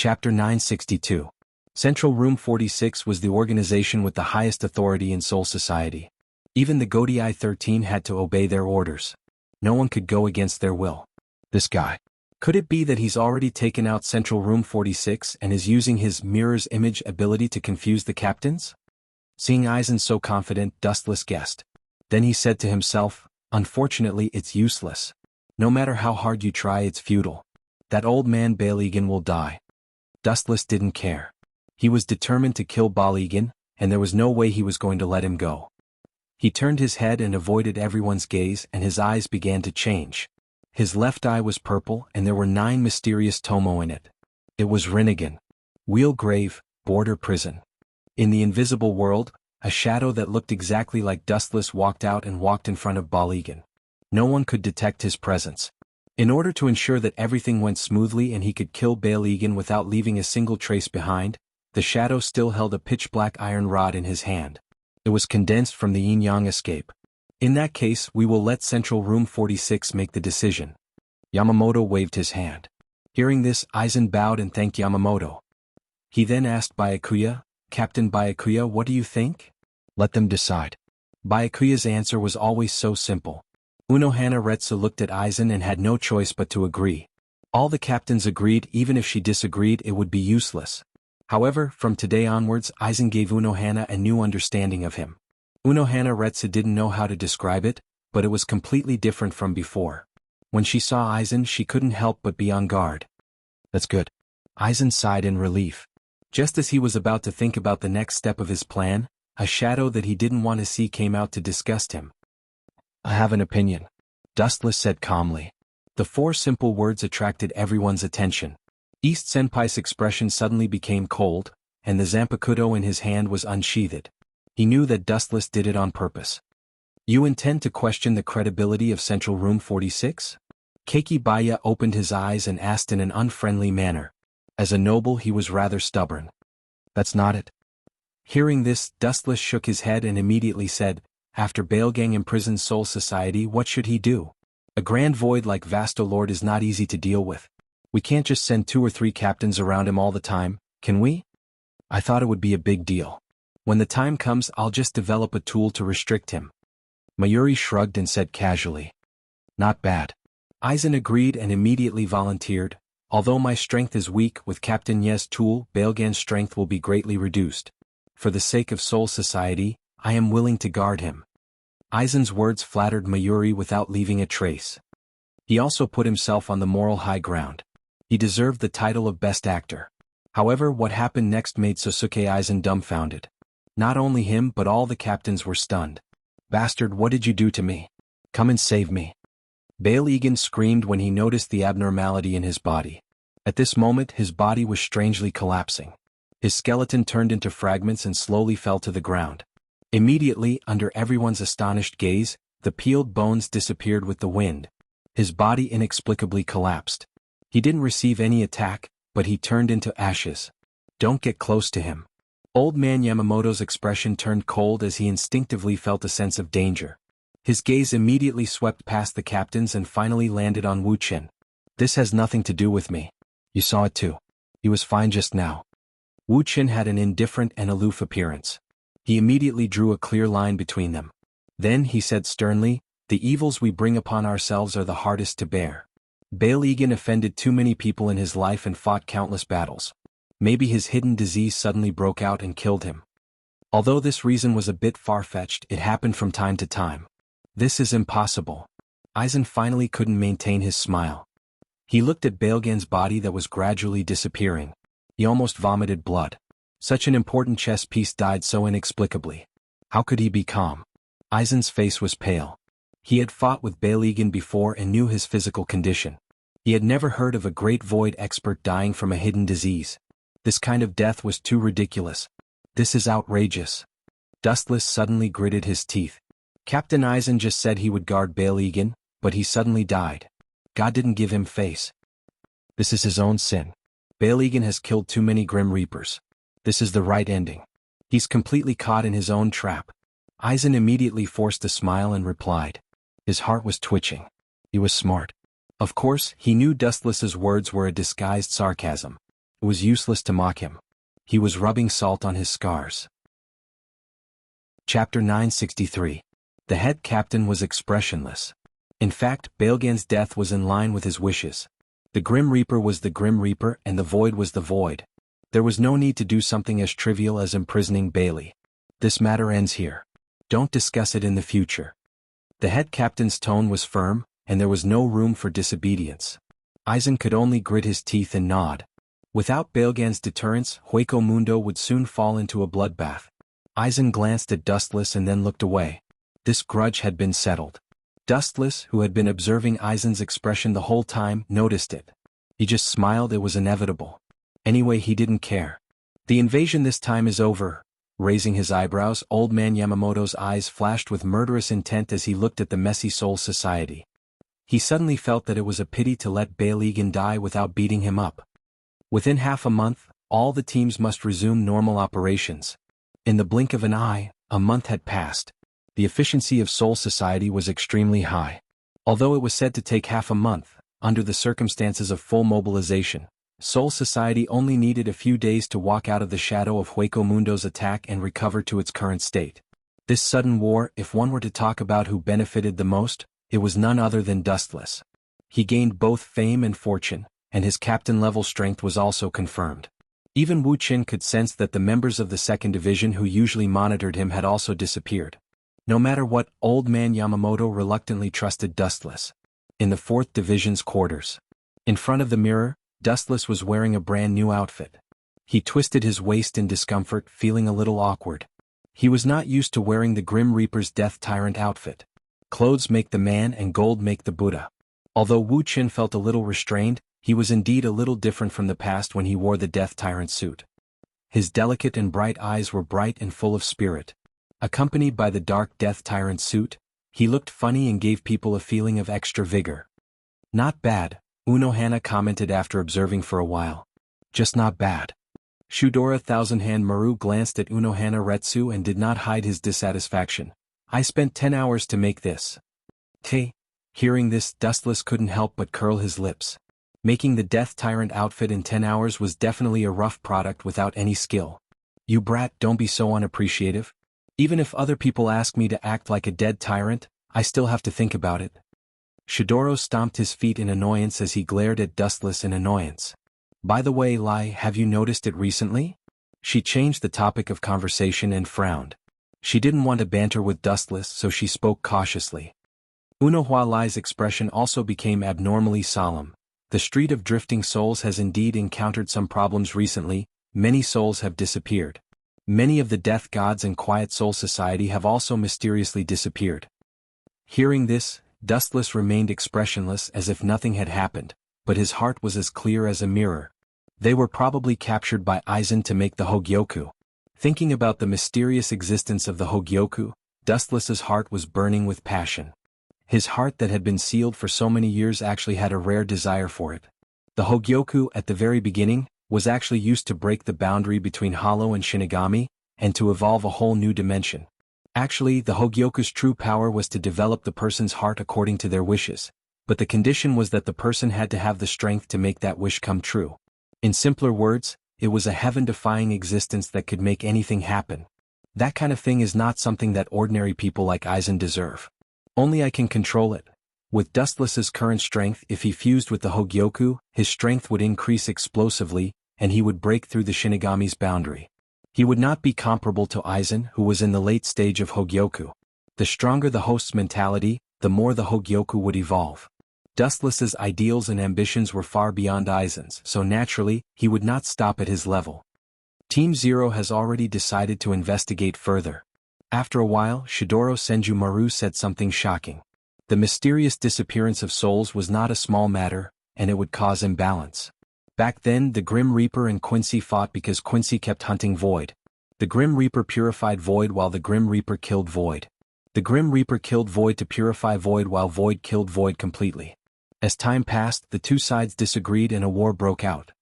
Chapter 962. Central Room 46 was the organization with the highest authority in Soul Society. Even the Godii 13 had to obey their orders. No one could go against their will. This guy. Could it be that he's already taken out Central Room 46 and is using his mirror's image ability to confuse the captains? Seeing Aizen so confident, Dustless guessed. Then he said to himself, unfortunately it's useless. No matter how hard you try, it's futile. That old man Balegan will die. Dustless didn't care. He was determined to kill Balegan, and there was no way he was going to let him go. He turned his head and avoided everyone's gaze, and his eyes began to change. His left eye was purple, and there were 9 mysterious tomo in it. It was Rinnegan. Wheel grave, border prison. In the invisible world, a shadow that looked exactly like Dustless walked out and walked in front of Balegan. No one could detect his presence. In order to ensure that everything went smoothly and he could kill Balegan without leaving a single trace behind, the shadow still held a pitch-black iron rod in his hand. It was condensed from the yin-yang escape. In that case, we will let Central Room 46 make the decision. Yamamoto waved his hand. Hearing this, Aizen bowed and thanked Yamamoto. He then asked Byakuya, Captain Byakuya, what do you think? Let them decide. Byakuya's answer was always so simple. Unohana Retsu looked at Aizen and had no choice but to agree. All the captains agreed. Even if she disagreed, it would be useless. However, from today onwards, Aizen gave Unohana a new understanding of him. Unohana Retsu didn't know how to describe it, but it was completely different from before. When she saw Aizen, she couldn't help but be on guard. That's good. Aizen sighed in relief. Just as he was about to think about the next step of his plan, a shadow that he didn't want to see came out to disgust him. I have an opinion, Dustless said calmly. The 4 simple words attracted everyone's attention. East Senpai's expression suddenly became cold, and the Zanpakuto in his hand was unsheathed. He knew that Dustless did it on purpose. You intend to question the credibility of Central Room 46? Keiki Baya opened his eyes and asked in an unfriendly manner. As a noble, he was rather stubborn. That's not it. Hearing this, Dustless shook his head and immediately said, after Balegang imprisons Soul Society, what should he do? A grand void like Vastolord is not easy to deal with. We can't just send 2 or 3 captains around him all the time, can we? I thought it would be a big deal. When the time comes, I'll just develop a tool to restrict him. Mayuri shrugged and said casually. Not bad. Aizen agreed and immediately volunteered. Although my strength is weak, with Captain Ye's tool, Balegan's strength will be greatly reduced. For the sake of Soul Society, I am willing to guard him. Aizen's words flattered Mayuri without leaving a trace. He also put himself on the moral high ground. He deserved the title of Best Actor. However, what happened next made Sosuke Aizen dumbfounded. Not only him but all the captains were stunned. Bastard, what did you do to me? Come and save me. Balegan screamed when he noticed the abnormality in his body. At this moment, his body was strangely collapsing. His skeleton turned into fragments and slowly fell to the ground. Immediately, under everyone's astonished gaze, the peeled bones disappeared with the wind. His body inexplicably collapsed. He didn't receive any attack, but he turned into ashes. Don't get close to him. Old man Yamamoto's expression turned cold as he instinctively felt a sense of danger. His gaze immediately swept past the captains and finally landed on Wu Qin. This has nothing to do with me. You saw it too. He was fine just now. Wu Qin had an indifferent and aloof appearance. He immediately drew a clear line between them. Then he said sternly, the evils we bring upon ourselves are the hardest to bear. Balegan offended too many people in his life and fought countless battles. Maybe his hidden disease suddenly broke out and killed him. Although this reason was a bit far-fetched, it happened from time to time. This is impossible. Aizen finally couldn't maintain his smile. He looked at Balegan's body that was gradually disappearing. He almost vomited blood. Such an important chess piece died so inexplicably. How could he be calm? Aizen's face was pale. He had fought with Balegan before and knew his physical condition. He had never heard of a great void expert dying from a hidden disease. This kind of death was too ridiculous. This is outrageous. Dustless suddenly gritted his teeth. Captain Aizen just said he would guard Balegan, but he suddenly died. God didn't give him face. This is his own sin. Balegan has killed too many Grim Reapers. This is the right ending. He's completely caught in his own trap. Aizen immediately forced a smile and replied. His heart was twitching. He was smart. Of course, he knew Dustless's words were a disguised sarcasm. It was useless to mock him. He was rubbing salt on his scars. Chapter 963. The head captain was expressionless. In fact, Baelgan's death was in line with his wishes. The Grim Reaper was the Grim Reaper and the Void was the Void. There was no need to do something as trivial as imprisoning Bailey. This matter ends here. Don't discuss it in the future. The head captain's tone was firm, and there was no room for disobedience. Aizen could only grit his teeth and nod. Without Baelgan's deterrence, Hueco Mundo would soon fall into a bloodbath. Aizen glanced at Dustless and then looked away. This grudge had been settled. Dustless, who had been observing Aizen's expression the whole time, noticed it. He just smiled. It was inevitable. Anyway, he didn't care. The invasion this time is over. Raising his eyebrows, Old Man Yamamoto's eyes flashed with murderous intent as he looked at the messy Soul Society. He suddenly felt that it was a pity to let Baelgan die without beating him up. Within half a month, all the teams must resume normal operations. In the blink of an eye, a month had passed. The efficiency of Soul Society was extremely high. Although it was said to take half a month, under the circumstances of full mobilization, Soul Society only needed a few days to walk out of the shadow of Hueco Mundo's attack and recover to its current state. This sudden war, if one were to talk about who benefited the most, it was none other than Dustless. He gained both fame and fortune, and his captain-level strength was also confirmed. Even Wu Qin could sense that the members of the 2nd Division who usually monitored him had also disappeared. No matter what, Old Man Yamamoto reluctantly trusted Dustless. In the 4th Division's quarters. In front of the mirror, Dustless was wearing a brand new outfit. He twisted his waist in discomfort, feeling a little awkward. He was not used to wearing the Grim Reaper's Death Tyrant outfit. Clothes make the man and gold make the Buddha. Although Wu Qin felt a little restrained, he was indeed a little different from the past when he wore the Death Tyrant suit. His delicate and bright eyes were bright and full of spirit. Accompanied by the dark Death Tyrant suit, he looked funny and gave people a feeling of extra vigor. Not bad, Unohana commented after observing for a while. Just not bad. Shudora Thousand-Hand Maru glanced at Unohana Retsu and did not hide his dissatisfaction. I spent 10 hours to make this. Hey. Hearing this, Dustless couldn't help but curl his lips. Making the Death Tyrant outfit in 10 hours was definitely a rough product without any skill. You brat, don't be so unappreciative. Even if other people ask me to act like a dead tyrant, I still have to think about it. Shidoro stomped his feet in annoyance as he glared at Dustless in annoyance. By the way, Lai, have you noticed it recently? She changed the topic of conversation and frowned. She didn't want to banter with Dustless, so she spoke cautiously. Unohua Lai's expression also became abnormally solemn. The Street of Drifting Souls has indeed encountered some problems recently. Many souls have disappeared. Many of the Death Gods and Quiet Soul Society have also mysteriously disappeared. Hearing this, Dustless remained expressionless as if nothing had happened, but his heart was as clear as a mirror. They were probably captured by Aizen to make the Hogyoku. Thinking about the mysterious existence of the Hogyoku, Dustless's heart was burning with passion. His heart that had been sealed for so many years actually had a rare desire for it. The Hogyoku, at the very beginning, was actually used to break the boundary between Hollow and Shinigami, and to evolve a whole new dimension. Actually, the Hogyoku's true power was to develop the person's heart according to their wishes, but the condition was that the person had to have the strength to make that wish come true. In simpler words, it was a heaven-defying existence that could make anything happen. That kind of thing is not something that ordinary people like Aizen deserve. Only I can control it. With Dustless's current strength, if he fused with the Hogyoku, his strength would increase explosively, and he would break through the Shinigami's boundary. He would not be comparable to Aizen, who was in the late stage of Hogyoku. The stronger the host's mentality, the more the Hogyoku would evolve. Dustless's ideals and ambitions were far beyond Aizen's, so naturally, he would not stop at his level. Team Zero has already decided to investigate further. After a while, Shidoro Senju Maru said something shocking. The mysterious disappearance of souls was not a small matter, and it would cause imbalance. Back then, the Grim Reaper and Quincy fought because Quincy kept hunting Void. The Grim Reaper purified Void while the Grim Reaper killed Void. The Grim Reaper killed Void to purify Void while Void killed Void completely. As time passed, the two sides disagreed and a war broke out.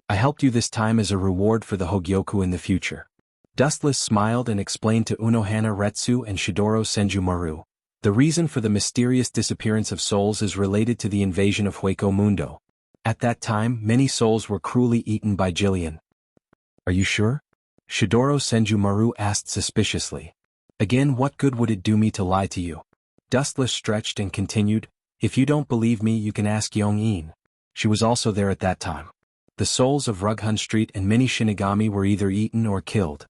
I helped you this time as a reward for the Hogyoku in the future. Dustless smiled and explained to Unohana Retsu and Shidoro Senju Maru. The reason for the mysterious disappearance of souls is related to the invasion of Hueco Mundo. At that time, many souls were cruelly eaten by Jillian. Are you sure? Shidoro Senjumaru asked suspiciously. Again, what good would it do me to lie to you? Dustless stretched and continued, if you don't believe me you can ask Yong-in. She was also there at that time. The souls of Rughun Street and many Shinigami were either eaten or killed.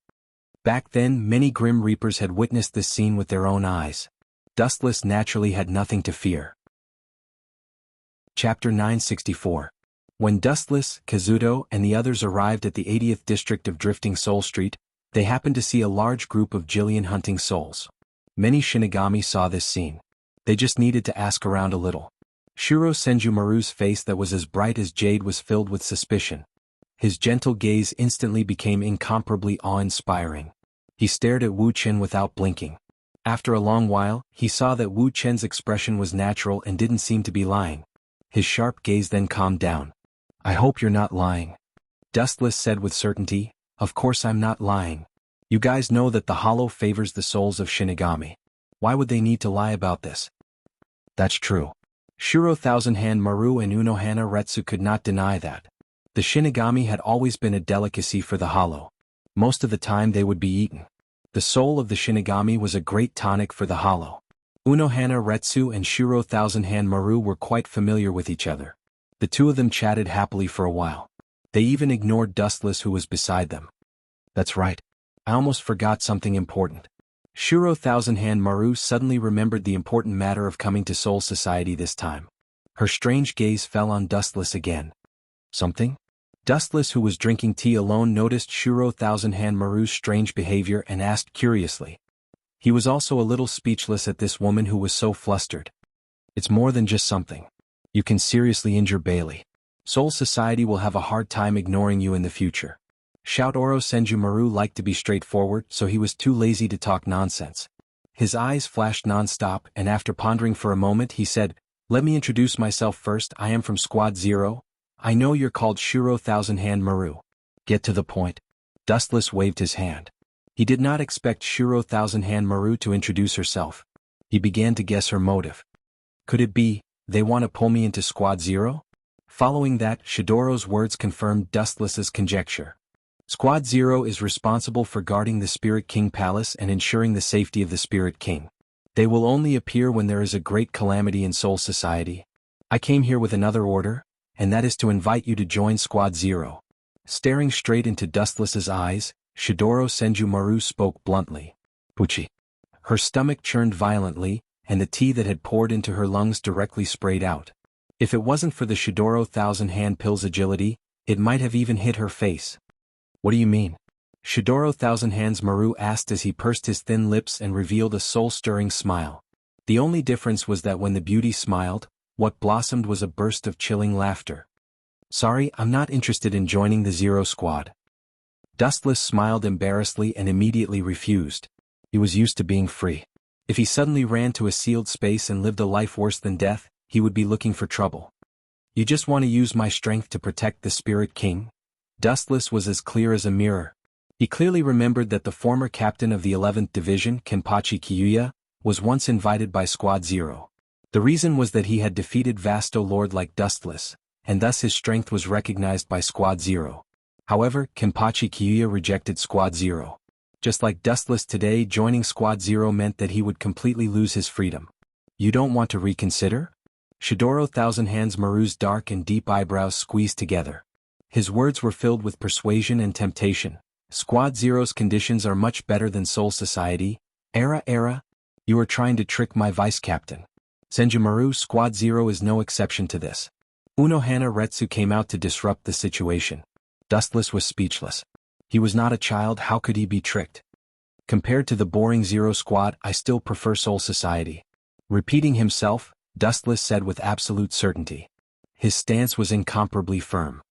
Back then, many Grim Reapers had witnessed this scene with their own eyes. Dustless naturally had nothing to fear. Chapter 964. When Dustless, Kazuto, and the others arrived at the 80th district of Drifting Soul Street, they happened to see a large group of Jillian hunting souls. Many Shinigami saw this scene. They just needed to ask around a little. Shiro Senjumaru's face that was as bright as jade was filled with suspicion. His gentle gaze instantly became incomparably awe-inspiring. He stared at Wu Chen without blinking. After a long while, he saw that Wu Chen's expression was natural and didn't seem to be lying. His sharp gaze then calmed down. I hope you're not lying. Dustless said with certainty, of course I'm not lying. You guys know that the hollow favors the souls of Shinigami. Why would they need to lie about this? That's true. Shiro Thousand Hand Maru and Unohana Retsu could not deny that. The Shinigami had always been a delicacy for the hollow. Most of the time they would be eaten. The soul of the Shinigami was a great tonic for the hollow. Unohana Retsu and Shiro Thousand Hand Maru were quite familiar with each other. The two of them chatted happily for a while. They even ignored Dustless who was beside them. That's right. I almost forgot something important. Shiro Thousand Hand Maru suddenly remembered the important matter of coming to Soul Society this time. Her strange gaze fell on Dustless again. Something? Dustless, who was drinking tea alone, noticed Shiro Thousand Hand Maru's strange behavior and asked curiously. He was also a little speechless at this woman who was so flustered. It's more than just something. You can seriously injure Bailey. Soul Society will have a hard time ignoring you in the future. Shoutoro Senjumaru liked to be straightforward, so he was too lazy to talk nonsense. His eyes flashed non-stop, and after pondering for a moment he said, let me introduce myself first. I am from Squad 0. I know you're called Shiro Thousand Hand Maru. Get to the point. Dustless waved his hand. He did not expect Shiro Thousand Hand Maru to introduce herself. He began to guess her motive. Could it be, they want to pull me into Squad 0? Following that, Shidoro's words confirmed Dustless's conjecture. Squad 0 is responsible for guarding the Spirit King Palace and ensuring the safety of the Spirit King. They will only appear when there is a great calamity in Soul Society. I came here with another order, and that is to invite you to join Squad 0. Staring straight into Dustless's eyes, Shidoro Senjumaru spoke bluntly. Puchi. Her stomach churned violently, and the tea that had poured into her lungs directly sprayed out. If it wasn't for the Shidoro Thousand Hand Pill's agility, it might have even hit her face. What do you mean? Shidoro Thousand Hands Maru asked as he pursed his thin lips and revealed a soul-stirring smile. The only difference was that when the beauty smiled, what blossomed was a burst of chilling laughter. Sorry, I'm not interested in joining the Zero Squad. Dustless smiled embarrassedly and immediately refused. He was used to being free. If he suddenly ran to a sealed space and lived a life worse than death, he would be looking for trouble. You just want to use my strength to protect the Spirit King? Dustless was as clear as a mirror. He clearly remembered that the former captain of the 11th Division, Kenpachi Kyuya, was once invited by Squad 0. The reason was that he had defeated Vasto Lord like Dustless, and thus his strength was recognized by Squad 0. However, Kenpachi Kyuya rejected Squad 0. Just like Dustless today, joining Squad 0 meant that he would completely lose his freedom. You don't want to reconsider? Shidoro Thousand Hands Maru's dark and deep eyebrows squeezed together. His words were filled with persuasion and temptation. Squad 0's conditions are much better than Soul Society. Era, you are trying to trick my vice-captain. Senjumaru, Squad 0 is no exception to this. Unohana Retsu came out to disrupt the situation. Dustless was speechless. He was not a child, how could he be tricked? Compared to the boring Zero Squad, I still prefer Soul Society. Repeating himself, Dustless said with absolute certainty. His stance was incomparably firm.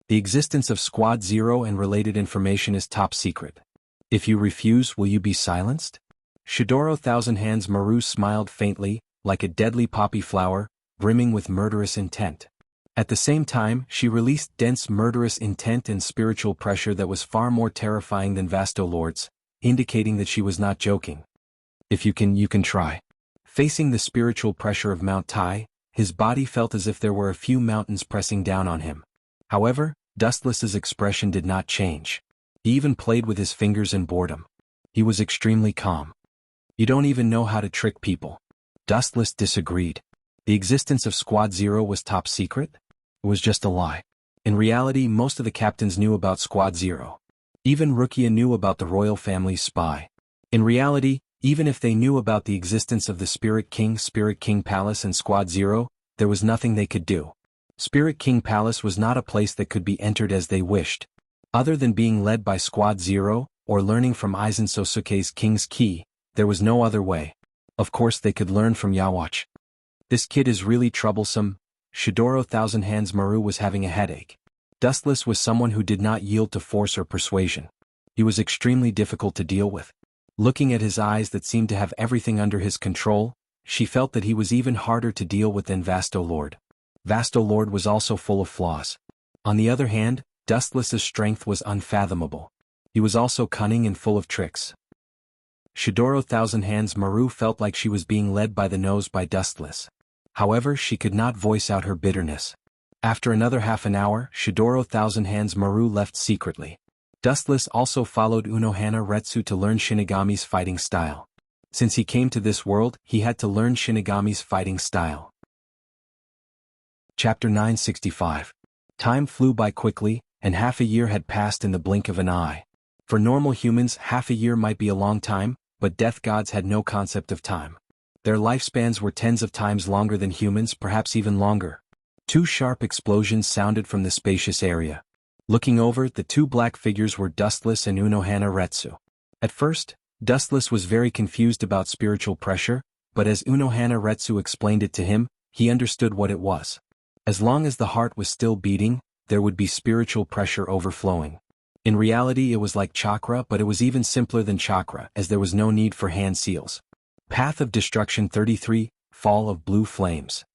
The existence of Squad 0 and related information is top secret. If you refuse, will you be silenced? Shidoro Thousand Hands Maru smiled faintly, like a deadly poppy flower, brimming with murderous intent. At the same time, she released dense murderous intent and spiritual pressure that was far more terrifying than Vasto Lord's, indicating that she was not joking. If you can try. Facing the spiritual pressure of Mount Tai, his body felt as if there were a few mountains pressing down on him. However, Dustless's expression did not change. He even played with his fingers in boredom. He was extremely calm. "You don't even know how to trick people." Dustless disagreed. The existence of Squad Zero was top secret? It was just a lie. In reality, most of the captains knew about Squad Zero. Even Rukia knew about the royal family's spy. In reality, even if they knew about the existence of the Spirit King Palace and Squad Zero, there was nothing they could do. Spirit King Palace was not a place that could be entered as they wished. Other than being led by Squad Zero, or learning from Aizen Sosuke's King's Key, there was no other way. Of course they could learn from Yawatch. "This kid is really troublesome." Shidoro Thousand Hands Maru was having a headache. Dustless was someone who did not yield to force or persuasion. He was extremely difficult to deal with. Looking at his eyes that seemed to have everything under his control, she felt that he was even harder to deal with than Vasto Lord. Vasto Lord was also full of flaws. On the other hand, Dustless's strength was unfathomable. He was also cunning and full of tricks. Shidoro Thousand Hands Maru felt like she was being led by the nose by Dustless. However, she could not voice out her bitterness. After another half an hour, Shidoro Thousand Hands Maru left secretly. Dustless also followed Unohana Retsu to learn Shinigami's fighting style. Since he came to this world, he had to learn Shinigami's fighting style. Chapter 965. Time flew by quickly, and half a year had passed in the blink of an eye. For normal humans, half a year might be a long time, but death gods had no concept of time. Their lifespans were tens of times longer than humans, perhaps even longer. Two sharp explosions sounded from the spacious area. Looking over, the two black figures were Dustless and Unohana Retsu. At first, Dustless was very confused about spiritual pressure, but as Unohana Retsu explained it to him, he understood what it was. As long as the heart was still beating, there would be spiritual pressure overflowing. In reality, it was like chakra, but it was even simpler than chakra, as there was no need for hand seals. Path of Destruction 33, Fall of Blue Flames.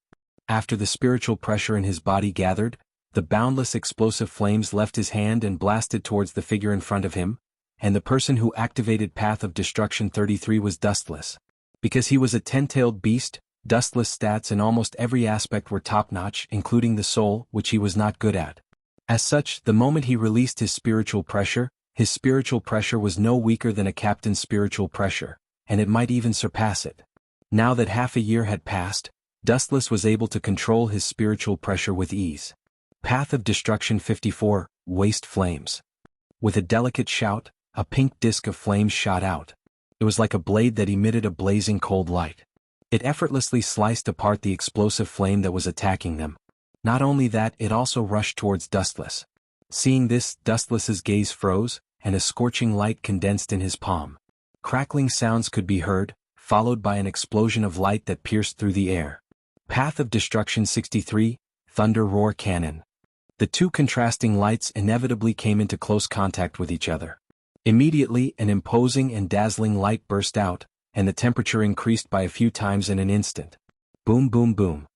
After the spiritual pressure in his body gathered, the boundless explosive flames left his hand and blasted towards the figure in front of him, and the person who activated Path of Destruction 33 was Dustless. Because he was a 10-tailed beast, Dustless' stats in almost every aspect were top-notch, including the soul, which he was not good at. As such, the moment he released his spiritual pressure was no weaker than a captain's spiritual pressure, and it might even surpass it. Now that half a year had passed, Dustless was able to control his spiritual pressure with ease. Path of Destruction 54, Waste Flames. With a delicate shout, a pink disk of flames shot out. It was like a blade that emitted a blazing cold light. It effortlessly sliced apart the explosive flame that was attacking them. Not only that, it also rushed towards Dustless. Seeing this, Dustless's gaze froze, and a scorching light condensed in his palm. Crackling sounds could be heard, followed by an explosion of light that pierced through the air. Path of Destruction 63, Thunder Roar Cannon. The two contrasting lights inevitably came into close contact with each other. Immediately, an imposing and dazzling light burst out, and the temperature increased by a few times in an instant. Boom, boom, boom.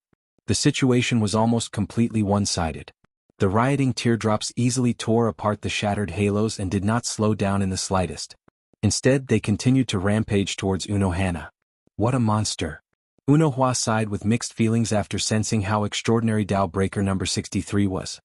The situation was almost completely one-sided. The rioting teardrops easily tore apart the shattered halos and did not slow down in the slightest. Instead, they continued to rampage towards Unohana. What a monster! Unohua sighed with mixed feelings after sensing how extraordinary Tao Breaker number 63 was.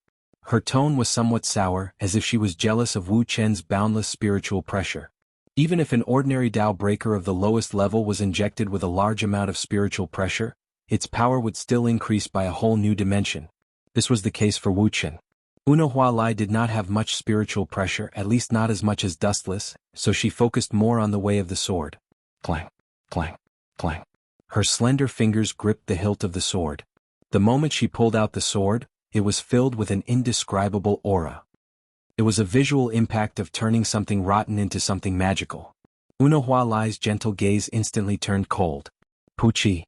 Her tone was somewhat sour, as if she was jealous of Wu Chen's boundless spiritual pressure. Even if an ordinary Tao Breaker of the lowest level was injected with a large amount of spiritual pressure, its power would still increase by a whole new dimension. This was the case for Wu Chen. Unohua Lai did not have much spiritual pressure, at least not as much as Dustless, so she focused more on the way of the sword. Clang, clang, clang. Her slender fingers gripped the hilt of the sword. The moment she pulled out the sword, it was filled with an indescribable aura. It was a visual impact of turning something rotten into something magical. Unohua Lai's gentle gaze instantly turned cold. Puchi.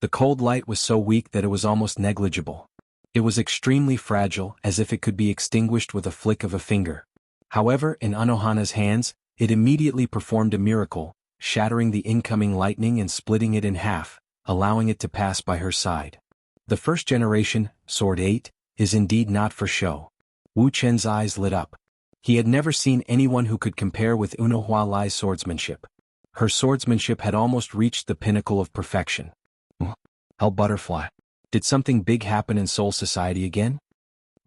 The cold light was so weak that it was almost negligible. It was extremely fragile, as if it could be extinguished with a flick of a finger. However, in Unohana's hands, it immediately performed a miracle, shattering the incoming lightning and splitting it in half, allowing it to pass by her side. The first generation, Sword 8, is indeed not for show. Wu Chen's eyes lit up. He had never seen anyone who could compare with Unohua Lai's swordsmanship. Her swordsmanship had almost reached the pinnacle of perfection. Hell butterfly. Did something big happen in Soul Society again?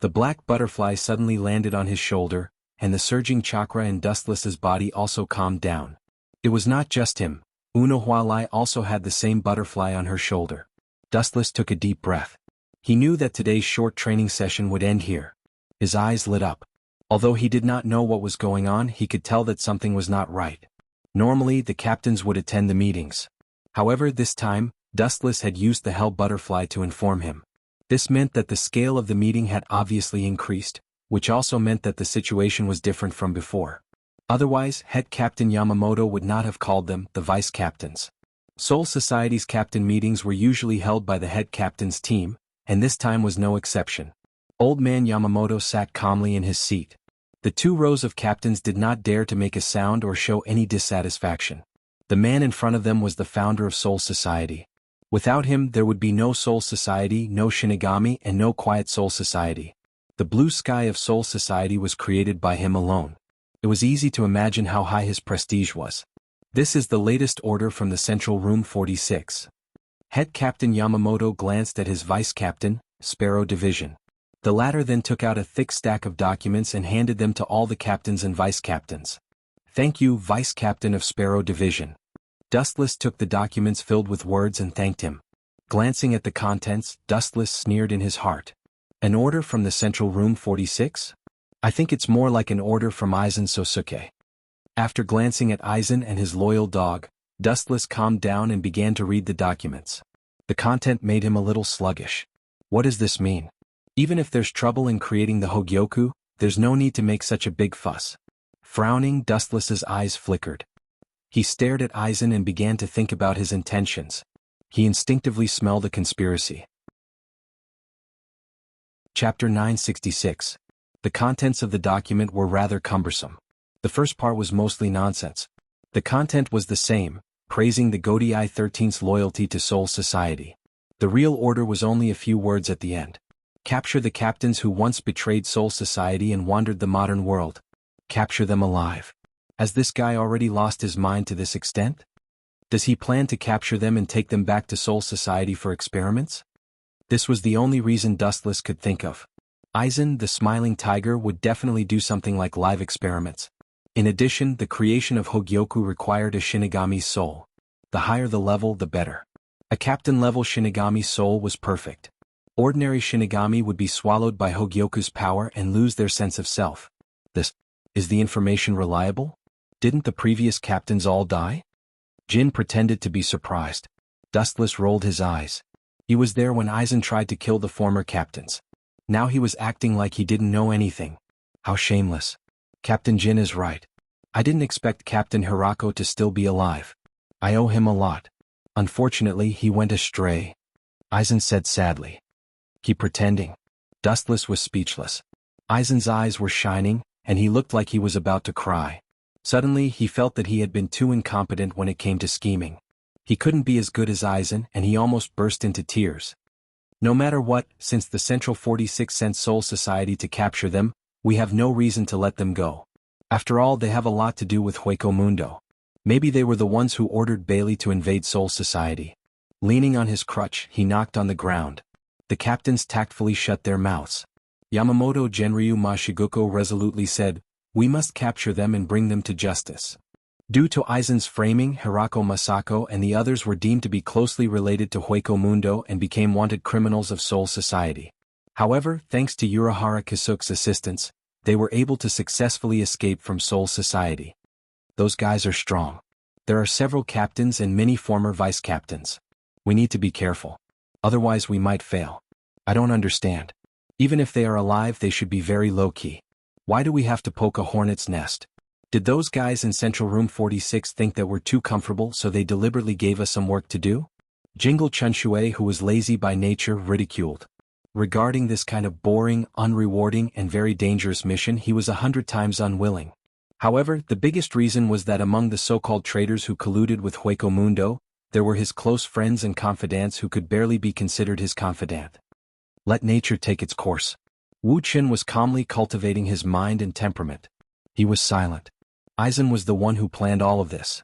The black butterfly suddenly landed on his shoulder, and the surging chakra in Dustless's body also calmed down. It was not just him. Una Hualai also had the same butterfly on her shoulder. Dustless took a deep breath. He knew that today's short training session would end here. His eyes lit up. Although he did not know what was going on, he could tell that something was not right. Normally, the captains would attend the meetings. However, this time, Dustless had used the Hell Butterfly to inform him. This meant that the scale of the meeting had obviously increased, which also meant that the situation was different from before. Otherwise, Head Captain Yamamoto would not have called them the Vice Captains. Soul Society's captain meetings were usually held by the Head Captain's team, and this time was no exception. Old Man Yamamoto sat calmly in his seat. The 2 rows of captains did not dare to make a sound or show any dissatisfaction. The man in front of them was the founder of Soul Society. Without him, there would be no Soul Society, no Shinigami, and no Quiet Soul Society. The blue sky of Soul Society was created by him alone. It was easy to imagine how high his prestige was. This is the latest order from the Central Room 46. Head Captain Yamamoto glanced at his Vice Captain, Sparrow Division. The latter then took out a thick stack of documents and handed them to all the captains and vice captains. "Thank you, Vice Captain of Sparrow Division." Dustless took the documents filled with words and thanked him. Glancing at the contents, Dustless sneered in his heart. An order from the Central Room 46? I think it's more like an order from Aizen Sosuke. After glancing at Aizen and his loyal dog, Dustless calmed down and began to read the documents. The content made him a little sluggish. What does this mean? Even if there's trouble in creating the Hogyoku, there's no need to make such a big fuss. Frowning, Dustless's eyes flickered. He stared at Aizen and began to think about his intentions. He instinctively smelled a conspiracy. Chapter 966. The contents of the document were rather cumbersome. The first part was mostly nonsense. The content was the same, praising the Godii 13's loyalty to Soul Society. The real order was only a few words at the end. Capture the captains who once betrayed Soul Society and wandered the modern world. Capture them alive. Has this guy already lost his mind to this extent? Does he plan to capture them and take them back to Soul Society for experiments? This was the only reason Dustless could think of. Aizen, the smiling tiger, would definitely do something like live experiments. In addition, the creation of Hogyoku required a Shinigami's soul. The higher the level, the better. A captain-level Shinigami soul was perfect. Ordinary Shinigami would be swallowed by Hogyoku's power and lose their sense of self. Is the information reliable? Didn't the previous captains all die? Jin pretended to be surprised. Dustless rolled his eyes. He was there when Aizen tried to kill the former captains. Now he was acting like he didn't know anything. How shameless. Captain Jin is right. I didn't expect Captain Hirako to still be alive. I owe him a lot. Unfortunately, he went astray. Aizen said sadly. Keep pretending. Dustless was speechless. Aizen's eyes were shining, and he looked like he was about to cry. Suddenly, he felt that he had been too incompetent when it came to scheming. He couldn't be as good as Aizen, and he almost burst into tears. No matter what, since the Central 46 sent Soul Society to capture them, we have no reason to let them go. After all, they have a lot to do with Hueco Mundo. Maybe they were the ones who ordered Bailey to invade Soul Society. Leaning on his crutch, he knocked on the ground. The captains tactfully shut their mouths. Yamamoto Genryu Mashiguko resolutely said, "We must capture them and bring them to justice." Due to Aizen's framing, Hirako Masako and the others were deemed to be closely related to Hueco Mundo and became wanted criminals of Soul Society. However, thanks to Urahara Kisuke's assistance, they were able to successfully escape from Soul Society. Those guys are strong. There are several captains and many former vice captains. We need to be careful. Otherwise we might fail. I don't understand. Even if they are alive, they should be very low-key. Why do we have to poke a hornet's nest? Did those guys in Central Room 46 think that we're too comfortable, so they deliberately gave us some work to do? Jingle Chunshue, who was lazy by nature, ridiculed. Regarding this kind of boring, unrewarding, and very dangerous mission, he was 100 times unwilling. However, the biggest reason was that among the so-called traitors who colluded with Hueco Mundo, there were his close friends and confidants who could barely be considered his confidant. Let nature take its course. Wu Qin was calmly cultivating his mind and temperament. He was silent. Aizen was the one who planned all of this.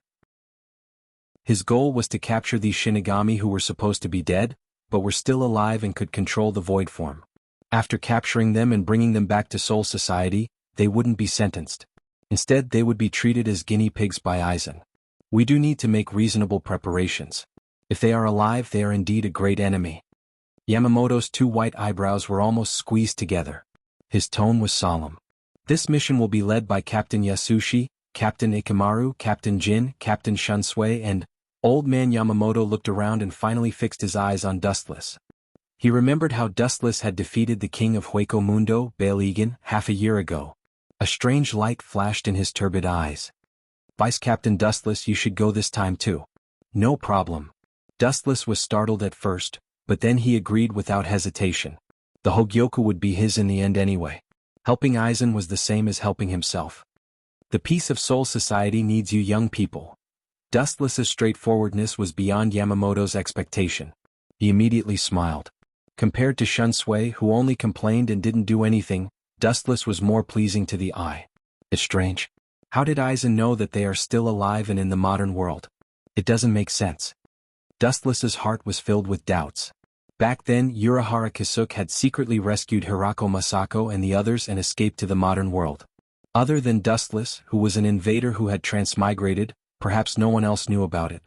His goal was to capture these Shinigami who were supposed to be dead, but were still alive and could control the void form. After capturing them and bringing them back to Soul Society, they wouldn't be sentenced. Instead, they would be treated as guinea pigs by Aizen. We do need to make reasonable preparations. If they are alive, they are indeed a great enemy. Yamamoto's two white eyebrows were almost squeezed together. His tone was solemn. This mission will be led by Captain Yasushi, Captain Ikamaru, Captain Jin, Captain Shunsui, and... Old man Yamamoto looked around and finally fixed his eyes on Dustless. He remembered how Dustless had defeated the king of Hueco Mundo, Bail Egan, half a year ago. A strange light flashed in his turbid eyes. Vice Captain Dustless, you should go this time too. No problem. Dustless was startled at first, but then he agreed without hesitation. The Hogyoku would be his in the end anyway. Helping Aizen was the same as helping himself. The peace of Soul Society needs you young people. Dustless's straightforwardness was beyond Yamamoto's expectation. He immediately smiled. Compared to Shunsui, who only complained and didn't do anything, Dustless was more pleasing to the eye. It's strange. How did Aizen know that they are still alive and in the modern world? It doesn't make sense. Dustless's heart was filled with doubts. Back then, Urahara Kisuke had secretly rescued Hirako Masako and the others and escaped to the modern world. Other than Dustless, who was an invader who had transmigrated, perhaps no one else knew about it.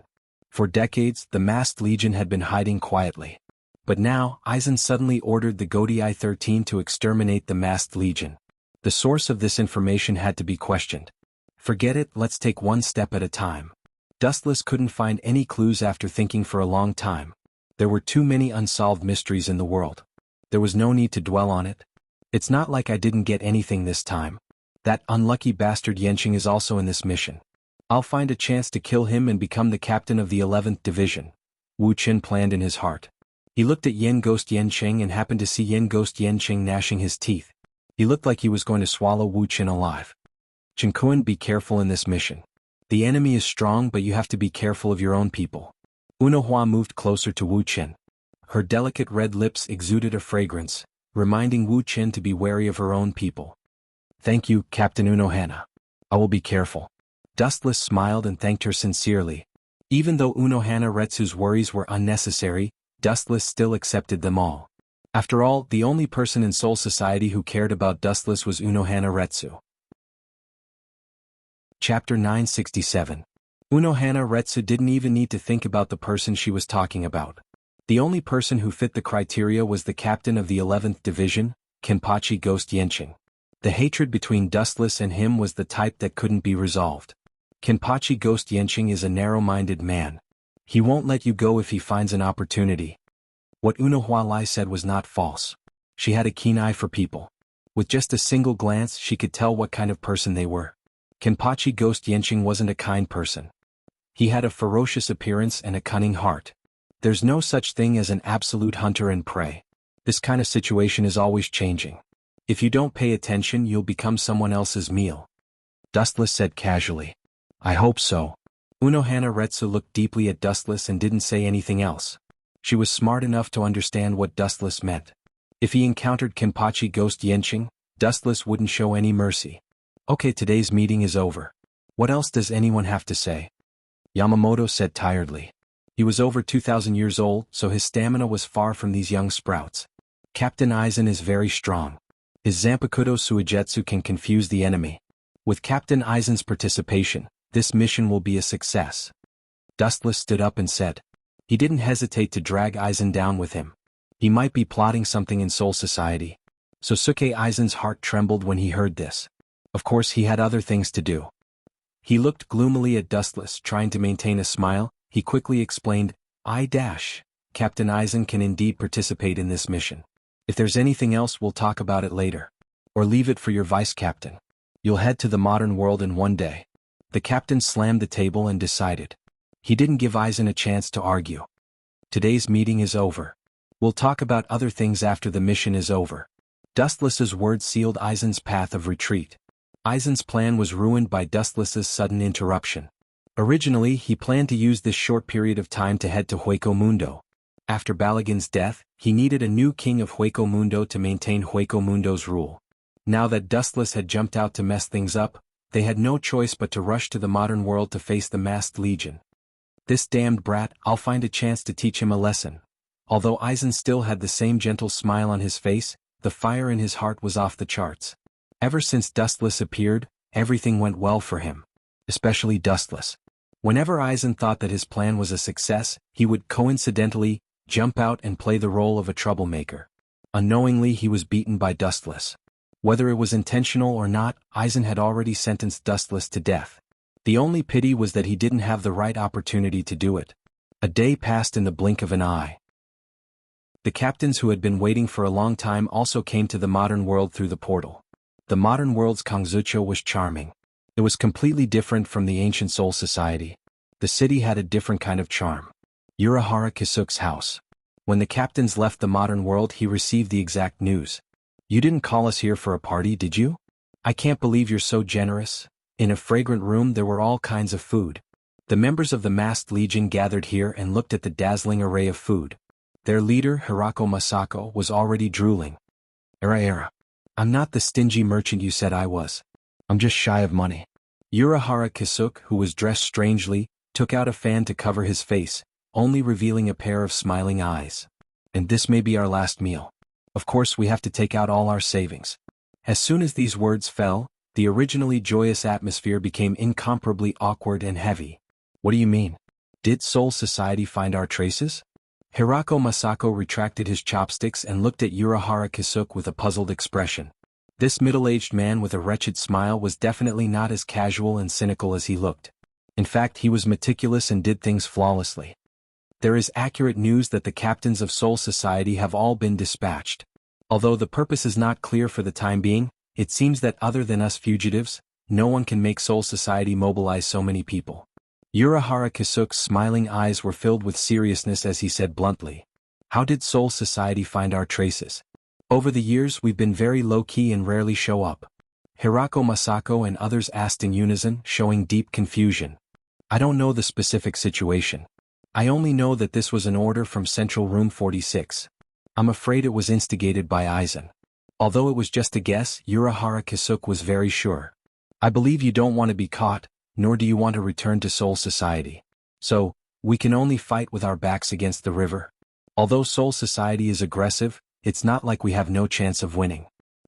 For decades, the masked legion had been hiding quietly. But now, Aizen suddenly ordered the Godii 13 to exterminate the masked legion. The source of this information had to be questioned. Forget it, let's take one step at a time. Dustless couldn't find any clues after thinking for a long time. There were too many unsolved mysteries in the world. There was no need to dwell on it. It's not like I didn't get anything this time. That unlucky bastard Yenching is also in this mission. I'll find a chance to kill him and become the captain of the 11th Division, Wu Qin planned in his heart. He looked at Yen Ghost Yenching and happened to see Yen Ghost Yenching gnashing his teeth. He looked like he was going to swallow Wu Qin alive. Chinkuan, be careful in this mission. The enemy is strong, but you have to be careful of your own people. Unohua moved closer to Wu Qin. Her delicate red lips exuded a fragrance, reminding Wu Qin to be wary of her own people. Thank you, Captain Unohana. I will be careful. Dustless smiled and thanked her sincerely. Even though Unohana Retsu's worries were unnecessary, Dustless still accepted them all. After all, the only person in Soul Society who cared about Dustless was Unohana Retsu. Chapter 967. Unohana Retsu didn't even need to think about the person she was talking about. The only person who fit the criteria was the captain of the 11th Division, Kenpachi Ghost Yenching. The hatred between Dustless and him was the type that couldn't be resolved. Kenpachi Ghost Yenching is a narrow-minded man. He won't let you go if he finds an opportunity. What Unohua Lai said was not false. She had a keen eye for people. With just a single glance, she could tell what kind of person they were. Kenpachi Ghost Yenching wasn't a kind person. He had a ferocious appearance and a cunning heart. There's no such thing as an absolute hunter and prey. This kind of situation is always changing. If you don't pay attention, you'll become someone else's meal. Dustless said casually. I hope so. Unohana Retsu looked deeply at Dustless and didn't say anything else. She was smart enough to understand what Dustless meant. If he encountered Kenpachi Ghost Yenching, Dustless wouldn't show any mercy. Okay, today's meeting is over. What else does anyone have to say? Yamamoto said tiredly. He was over 2,000 years old, so his stamina was far from these young sprouts. Captain Aizen is very strong. His Zanpakuto Suigetsu can confuse the enemy. With Captain Aizen's participation, this mission will be a success. Dustless stood up and said. He didn't hesitate to drag Aizen down with him. He might be plotting something in Soul Society. Sosuke Aizen's heart trembled when he heard this. Of course he had other things to do. He looked gloomily at Dustless, trying to maintain a smile. He quickly explained, Captain Aizen can indeed participate in this mission. If there's anything else, we'll talk about it later. Or leave it for your vice-captain. You'll head to the modern world in one day. The captain slammed the table and decided. He didn't give Aizen a chance to argue. Today's meeting is over. We'll talk about other things after the mission is over. Dustless's words sealed Aizen's path of retreat. Aizen's plan was ruined by Dustless's sudden interruption. Originally, he planned to use this short period of time to head to Hueco Mundo. After Balagan's death, he needed a new king of Hueco Mundo to maintain Hueco Mundo's rule. Now that Dustless had jumped out to mess things up, they had no choice but to rush to the modern world to face the masked legion. This damned brat, I'll find a chance to teach him a lesson. Although Aizen still had the same gentle smile on his face, the fire in his heart was off the charts. Ever since Dustless appeared, everything went well for him. Especially Dustless. Whenever Aizen thought that his plan was a success, he would coincidentally jump out and play the role of a troublemaker. Unknowingly he was beaten by Dustless. Whether it was intentional or not, Aizen had already sentenced Dustless to death. The only pity was that he didn't have the right opportunity to do it. A day passed in the blink of an eye. The captains who had been waiting for a long time also came to the modern world through the portal. The modern world's Kangzucho was charming. It was completely different from the ancient Soul Society. The city had a different kind of charm. Urahara Kisuke's house. When the captains left the modern world, he received the exact news. "You didn't call us here for a party, did you? I can't believe you're so generous." In a fragrant room there were all kinds of food. The members of the Masked Legion gathered here and looked at the dazzling array of food. Their leader, Hirako Masako, was already drooling. Era. I'm not the stingy merchant you said I was. I'm just shy of money." Urahara Kisuke, who was dressed strangely, took out a fan to cover his face, only revealing a pair of smiling eyes. "And this may be our last meal. Of course we have to take out all our savings." As soon as these words fell, the originally joyous atmosphere became incomparably awkward and heavy. "What do you mean? Did Soul Society find our traces?" Hirako Masako retracted his chopsticks and looked at Urahara Kisuke with a puzzled expression. This middle-aged man with a wretched smile was definitely not as casual and cynical as he looked. In fact, he was meticulous and did things flawlessly. "There is accurate news that the captains of Soul Society have all been dispatched. Although the purpose is not clear for the time being, it seems that other than us fugitives, no one can make Soul Society mobilize so many people." Urahara Kisuke's smiling eyes were filled with seriousness as he said bluntly, "How did Soul Society find our traces? Over the years we've been very low-key and rarely show up." Hirako Masako and others asked in unison, showing deep confusion. "I don't know the specific situation. I only know that this was an order from Central Room 46. I'm afraid it was instigated by Aizen." Although it was just a guess, Urahara Kisuke was very sure. "I believe you don't want to be caught, nor do you want to return to Soul Society. So, we can only fight with our backs against the river. Although Soul Society is aggressive, it's not like we have no chance of winning."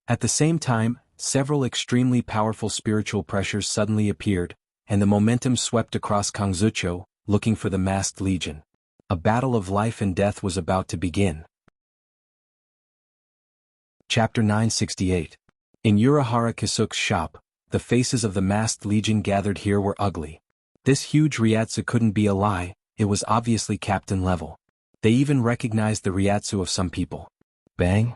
At the same time, several extremely powerful spiritual pressures suddenly appeared, and the momentum swept across Kangzucho, looking for the Masked Legion. A battle of life and death was about to begin. Chapter 968. In Urahara Kisuke's shop, the faces of the Masked Legion gathered here were ugly. This huge Ryatsu couldn't be a lie, it was obviously captain level. They even recognized the Ryatsu of some people. Bang!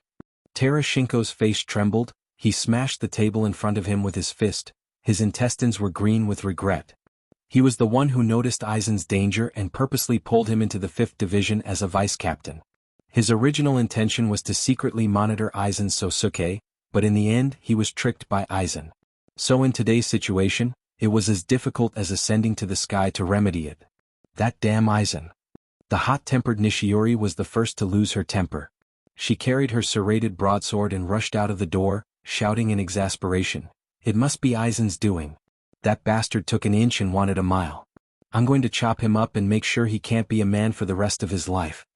Terashinko's face trembled, he smashed the table in front of him with his fist, his intestines were green with regret. He was the one who noticed Aizen's danger and purposely pulled him into the 5th Division as a vice-captain. His original intention was to secretly monitor Aizen's Sosuke, but in the end he was tricked by Aizen. So in today's situation, it was as difficult as ascending to the sky to remedy it. That damn Aizen. The hot-tempered Nishiori was the first to lose her temper. She carried her serrated broadsword and rushed out of the door, shouting in exasperation, "It must be Aizen's doing. That bastard took an inch and wanted a mile. I'm going to chop him up and make sure he can't be a man for the rest of his life."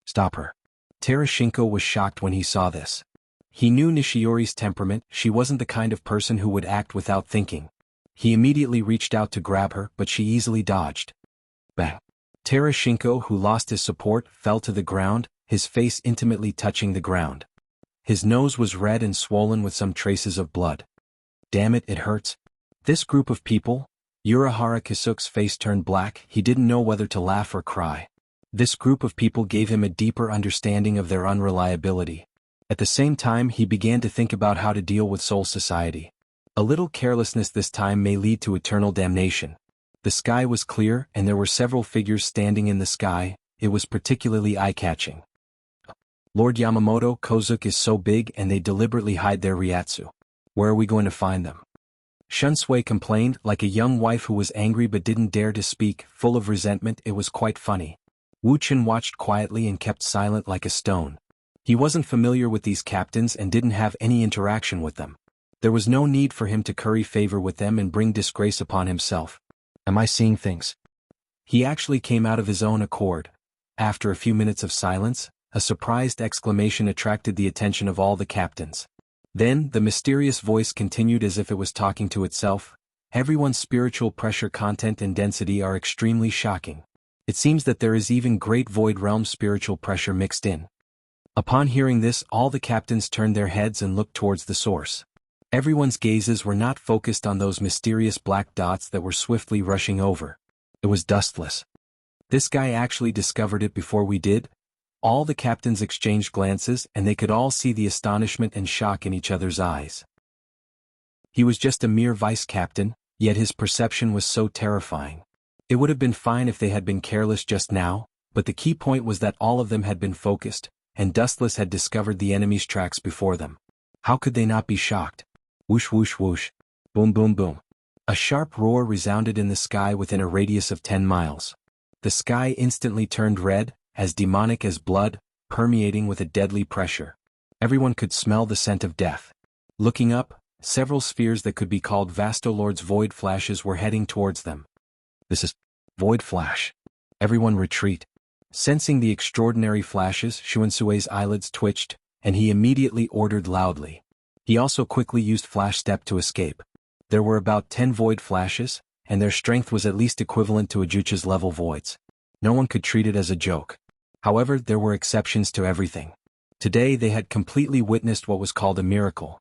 "Stop her." Terashinko was shocked when he saw this. He knew Nishiori's temperament, she wasn't the kind of person who would act without thinking. He immediately reached out to grab her, but she easily dodged. Bang! Terashinko, who lost his support, fell to the ground, his face intimately touching the ground. His nose was red and swollen with some traces of blood. "Damn it, it hurts." This group of people, Urahara Kisuke's face turned black, he didn't know whether to laugh or cry. This group of people gave him a deeper understanding of their unreliability. At the same time he began to think about how to deal with Soul Society. A little carelessness this time may lead to eternal damnation. The sky was clear and there were several figures standing in the sky, it was particularly eye-catching. Lord Yamamoto, Kozuke is so big and they deliberately hide their Ryatsu. Where are we going to find them? Shunsui complained, like a young wife who was angry but didn't dare to speak, full of resentment. It was quite funny. Wuchen watched quietly and kept silent like a stone. He wasn't familiar with these captains and didn't have any interaction with them. There was no need for him to curry favor with them and bring disgrace upon himself. Am I seeing things? He actually came out of his own accord. After a few minutes of silence, a surprised exclamation attracted the attention of all the captains. Then, the mysterious voice continued as if it was talking to itself. Everyone's spiritual pressure content and density are extremely shocking. It seems that there is even great void realm spiritual pressure mixed in. Upon hearing this, all the captains turned their heads and looked towards the source. Everyone's gazes were not focused on those mysterious black dots that were swiftly rushing over. It was Dustless. This guy actually discovered it before we did? All the captains exchanged glances and they could all see the astonishment and shock in each other's eyes. He was just a mere vice captain, yet his perception was so terrifying. It would have been fine if they had been careless just now, but the key point was that all of them had been focused, and Dustless had discovered the enemy's tracks before them. How could they not be shocked? Whoosh whoosh whoosh. Boom boom boom. A sharp roar resounded in the sky within a radius of 10 miles. The sky instantly turned red, as demonic as blood, permeating with a deadly pressure. Everyone could smell the scent of death. Looking up, several spheres that could be called Vastolord's void flashes were heading towards them. This is Void Flash. Everyone retreat. Sensing the extraordinary flashes, Xuansui's eyelids twitched, and he immediately ordered loudly. He also quickly used Flash Step to escape. There were about 10 void flashes, and their strength was at least equivalent to Ajucha's level voids. No one could treat it as a joke. However, there were exceptions to everything. Today they had completely witnessed what was called a miracle.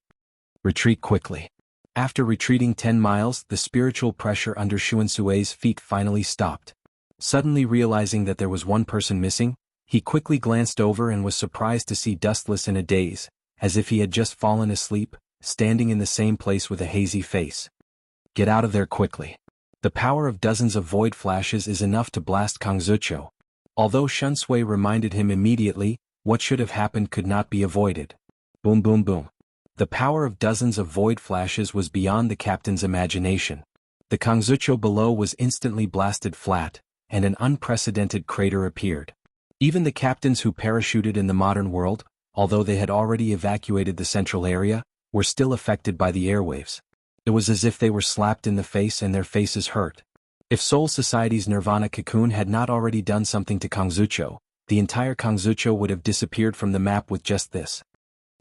Retreat quickly. After retreating 10 miles, the spiritual pressure under Xuansui's feet finally stopped. Suddenly realizing that there was one person missing, he quickly glanced over and was surprised to see Dustless in a daze, as if he had just fallen asleep, standing in the same place with a hazy face. Get out of there quickly. The power of dozens of void flashes is enough to blast Kangzucho. Although Xuansui reminded him immediately, what should have happened could not be avoided. Boom boom boom. The power of dozens of void flashes was beyond the captain's imagination. The Kangzucho below was instantly blasted flat, and an unprecedented crater appeared. Even the captains who parachuted in the modern world, although they had already evacuated the central area, were still affected by the airwaves. It was as if they were slapped in the face and their faces hurt. If Soul Society's Nirvana cocoon had not already done something to Kangzucho, the entire Kangzucho would have disappeared from the map with just this.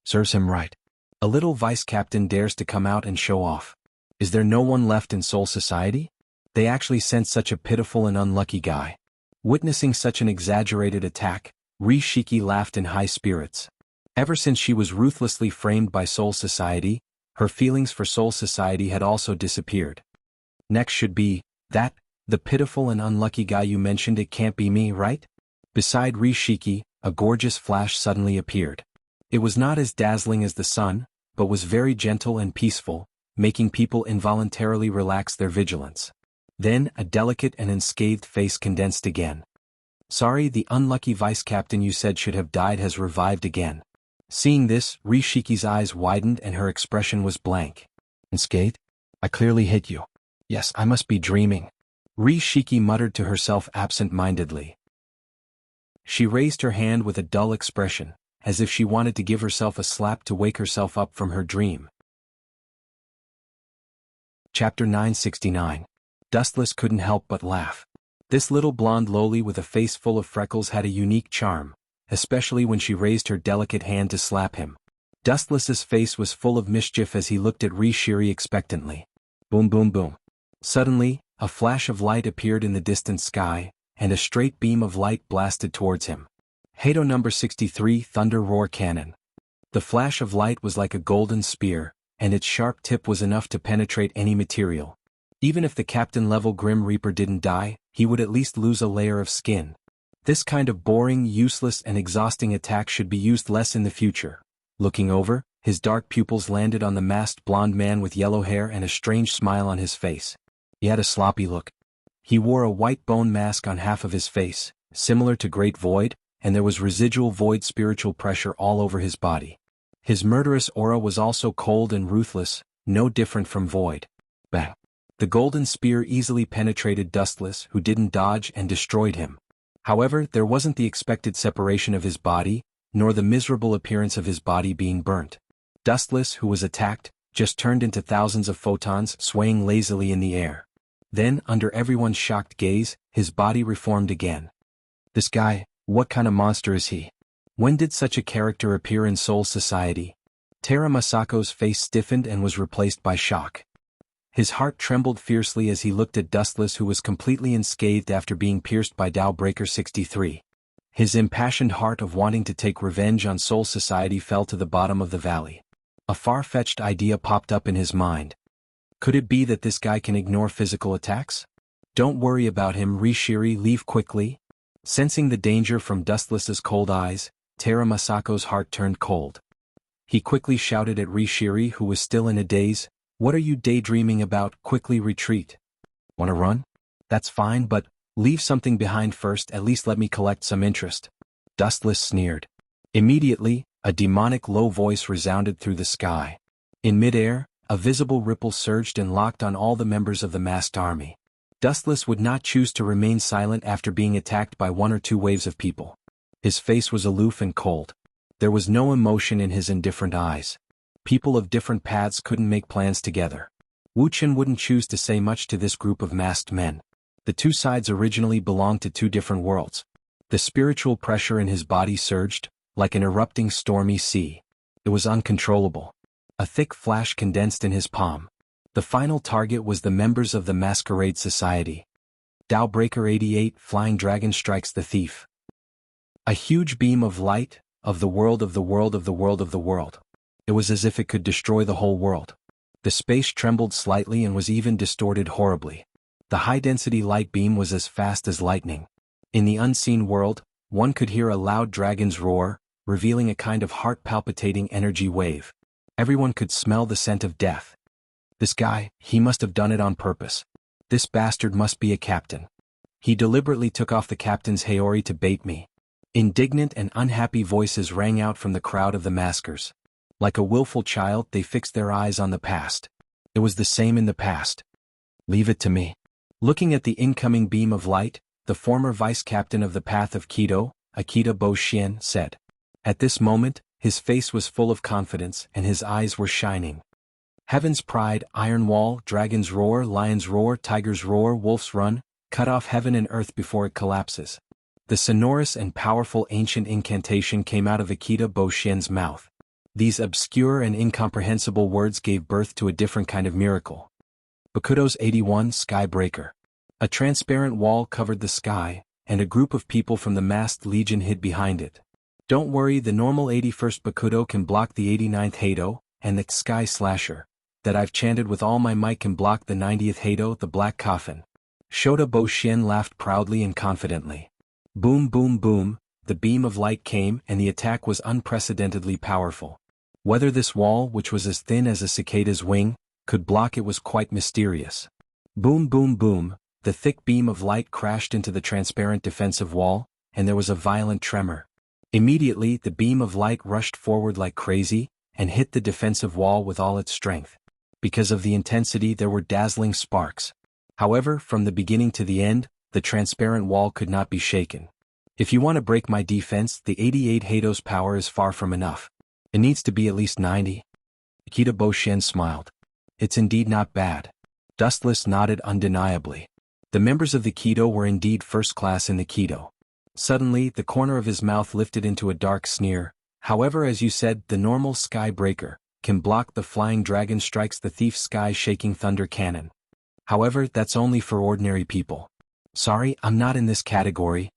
Serves him right. A little vice-captain dares to come out and show off. Is there no one left in Soul Society? They actually sent such a pitiful and unlucky guy. Witnessing such an exaggerated attack, Rishiki laughed in high spirits. Ever since she was ruthlessly framed by Soul Society, her feelings for Soul Society had also disappeared. Next should be, the pitiful and unlucky guy you mentioned. It can't be me, right? Beside Rishiki, a gorgeous flash suddenly appeared. It was not as dazzling as the sun, but was very gentle and peaceful, making people involuntarily relax their vigilance. Then, a delicate and unscathed face condensed again. Sorry, the unlucky vice-captain you said should have died has revived again. Seeing this, Rishiki's eyes widened and her expression was blank. Unscathed? I clearly hit you. Yes, I must be dreaming. Rishiki muttered to herself absent-mindedly. She raised her hand with a dull expression, as if she wanted to give herself a slap to wake herself up from her dream. Chapter 969. Dustless couldn't help but laugh. This little blonde loli with a face full of freckles had a unique charm, especially when she raised her delicate hand to slap him. Dustless's face was full of mischief as he looked at Rishiri expectantly. Boom boom boom. Suddenly, a flash of light appeared in the distant sky, and a straight beam of light blasted towards him. Hado number 63 Thunder Roar Cannon. The flash of light was like a golden spear, and its sharp tip was enough to penetrate any material. Even if the captain-level Grim Reaper didn't die, he would at least lose a layer of skin. This kind of boring, useless and exhausting attack should be used less in the future. Looking over, his dark pupils landed on the masked blonde man with yellow hair and a strange smile on his face. He had a sloppy look. He wore a white bone mask on half of his face, similar to Great Void, and there was residual void spiritual pressure all over his body. His murderous aura was also cold and ruthless, no different from Void. Bang! The golden spear easily penetrated Dustless, who didn't dodge, and destroyed him. However, there wasn't the expected separation of his body, nor the miserable appearance of his body being burnt. Dustless, who was attacked, just turned into thousands of photons swaying lazily in the air. Then, under everyone's shocked gaze, his body reformed again. This guy, What kind of monster is he? When did such a character appear in Soul Society? Tera Masako's face stiffened and was replaced by shock. His heart trembled fiercely as he looked at Dustless, who was completely unscathed after being pierced by Dowbreaker 63. His impassioned heart of wanting to take revenge on Soul Society fell to the bottom of the valley. A far-fetched idea popped up in his mind. Could it be that this guy can ignore physical attacks? Don't worry about him, Rishiri, leave quickly. Sensing the danger from Dustless's cold eyes, Tera Masako's heart turned cold. He quickly shouted at Rishiri, who was still in a daze, "What are you daydreaming about? Quickly retreat." "Wanna run? That's fine, but leave something behind first, at least let me collect some interest." Dustless sneered. Immediately, a demonic low voice resounded through the sky. In midair, a visible ripple surged and locked on all the members of the masked army. Dustless would not choose to remain silent after being attacked by one or two waves of people. His face was aloof and cold. There was no emotion in his indifferent eyes. People of different paths couldn't make plans together. Wuchen wouldn't choose to say much to this group of masked men. The two sides originally belonged to two different worlds. The spiritual pressure in his body surged, like an erupting stormy sea. It was uncontrollable. A thick flash condensed in his palm. The final target was the members of the Masquerade Society. Dowbreaker 88, Flying Dragon strikes the thief. A huge beam of light, of the world of the world of the world of the world. It was as if it could destroy the whole world. The space trembled slightly and was even distorted horribly. The high-density light beam was as fast as lightning. In the unseen world, one could hear a loud dragon's roar, revealing a kind of heart-palpitating energy wave. Everyone could smell the scent of death. This guy, he must have done it on purpose. This bastard must be a captain. He deliberately took off the captain's Haori to bait me. Indignant and unhappy voices rang out from the crowd of the maskers. Like a willful child, they fixed their eyes on the past. It was the same in the past. "Leave it to me." Looking at the incoming beam of light, the former vice-captain of the Path of Kido, Akita Bo-Shien, said. At this moment, his face was full of confidence and his eyes were shining. Heaven's Pride, Iron Wall, Dragon's Roar, Lion's Roar, Tiger's Roar, Wolf's Run, cut off heaven and earth before it collapses. The sonorous and powerful ancient incantation came out of Akita Bo-Shien's mouth. These obscure and incomprehensible words gave birth to a different kind of miracle. Bakudo's 81, Skybreaker. A transparent wall covered the sky, and a group of people from the masked legion hid behind it. Don't worry, the normal 81st Bakudo can block the 89th Hado, and the Sky Slasher, that I've chanted with all my might, can block the 90th Hado, the Black Coffin. Shota Bo-Shien laughed proudly and confidently. Boom boom boom, the beam of light came and the attack was unprecedentedly powerful. Whether this wall, which was as thin as a cicada's wing, could block it was quite mysterious. Boom boom boom, the thick beam of light crashed into the transparent defensive wall, and there was a violent tremor. Immediately the beam of light rushed forward like crazy, and hit the defensive wall with all its strength. Because of the intensity there were dazzling sparks. However, from the beginning to the end, the transparent wall could not be shaken. If you want to break my defense, the 88 Hado's power is far from enough. It needs to be at least 90. Akita Bo-Shien smiled. It's indeed not bad. Dustless nodded undeniably. The members of the Kido were indeed first class in the Kido. Suddenly, the corner of his mouth lifted into a dark sneer. However, as you said, the normal Skybreaker can block the Flying Dragon strikes the thief sky-shaking thunder cannon. However, that's only for ordinary people. Sorry, I'm not in this category.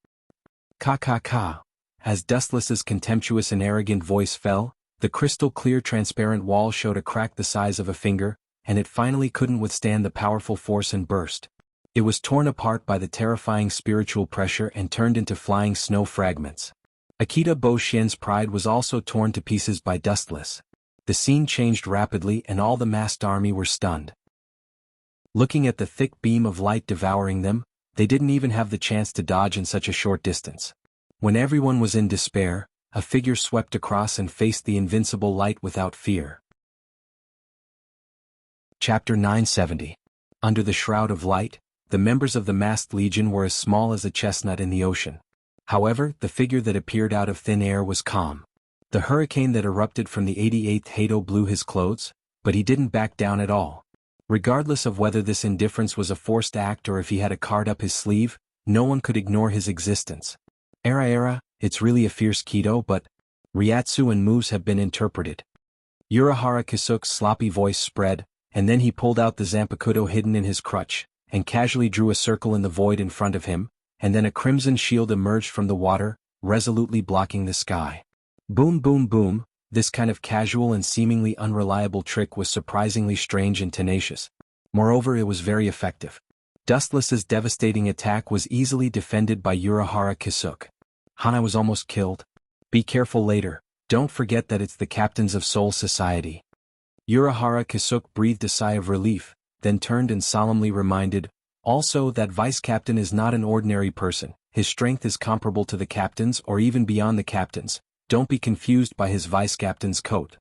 Ka. As Dustless's contemptuous and arrogant voice fell, the crystal-clear transparent wall showed a crack the size of a finger, and it finally couldn't withstand the powerful force and burst. It was torn apart by the terrifying spiritual pressure and turned into flying snow fragments. Akita Bo-Shien's pride was also torn to pieces by Dustless. The scene changed rapidly and all the masked army were stunned. Looking at the thick beam of light devouring them, they didn't even have the chance to dodge in such a short distance. When everyone was in despair, a figure swept across and faced the invincible light without fear. Chapter 970. Under the shroud of light, the members of the masked legion were as small as a chestnut in the ocean. However, the figure that appeared out of thin air was calm. The hurricane that erupted from the 88th Hado blew his clothes, but he didn't back down at all. Regardless of whether this indifference was a forced act or if he had a card up his sleeve, no one could ignore his existence. Era, it's really a fierce keto, but Ryatsu and moves have been interpreted. Urahara Kisuke's sloppy voice spread, and then he pulled out the Zanpakuto hidden in his crutch, and casually drew a circle in the void in front of him, and then a crimson shield emerged from the water, resolutely blocking the sky. Boom boom boom, this kind of casual and seemingly unreliable trick was surprisingly strange and tenacious. Moreover, it was very effective. Dustless's devastating attack was easily defended by Urahara Kisuke. Hana was almost killed. Be careful later, don't forget that it's the captains of Soul Society. Urahara Kisuke breathed a sigh of relief, then turned and solemnly reminded, also that vice-captain is not an ordinary person, his strength is comparable to the captain's or even beyond the captain's, don't be confused by his vice-captain's coat.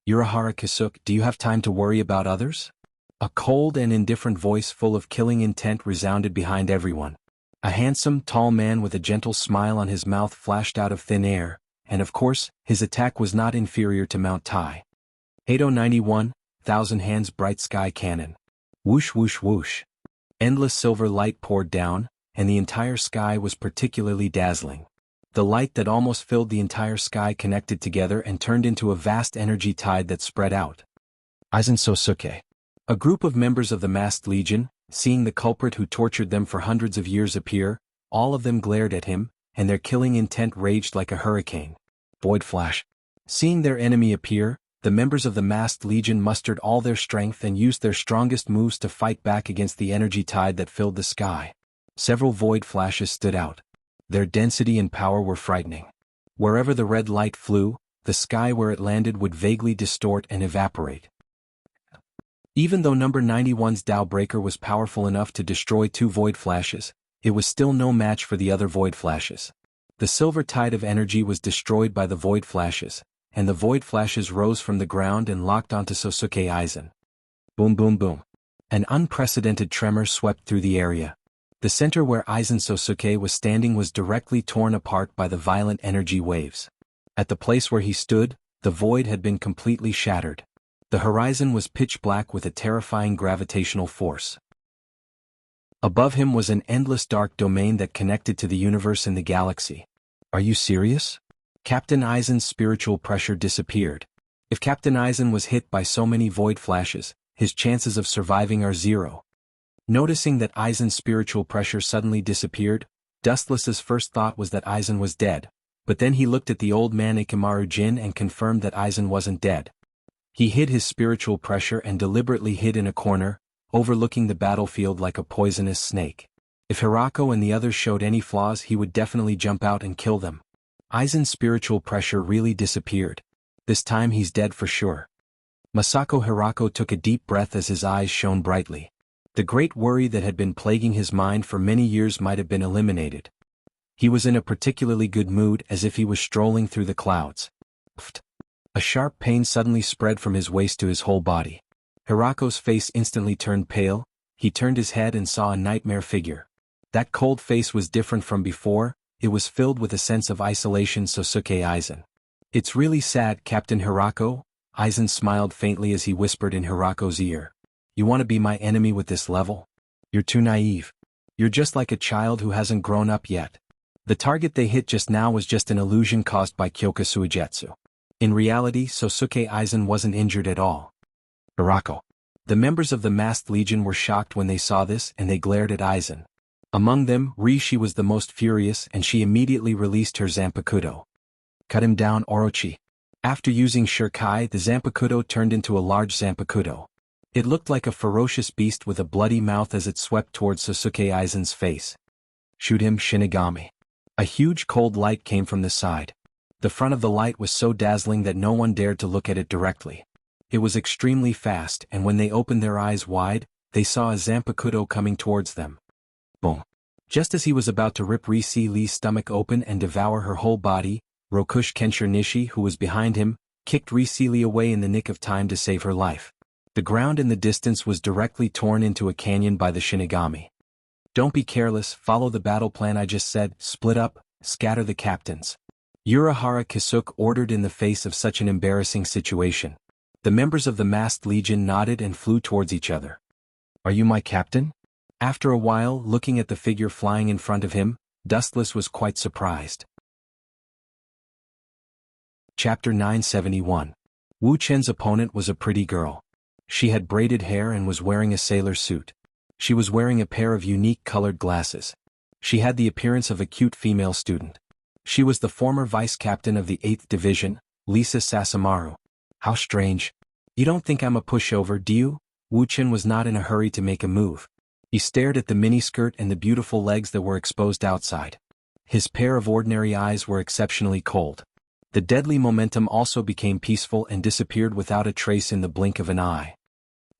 Urahara Kisuke, do you have time to worry about others? A cold and indifferent voice full of killing intent resounded behind everyone. A handsome, tall man with a gentle smile on his mouth flashed out of thin air, and of course, his attack was not inferior to Mount Tai. 8091, Thousand Hands Bright Sky Cannon. Whoosh whoosh whoosh. Endless silver light poured down, and the entire sky was particularly dazzling. The light that almost filled the entire sky connected together and turned into a vast energy tide that spread out. Aizen Sosuke. A group of members of the Masked Legion, seeing the culprit who tortured them for hundreds of years appear, all of them glared at him, and their killing intent raged like a hurricane. Void Flash. Seeing their enemy appear, the members of the Masked Legion mustered all their strength and used their strongest moves to fight back against the energy tide that filled the sky. Several Void Flashes stood out. Their density and power were frightening. Wherever the red light flew, the sky where it landed would vaguely distort and evaporate. Even though number 91's Tao Breaker was powerful enough to destroy 2 Void Flashes, it was still no match for the other Void Flashes. The silver tide of energy was destroyed by the Void Flashes, and the Void Flashes rose from the ground and locked onto Sosuke Aizen. Boom boom boom. An unprecedented tremor swept through the area. The center where Aizen Sosuke was standing was directly torn apart by the violent energy waves. At the place where he stood, the void had been completely shattered. The horizon was pitch black with a terrifying gravitational force. Above him was an endless dark domain that connected to the universe and the galaxy. Are you serious? Captain Aizen's spiritual pressure disappeared. If Captain Aizen was hit by so many Void Flashes, his chances of surviving are 0. Noticing that Aizen's spiritual pressure suddenly disappeared, Dustless's first thought was that Aizen was dead, but then he looked at the old man Ikamaru Jin and confirmed that Aizen wasn't dead. He hid his spiritual pressure and deliberately hid in a corner, overlooking the battlefield like a poisonous snake. If Hirako and the others showed any flaws, he would definitely jump out and kill them. Aizen's spiritual pressure really disappeared. This time he's dead for sure. Masako Hirako took a deep breath as his eyes shone brightly. The great worry that had been plaguing his mind for many years might have been eliminated. He was in a particularly good mood, as if he was strolling through the clouds. Pfft. A sharp pain suddenly spread from his waist to his whole body. Hirako's face instantly turned pale. He turned his head and saw a nightmare figure. That cold face was different from before, it was filled with a sense of isolation. Sosuke Aizen. It's really sad, Captain Hirako. Aizen smiled faintly as he whispered in Hirako's ear. You want to be my enemy with this level? You're too naive. You're just like a child who hasn't grown up yet. The target they hit just now was just an illusion caused by Kyoka Suigetsu. In reality, Sosuke Aizen wasn't injured at all. Hirako. The members of the Masked Legion were shocked when they saw this, and they glared at Aizen. Among them, Rishi was the most furious, and she immediately released her Zanpakuto. Cut him down, Orochi. After using Shurikai, the Zanpakuto turned into a large Zanpakuto. It looked like a ferocious beast with a bloody mouth as it swept towards Sosuke Aizen's face. Shoot him, Shinigami. A huge cold light came from the side. The front of the light was so dazzling that no one dared to look at it directly. It was extremely fast, and when they opened their eyes wide, they saw a Zanpakuto coming towards them. Boom. Just as he was about to rip Rishi Lee's stomach open and devour her whole body, Rokush Kenshiro Nishi, who was behind him, kicked Rishi Lee away in the nick of time to save her life. The ground in the distance was directly torn into a canyon by the Shinigami. Don't be careless, follow the battle plan I just said, split up, scatter the captains. Urahara Kisuke ordered in the face of such an embarrassing situation. The members of the Masked Legion nodded and flew towards each other. Are you my captain? After a while, looking at the figure flying in front of him, Dustless was quite surprised. Chapter 971. Wu Chen's opponent was a pretty girl. She had braided hair and was wearing a sailor suit. She was wearing a pair of unique colored glasses. She had the appearance of a cute female student. She was the former vice-captain of the 8th Division, Lisa Sasamaru. How strange. You don't think I'm a pushover, do you? Wu Chen was not in a hurry to make a move. He stared at the miniskirt and the beautiful legs that were exposed outside. His pair of ordinary eyes were exceptionally cold. The deadly momentum also became peaceful and disappeared without a trace in the blink of an eye.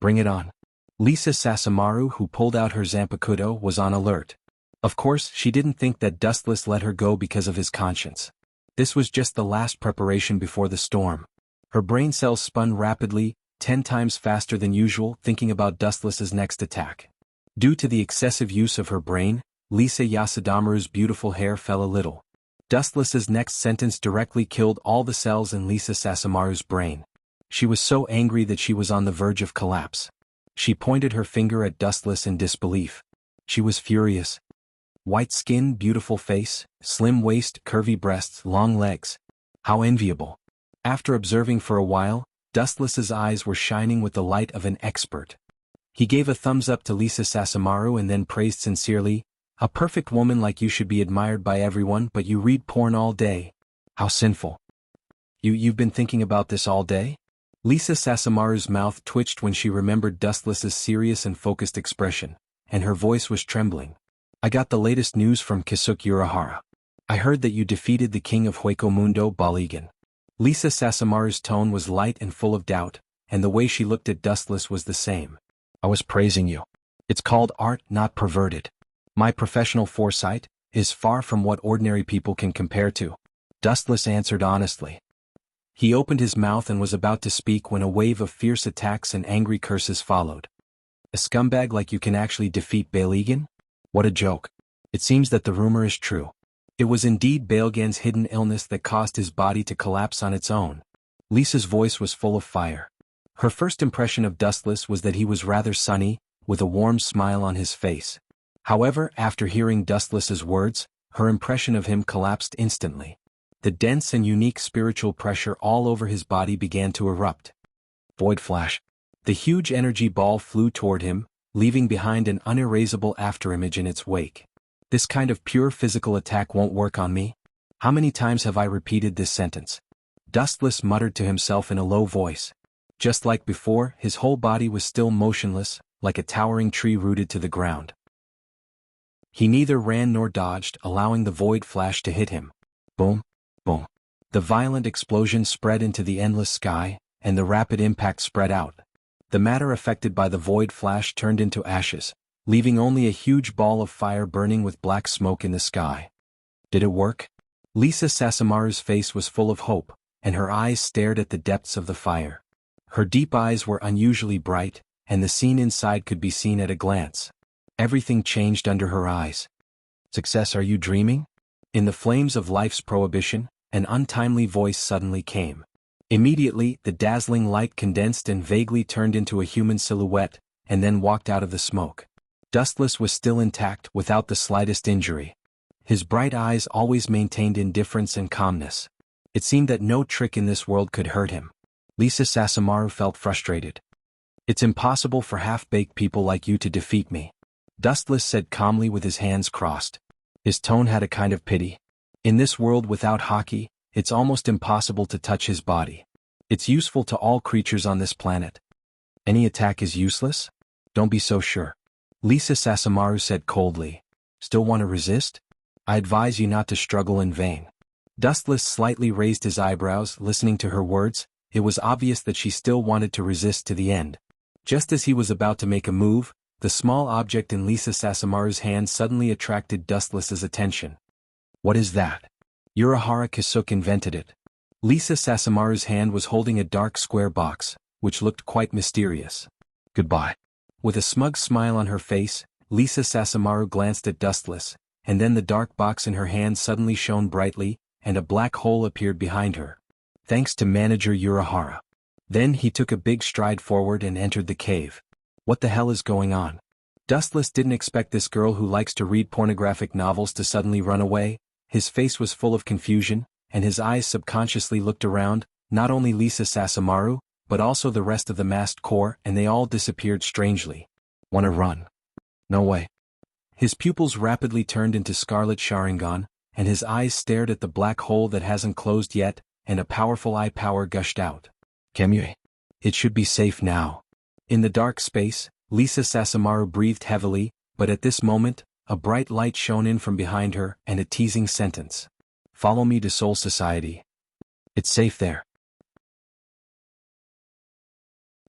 Bring it on. Lisa Sasamaru, who pulled out her zanpakuto, was on alert. Of course, she didn't think that Dustless let her go because of his conscience. This was just the last preparation before the storm. Her brain cells spun rapidly, 10 times faster than usual, thinking about Dustless's next attack. Due to the excessive use of her brain, Lisa Yasadamaru's beautiful hair fell a little. Dustless's next sentence directly killed all the cells in Lisa Sasamaru's brain. She was so angry that she was on the verge of collapse. She pointed her finger at Dustless in disbelief. She was furious. White skin, beautiful face, slim waist, curvy breasts, long legs. How enviable. After observing for a while, Dustless's eyes were shining with the light of an expert. He gave a thumbs up to Lisa Sasamaru and then praised sincerely, "A perfect woman like you should be admired by everyone, but you read porn all day. How sinful. You've been thinking about this all day?" Lisa Sasamaru's mouth twitched when she remembered Dustless's serious and focused expression, and her voice was trembling. "I got the latest news from Kisuke Urahara. I heard that you defeated the king of Hueco Mundo, Baligan." Lisa Sasamaru's tone was light and full of doubt, and the way she looked at Dustless was the same. "I was praising you. It's called art, not perverted. My professional foresight is far from what ordinary people can compare to," Dustless answered honestly. He opened his mouth and was about to speak when a wave of fierce attacks and angry curses followed. "A scumbag like you can actually defeat Baligan? What a joke. It seems that the rumor is true." It was indeed Baligan's hidden illness that caused his body to collapse on its own. Lisa's voice was full of fire. Her first impression of Dustless was that he was rather sunny, with a warm smile on his face. However, after hearing Dustless's words, her impression of him collapsed instantly. The dense and unique spiritual pressure all over his body began to erupt. Void flash. The huge energy ball flew toward him, leaving behind an unerasable afterimage in its wake. "This kind of pure physical attack won't work on me. How many times have I repeated this sentence?" Dustless muttered to himself in a low voice. Just like before, his whole body was still motionless, like a towering tree rooted to the ground. He neither ran nor dodged, allowing the void flash to hit him. Boom, boom. The violent explosion spread into the endless sky, and the rapid impact spread out. The matter affected by the void flash turned into ashes, leaving only a huge ball of fire burning with black smoke in the sky. Did it work? Lisa Sasamaru's face was full of hope, and her eyes stared at the depths of the fire. Her deep eyes were unusually bright, and the scene inside could be seen at a glance. Everything changed under her eyes. "Success, are you dreaming?" In the flames of life's prohibition, an untimely voice suddenly came. Immediately, the dazzling light condensed and vaguely turned into a human silhouette, and then walked out of the smoke. Dustless was still intact, without the slightest injury. His bright eyes always maintained indifference and calmness. It seemed that no trick in this world could hurt him. Lisa Sasamaru felt frustrated. "It's impossible for half-baked people like you to defeat me," Dustless said calmly with his hands crossed. His tone had a kind of pity. In this world without hockey, it's almost impossible to touch his body. It's useful to all creatures on this planet. Any attack is useless? Don't be so sure. Lisa Sasamaru said coldly. Still want to resist? I advise you not to struggle in vain. Dustless slightly raised his eyebrows, listening to her words. It was obvious that she still wanted to resist to the end. Just as he was about to make a move, the small object in Lisa Sasamaru's hand suddenly attracted Dustless's attention. What is that? Urahara Kisuke invented it. Lisa Sasamaru's hand was holding a dark square box, which looked quite mysterious. Goodbye. With a smug smile on her face, Lisa Sasamaru glanced at Dustless, and then the dark box in her hand suddenly shone brightly, and a black hole appeared behind her. Thanks to Manager Urahara. Then he took a big stride forward and entered the cave. What the hell is going on? Dustless didn't expect this girl who likes to read pornographic novels to suddenly run away. His face was full of confusion, and his eyes subconsciously looked around, not only Lisa Sasamaru, but also the rest of the masked corps, and they all disappeared strangely. Wanna run? No way. His pupils rapidly turned into scarlet Sharingan, and his eyes stared at the black hole that hasn't closed yet, and a powerful eye power gushed out. Kemue. It should be safe now. In the dark space, Lisa Sasamaru breathed heavily, but at this moment, a bright light shone in from behind her, and a teasing sentence. Follow me to Soul Society. It's safe there.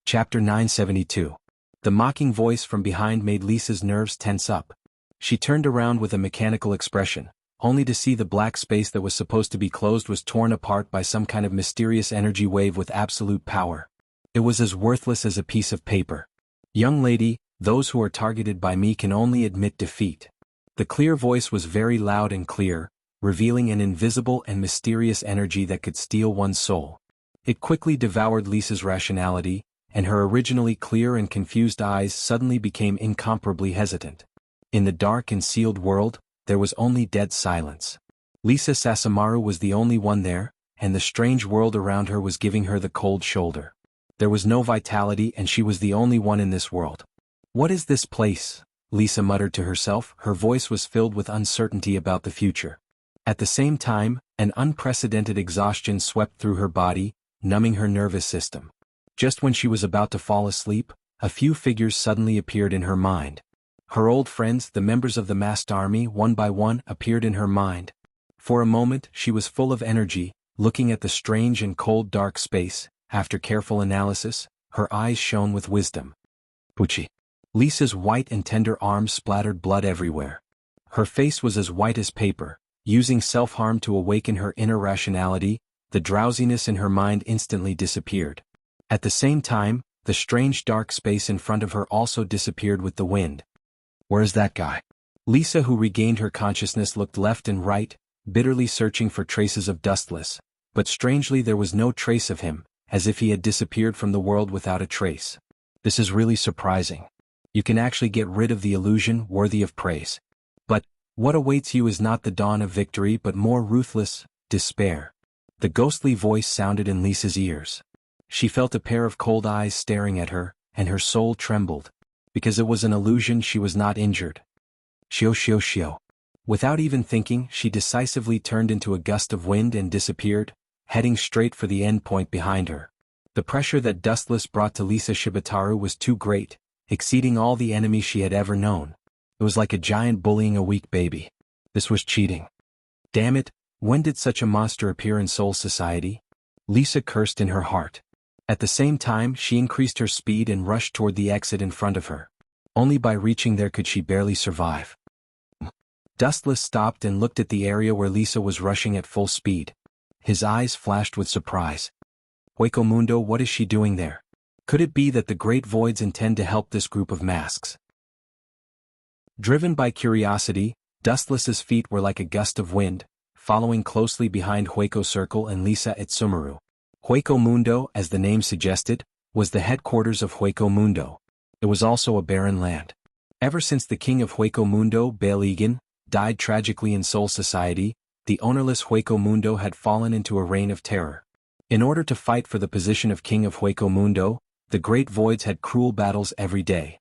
Chapter 972. The mocking voice from behind made Lisa's nerves tense up. She turned around with a mechanical expression, only to see the black space that was supposed to be closed was torn apart by some kind of mysterious energy wave with absolute power. It was as worthless as a piece of paper. Young lady, those who are targeted by me can only admit defeat. The clear voice was very loud and clear, revealing an invisible and mysterious energy that could steal one's soul. It quickly devoured Lisa's rationality, and her originally clear and confused eyes suddenly became incomparably hesitant. In the dark and sealed world, there was only dead silence. Lisa Sasamaru was the only one there, and the strange world around her was giving her the cold shoulder. There was no vitality and she was the only one in this world. What is this place? Lisa muttered to herself, her voice was filled with uncertainty about the future. At the same time, an unprecedented exhaustion swept through her body, numbing her nervous system. Just when she was about to fall asleep, a few figures suddenly appeared in her mind. Her old friends, the members of the masked army, one by one, appeared in her mind. For a moment, she was full of energy, looking at the strange and cold dark space. After careful analysis, her eyes shone with wisdom. Pucci. Lisa's white and tender arms splattered blood everywhere. Her face was as white as paper. Using self-harm to awaken her inner rationality, the drowsiness in her mind instantly disappeared. At the same time, the strange dark space in front of her also disappeared with the wind. Where's that guy? Lisa, who regained her consciousness, looked left and right, bitterly searching for traces of Dustless, but strangely there was no trace of him, as if he had disappeared from the world without a trace. This is really surprising. You can actually get rid of the illusion worthy of praise. But what awaits you is not the dawn of victory but more ruthless despair. The ghostly voice sounded in Lisa's ears. She felt a pair of cold eyes staring at her, and her soul trembled. Because it was an illusion, she was not injured. Shio shio shio. Without even thinking, she decisively turned into a gust of wind and disappeared, heading straight for the end point behind her. The pressure that Dustless brought to Lisa Shibataru was too great, exceeding all the enemies she had ever known. It was like a giant bullying a weak baby. This was cheating. Damn it, when did such a monster appear in Soul Society? Lisa cursed in her heart. At the same time, she increased her speed and rushed toward the exit in front of her. Only by reaching there could she barely survive. Dustless stopped and looked at the area where Lisa was rushing at full speed. His eyes flashed with surprise. Hueco Mundo, what is she doing there? Could it be that the Great Voids intend to help this group of masks? Driven by curiosity, Dustless's feet were like a gust of wind, following closely behind Hueco Circle and Lisa Itsumaru. Hueco Mundo, as the name suggested, was the headquarters of Hueco Mundo. It was also a barren land. Ever since the king of Hueco Mundo, Balegan, died tragically in Soul Society, the ownerless Hueco Mundo had fallen into a reign of terror. In order to fight for the position of king of Hueco Mundo, the Great Voids had cruel battles every day.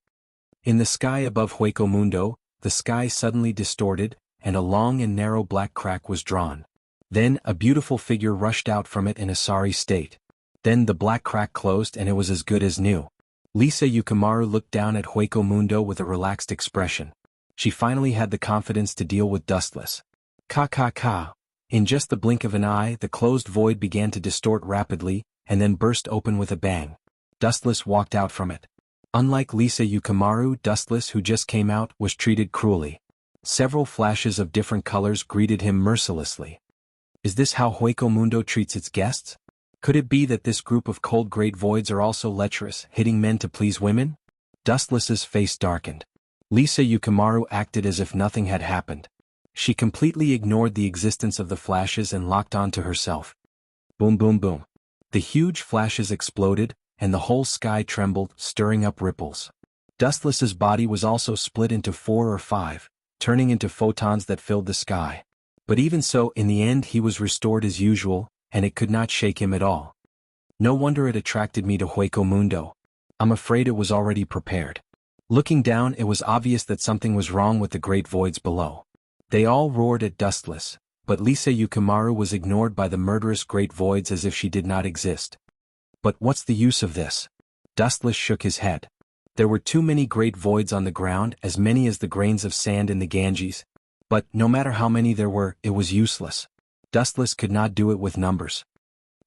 In the sky above Hueco Mundo, the sky suddenly distorted, and a long and narrow black crack was drawn. Then a beautiful figure rushed out from it in a sorry state. Then the black crack closed and it was as good as new. Lisa Yukimaru looked down at Hueco Mundo with a relaxed expression. She finally had the confidence to deal with Dustless. Ka. In just the blink of an eye, the closed void began to distort rapidly, and then burst open with a bang. Dustless walked out from it. Unlike Lisa Yukimaru, Dustless, who just came out, was treated cruelly. Several flashes of different colors greeted him mercilessly. Is this how Hueco Mundo treats its guests? Could it be that this group of cold Great Voids are also lecherous, hitting men to please women? Dustless's face darkened. Lisa Yukimaru acted as if nothing had happened. She completely ignored the existence of the flashes and locked on to herself. Boom boom boom. The huge flashes exploded, and the whole sky trembled, stirring up ripples. Dustless's body was also split into 4 or 5, turning into photons that filled the sky. But even so, in the end he was restored as usual, and it could not shake him at all. No wonder it attracted me to Hueco Mundo. I'm afraid it was already prepared. Looking down, it was obvious that something was wrong with the great voids below. They all roared at Dustless, but Lisa Yukimaru was ignored by the murderous great voids as if she did not exist. But what's the use of this? Dustless shook his head. There were too many great voids on the ground, as many as the grains of sand in the Ganges. But no matter how many there were, it was useless. Dustless could not do it with numbers.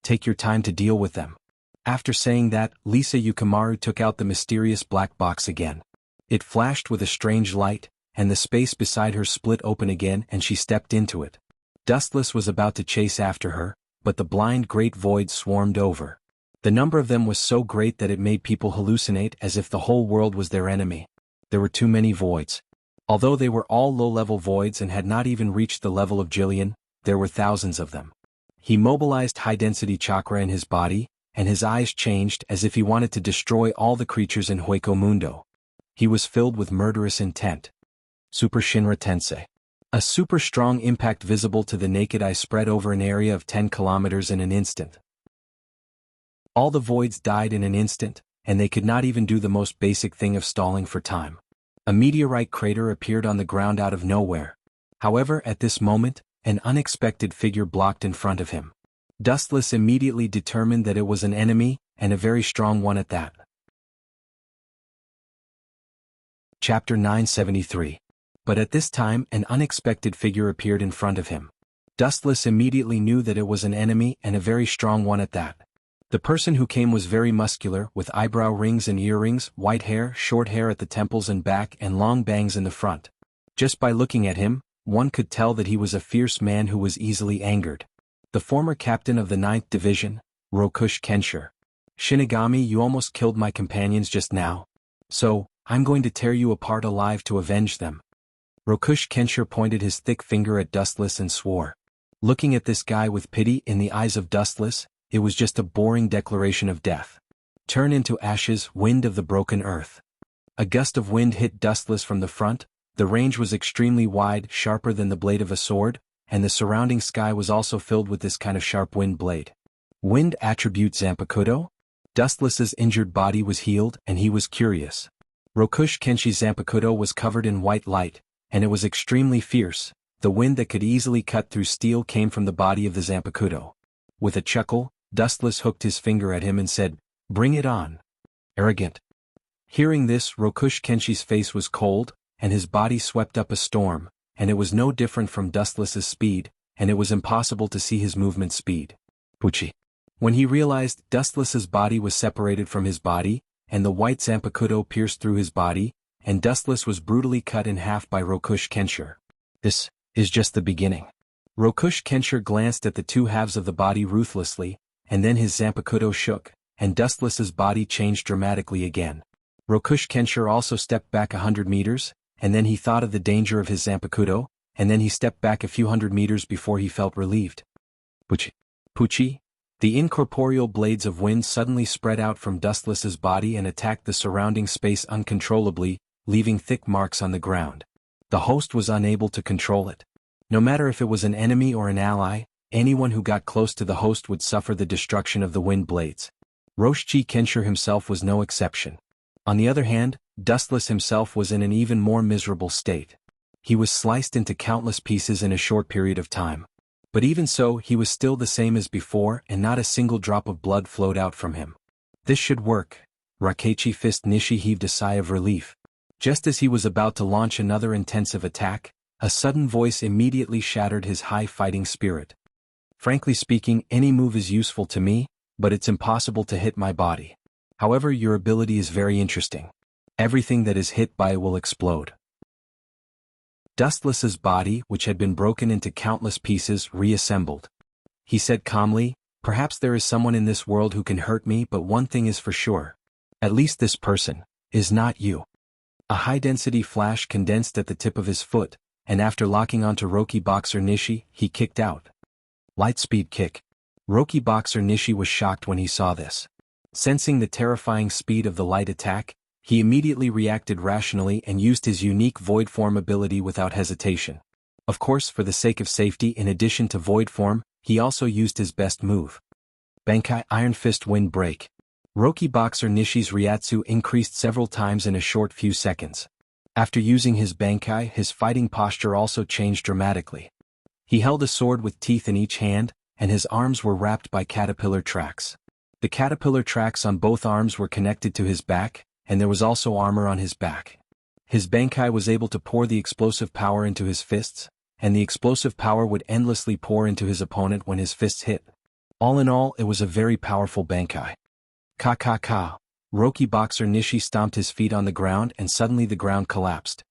Take your time to deal with them. After saying that, Lisa Yukimaru took out the mysterious black box again. It flashed with a strange light, and the space beside her split open again and she stepped into it. Dustless was about to chase after her, but the blind great void swarmed over. The number of them was so great that it made people hallucinate as if the whole world was their enemy. There were too many voids. Although they were all low-level voids and had not even reached the level of Jillian, there were thousands of them. He mobilized high-density chakra in his body, and his eyes changed as if he wanted to destroy all the creatures in Hueco Mundo. He was filled with murderous intent. Super Shinra Tensei. A super strong impact visible to the naked eye spread over an area of 10 kilometers in an instant. All the voids died in an instant, and they could not even do the most basic thing of stalling for time. A meteorite crater appeared on the ground out of nowhere. However, at this moment, an unexpected figure blocked in front of him. Dustless immediately determined that it was an enemy, and a very strong one at that. Chapter 973. But at this time, an unexpected figure appeared in front of him. Dustless immediately knew that it was an enemy, and a very strong one at that. The person who came was very muscular, with eyebrow rings and earrings, white hair, short hair at the temples and back, and long bangs in the front. Just by looking at him, one could tell that he was a fierce man who was easily angered. The former captain of the 9th Division, Rokush Kensher. Shinigami, you almost killed my companions just now. So, I'm going to tear you apart alive to avenge them. Rokush Kensher pointed his thick finger at Dustless and swore. Looking at this guy with pity in the eyes of Dustless, it was just a boring declaration of death. Turn into ashes, wind of the broken earth. A gust of wind hit Dustless from the front. The range was extremely wide, sharper than the blade of a sword, and the surrounding sky was also filled with this kind of sharp wind blade. Wind attribute Zanpakuto? Dustless's injured body was healed, and he was curious. Rokush Kenshi's Zanpakuto was covered in white light, and it was extremely fierce. The wind that could easily cut through steel came from the body of the Zanpakuto. With a chuckle, Dustless hooked his finger at him and said, "Bring it on." Arrogant. Hearing this, Rokush Kenshi's face was cold, and his body swept up a storm, and it was no different from Dustless's speed, and it was impossible to see his movement speed. Puchi. When he realized Dustless's body was separated from his body, and the white Zanpakuto pierced through his body, and Dustless was brutally cut in half by Rokush Kensher. This is just the beginning. Rokush Kensher glanced at the two halves of the body ruthlessly, and then his Zanpakuto shook, and Dustless's body changed dramatically again. Rokush Kensher also stepped back 100 meters, and then he thought of the danger of his Zanpakuto, and then he stepped back a few hundred meters before he felt relieved. Puchi. Puchi. The incorporeal blades of wind suddenly spread out from Dustless's body and attacked the surrounding space uncontrollably, leaving thick marks on the ground. The host was unable to control it. No matter if it was an enemy or an ally, anyone who got close to the host would suffer the destruction of the wind blades. Roshi Kensher himself was no exception. On the other hand, Dustless himself was in an even more miserable state. He was sliced into countless pieces in a short period of time. But even so, he was still the same as before, and not a single drop of blood flowed out from him. This should work. Rakechi Fist Nishi heaved a sigh of relief. Just as he was about to launch another intensive attack, a sudden voice immediately shattered his high fighting spirit. Frankly speaking, any move is useful to me, but it's impossible to hit my body. However, your ability is very interesting. Everything that is hit by it will explode. Dustless's body, which had been broken into countless pieces, reassembled. He said calmly, "Perhaps there is someone in this world who can hurt me, but one thing is for sure. At least this person is not you." A high-density flash condensed at the tip of his foot, and after locking onto Roki Boxer Nishi, he kicked out. Lightspeed kick. Roki Boxer Nishi was shocked when he saw this. Sensing the terrifying speed of the light attack, He immediately reacted rationally and used his unique void form ability without hesitation. Of course, for the sake of safety, in addition to void form, he also used his best move. Bankai Iron Fist Wind Break. Roki Boxer Nishi's Ryatsu increased several times in a short few seconds. After using his Bankai, his fighting posture also changed dramatically. He held a sword with teeth in each hand, and his arms were wrapped by caterpillar tracks. The caterpillar tracks on both arms were connected to his back, and there was also armor on his back. His Bankai was able to pour the explosive power into his fists, and the explosive power would endlessly pour into his opponent when his fists hit. All in all, it was a very powerful Bankai. Ka. Roki Boxer Nishi stomped his feet on the ground and suddenly the ground collapsed.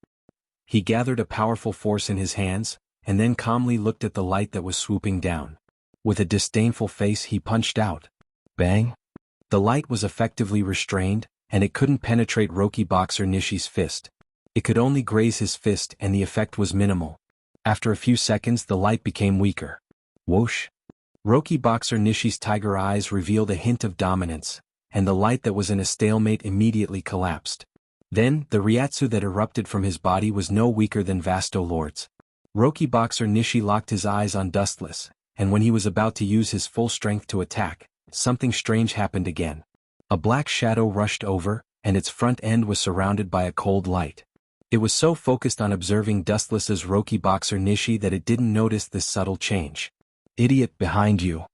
He gathered a powerful force in his hands, and then calmly looked at the light that was swooping down. With a disdainful face he punched out. Bang! The light was effectively restrained, and it couldn't penetrate Roki Boxer Nishi's fist. It could only graze his fist and the effect was minimal. After a few seconds the light became weaker. Whoosh! Roki Boxer Nishi's tiger eyes revealed a hint of dominance, and the light that was in a stalemate immediately collapsed. Then, the Ryatsu that erupted from his body was no weaker than Vasto Lord's. Roki Boxer Nishi locked his eyes on Dustless, and when he was about to use his full strength to attack, something strange happened again. A black shadow rushed over, and its front end was surrounded by a cold light. It was so focused on observing Dustless's Roki Boxer Nishi that it didn't notice this subtle change. Idiot, behind you.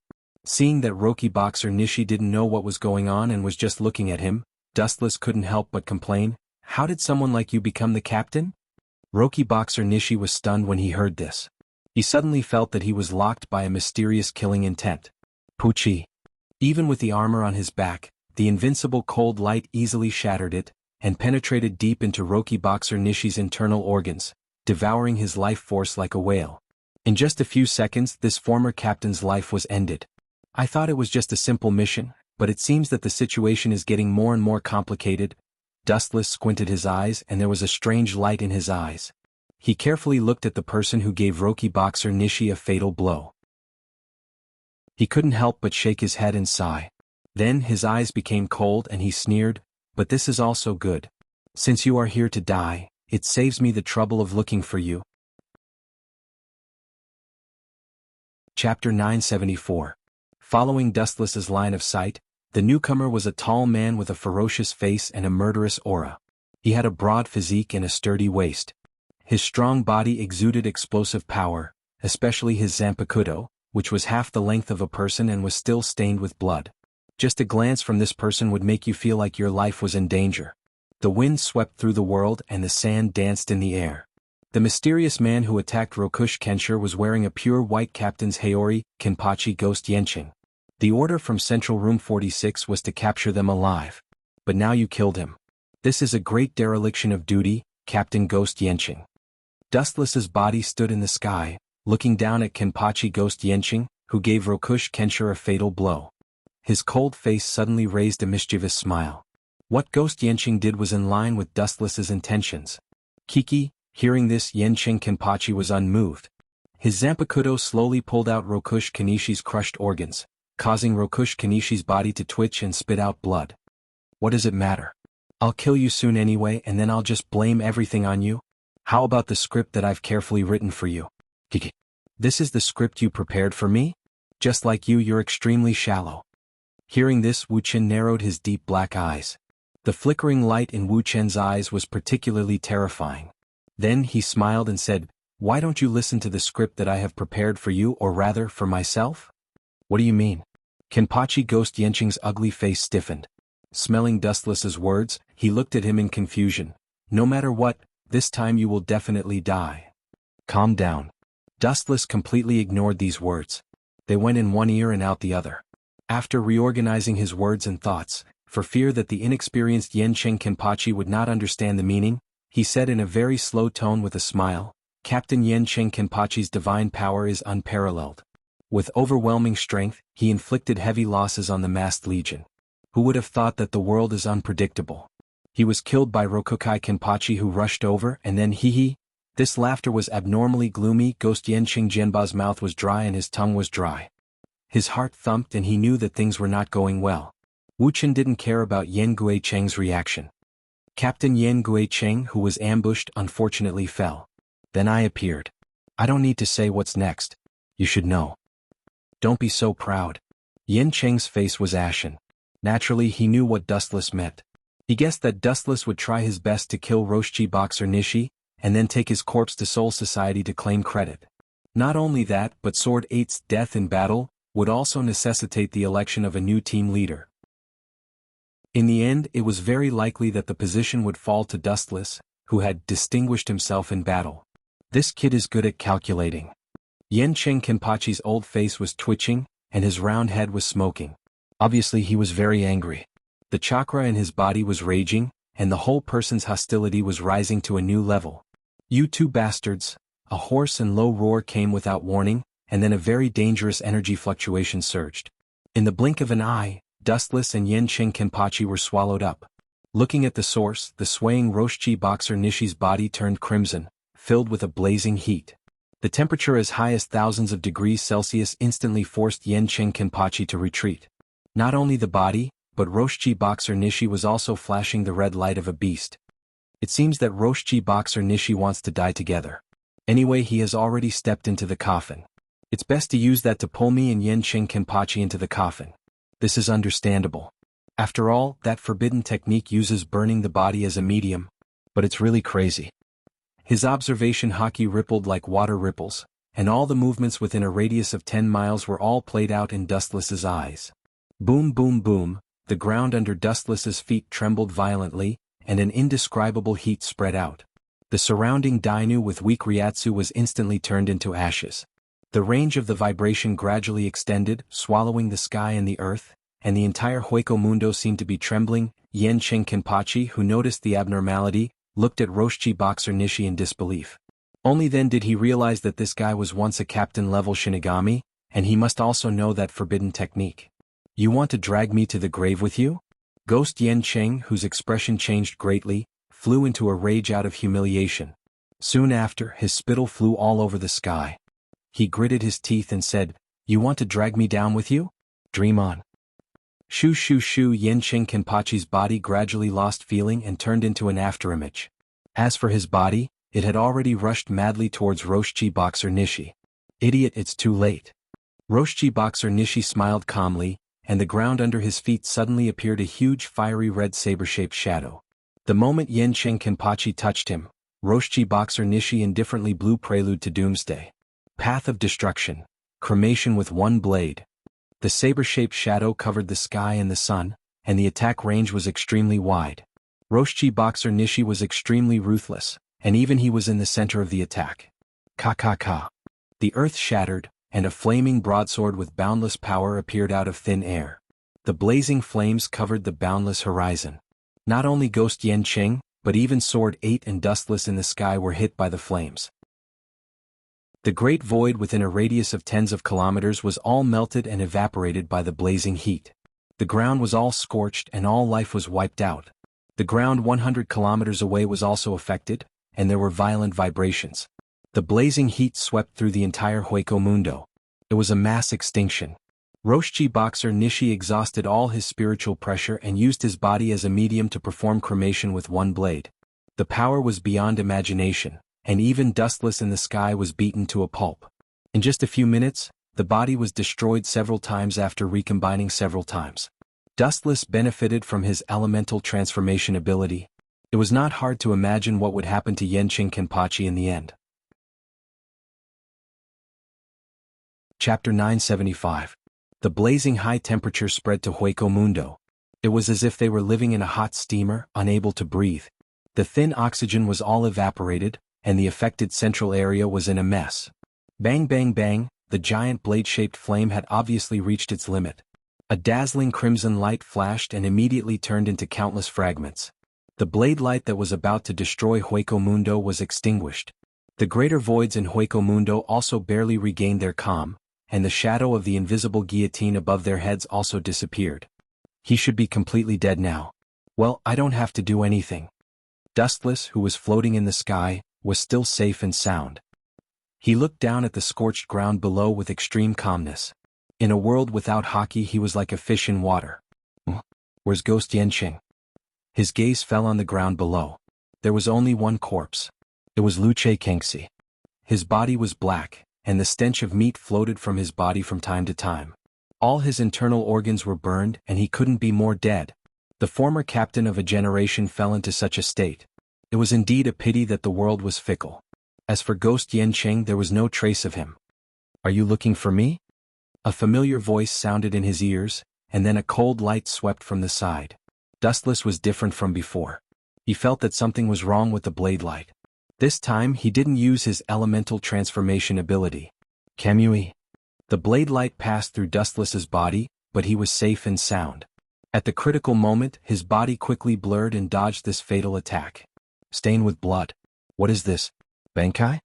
Seeing that Roki Boxer Nishi didn't know what was going on and was just looking at him, Dustless couldn't help but complain, "How did someone like you become the captain?" Roki Boxer Nishi was stunned when he heard this. He suddenly felt that he was locked by a mysterious killing intent. Pucci. Even with the armor on his back, the invincible cold light easily shattered it, and penetrated deep into Roki Boxer Nishi's internal organs, devouring his life force like a whale. In just a few seconds this former captain's life was ended. I thought it was just a simple mission, but it seems that the situation is getting more and more complicated. Dustless squinted his eyes and there was a strange light in his eyes. He carefully looked at the person who gave Roki Boxer Nishi a fatal blow. He couldn't help but shake his head and sigh. Then his eyes became cold and he sneered, "But this is also good. Since you are here to die, it saves me the trouble of looking for you." Chapter 974. Following Dustless's line of sight, the newcomer was a tall man with a ferocious face and a murderous aura. He had a broad physique and a sturdy waist. His strong body exuded explosive power, especially his Zanpakuto, which was half the length of a person and was still stained with blood. Just a glance from this person would make you feel like your life was in danger. The wind swept through the world and the sand danced in the air. The mysterious man who attacked Rokush Kensher was wearing a pure white captain's Haori, Kenpachi Ghost Yenching. The order from Central Room 46 was to capture them alive. But now you killed him. This is a great dereliction of duty, Captain Ghost Yenching. Dustless's body stood in the sky, looking down at Kenpachi Ghost Yenching, who gave Rokush Kensher a fatal blow. His cold face suddenly raised a mischievous smile. What Ghost Yenching did was in line with Dustless's intentions. Kiki, hearing this, Yenching Kenpachi was unmoved. His Zanpakuto slowly pulled out Rokush Kenishi's crushed organs, causing Rokush Kenishi's body to twitch and spit out blood. What does it matter? I'll kill you soon anyway and then I'll just blame everything on you. How about the script that I've carefully written for you? Kiki. This is the script you prepared for me? Just like you're extremely shallow. Hearing this, Wu Chen narrowed his deep black eyes. The flickering light in Wu Chen's eyes was particularly terrifying. Then he smiled and said, "Why don't you listen to the script that I have prepared for you, or rather, for myself?" "What do you mean?" Kenpachi Ghost Yenching's ugly face stiffened. Smelling Dustless's words, he looked at him in confusion. "No matter what, this time you will definitely die." "Calm down." Dustless completely ignored these words. They went in one ear and out the other. After reorganizing his words and thoughts, for fear that the inexperienced Yenching Kenpachi would not understand the meaning, he said in a very slow tone with a smile, "Captain Yenching Kenpachi's divine power is unparalleled. With overwhelming strength, he inflicted heavy losses on the masked legion. Who would have thought that the world is unpredictable? He was killed by Rokukai Kenpachi who rushed over and then hee. This laughter was abnormally gloomy. Ghost Yenching Jianba's mouth was dry and his tongue was dry. His heart thumped and he knew that things were not going well. Wu Chen didn't care about Yen Gui Cheng's reaction. Captain Yen Guicheng, who was ambushed, unfortunately fell. Then I appeared. I don't need to say what's next. You should know. Don't be so proud. Yen Cheng's face was ashen. Naturally, he knew what Dustless meant. He guessed that Dustless would try his best to kill Roshi Boxer Nishi, and then take his corpse to Soul Society to claim credit. Not only that, but Sword 8's death in battle would also necessitate the election of a new team leader. In the end, it was very likely that the position would fall to Dustless, who had distinguished himself in battle. This kid is good at calculating. Yen Cheng Kenpachi's old face was twitching, and his round head was smoking. Obviously he was very angry. The chakra in his body was raging, and the whole person's hostility was rising to a new level. You two bastards! A hoarse and low roar came without warning, and then a very dangerous energy fluctuation surged. In the blink of an eye, Dustless and Yen Cheng Kenpachi were swallowed up. Looking at the source, the swaying Roshi Boxer Nishi's body turned crimson, filled with a blazing heat. The temperature as high as thousands of degrees Celsius instantly forced Yen Cheng Kenpachi to retreat. Not only the body, but Roshi Boxer Nishi was also flashing the red light of a beast. It seems that Roshi Boxer Nishi wants to die together. Anyway, he has already stepped into the coffin. It's best to use that to pull me and Yen Cheng Kenpachi into the coffin. This is understandable. After all, that forbidden technique uses burning the body as a medium. But it's really crazy. His observation haki rippled like water ripples, and all the movements within a radius of 10 miles were all played out in Dustless's eyes. Boom boom boom, the ground under Dustless's feet trembled violently, and an indescribable heat spread out. The surrounding Dainu with weak Ryatsu was instantly turned into ashes. The range of the vibration gradually extended, swallowing the sky and the earth, and the entire Hueco Mundo seemed to be trembling. Yen Cheng Kenpachi, who noticed the abnormality, looked at Roshi Boxer Nishi in disbelief. Only then did he realize that this guy was once a captain-level Shinigami, and he must also know that forbidden technique. You want to drag me to the grave with you? Ghost Yen Cheng, whose expression changed greatly, flew into a rage out of humiliation. Soon after, his spittle flew all over the sky. He gritted his teeth and said, "You want to drag me down with you? Dream on." Shoo shoo shoo, Yen Cheng Kenpachi's body gradually lost feeling and turned into an afterimage. As for his body, it had already rushed madly towards Roshi Boxer Nishi. Idiot, it's too late. Roshi Boxer Nishi smiled calmly, and the ground under his feet suddenly appeared a huge fiery red saber-shaped shadow. The moment Yen Cheng Kenpachi touched him, Roshi Boxer Nishi indifferently blew prelude to doomsday. Path of destruction. Cremation with one blade. The saber-shaped shadow covered the sky and the sun, and the attack range was extremely wide. Roshi Boxer Nishi was extremely ruthless, and even he was in the center of the attack. Ka ka ka. The earth shattered, and a flaming broadsword with boundless power appeared out of thin air. The blazing flames covered the boundless horizon. Not only Ghost Yen Cheng, but even Sword 8 and Dustless in the sky were hit by the flames. The great void within a radius of tens of kilometers was all melted and evaporated by the blazing heat. The ground was all scorched and all life was wiped out. The ground 100 kilometers away was also affected, and there were violent vibrations. The blazing heat swept through the entire Hueco Mundo. It was a mass extinction. Roshi Boxer Nishi exhausted all his spiritual pressure and used his body as a medium to perform cremation with one blade. The power was beyond imagination, and even Dustless in the sky was beaten to a pulp. In just a few minutes, the body was destroyed several times after recombining several times. Dustless benefited from his elemental transformation ability. It was not hard to imagine what would happen to Yen Cheng Kenpachi in the end. Chapter 975. The blazing high temperature spread to Hueco Mundo. It was as if they were living in a hot steamer, unable to breathe. The thin oxygen was all evaporated, and the affected central area was in a mess. Bang bang bang, the giant blade-shaped flame had obviously reached its limit. A dazzling crimson light flashed and immediately turned into countless fragments. The blade light that was about to destroy Hueco Mundo was extinguished. The greater voids in Hueco Mundo also barely regained their calm, and the shadow of the invisible guillotine above their heads also disappeared. He should be completely dead now. Well, I don't have to do anything. Dustless, who was floating in the sky, was still safe and sound. He looked down at the scorched ground below with extreme calmness. In a world without haki, he was like a fish in water. Where's Ghost Yen Cheng? His gaze fell on the ground below. There was only one corpse. It was Wuxia Chronicles. His body was black, and the stench of meat floated from his body from time to time. All his internal organs were burned and he couldn't be more dead. The former captain of a generation fell into such a state. It was indeed a pity that the world was fickle. As for Ghost Yanqing, there was no trace of him. "Are you looking for me?" A familiar voice sounded in his ears, and then a cold light swept from the side. Dustless was different from before. He felt that something was wrong with the blade light. This time he didn't use his elemental transformation ability. Kamui. The blade light passed through Dustless's body, but he was safe and sound. At the critical moment, his body quickly blurred and dodged this fatal attack. Stained with blood. What is this? Bankai?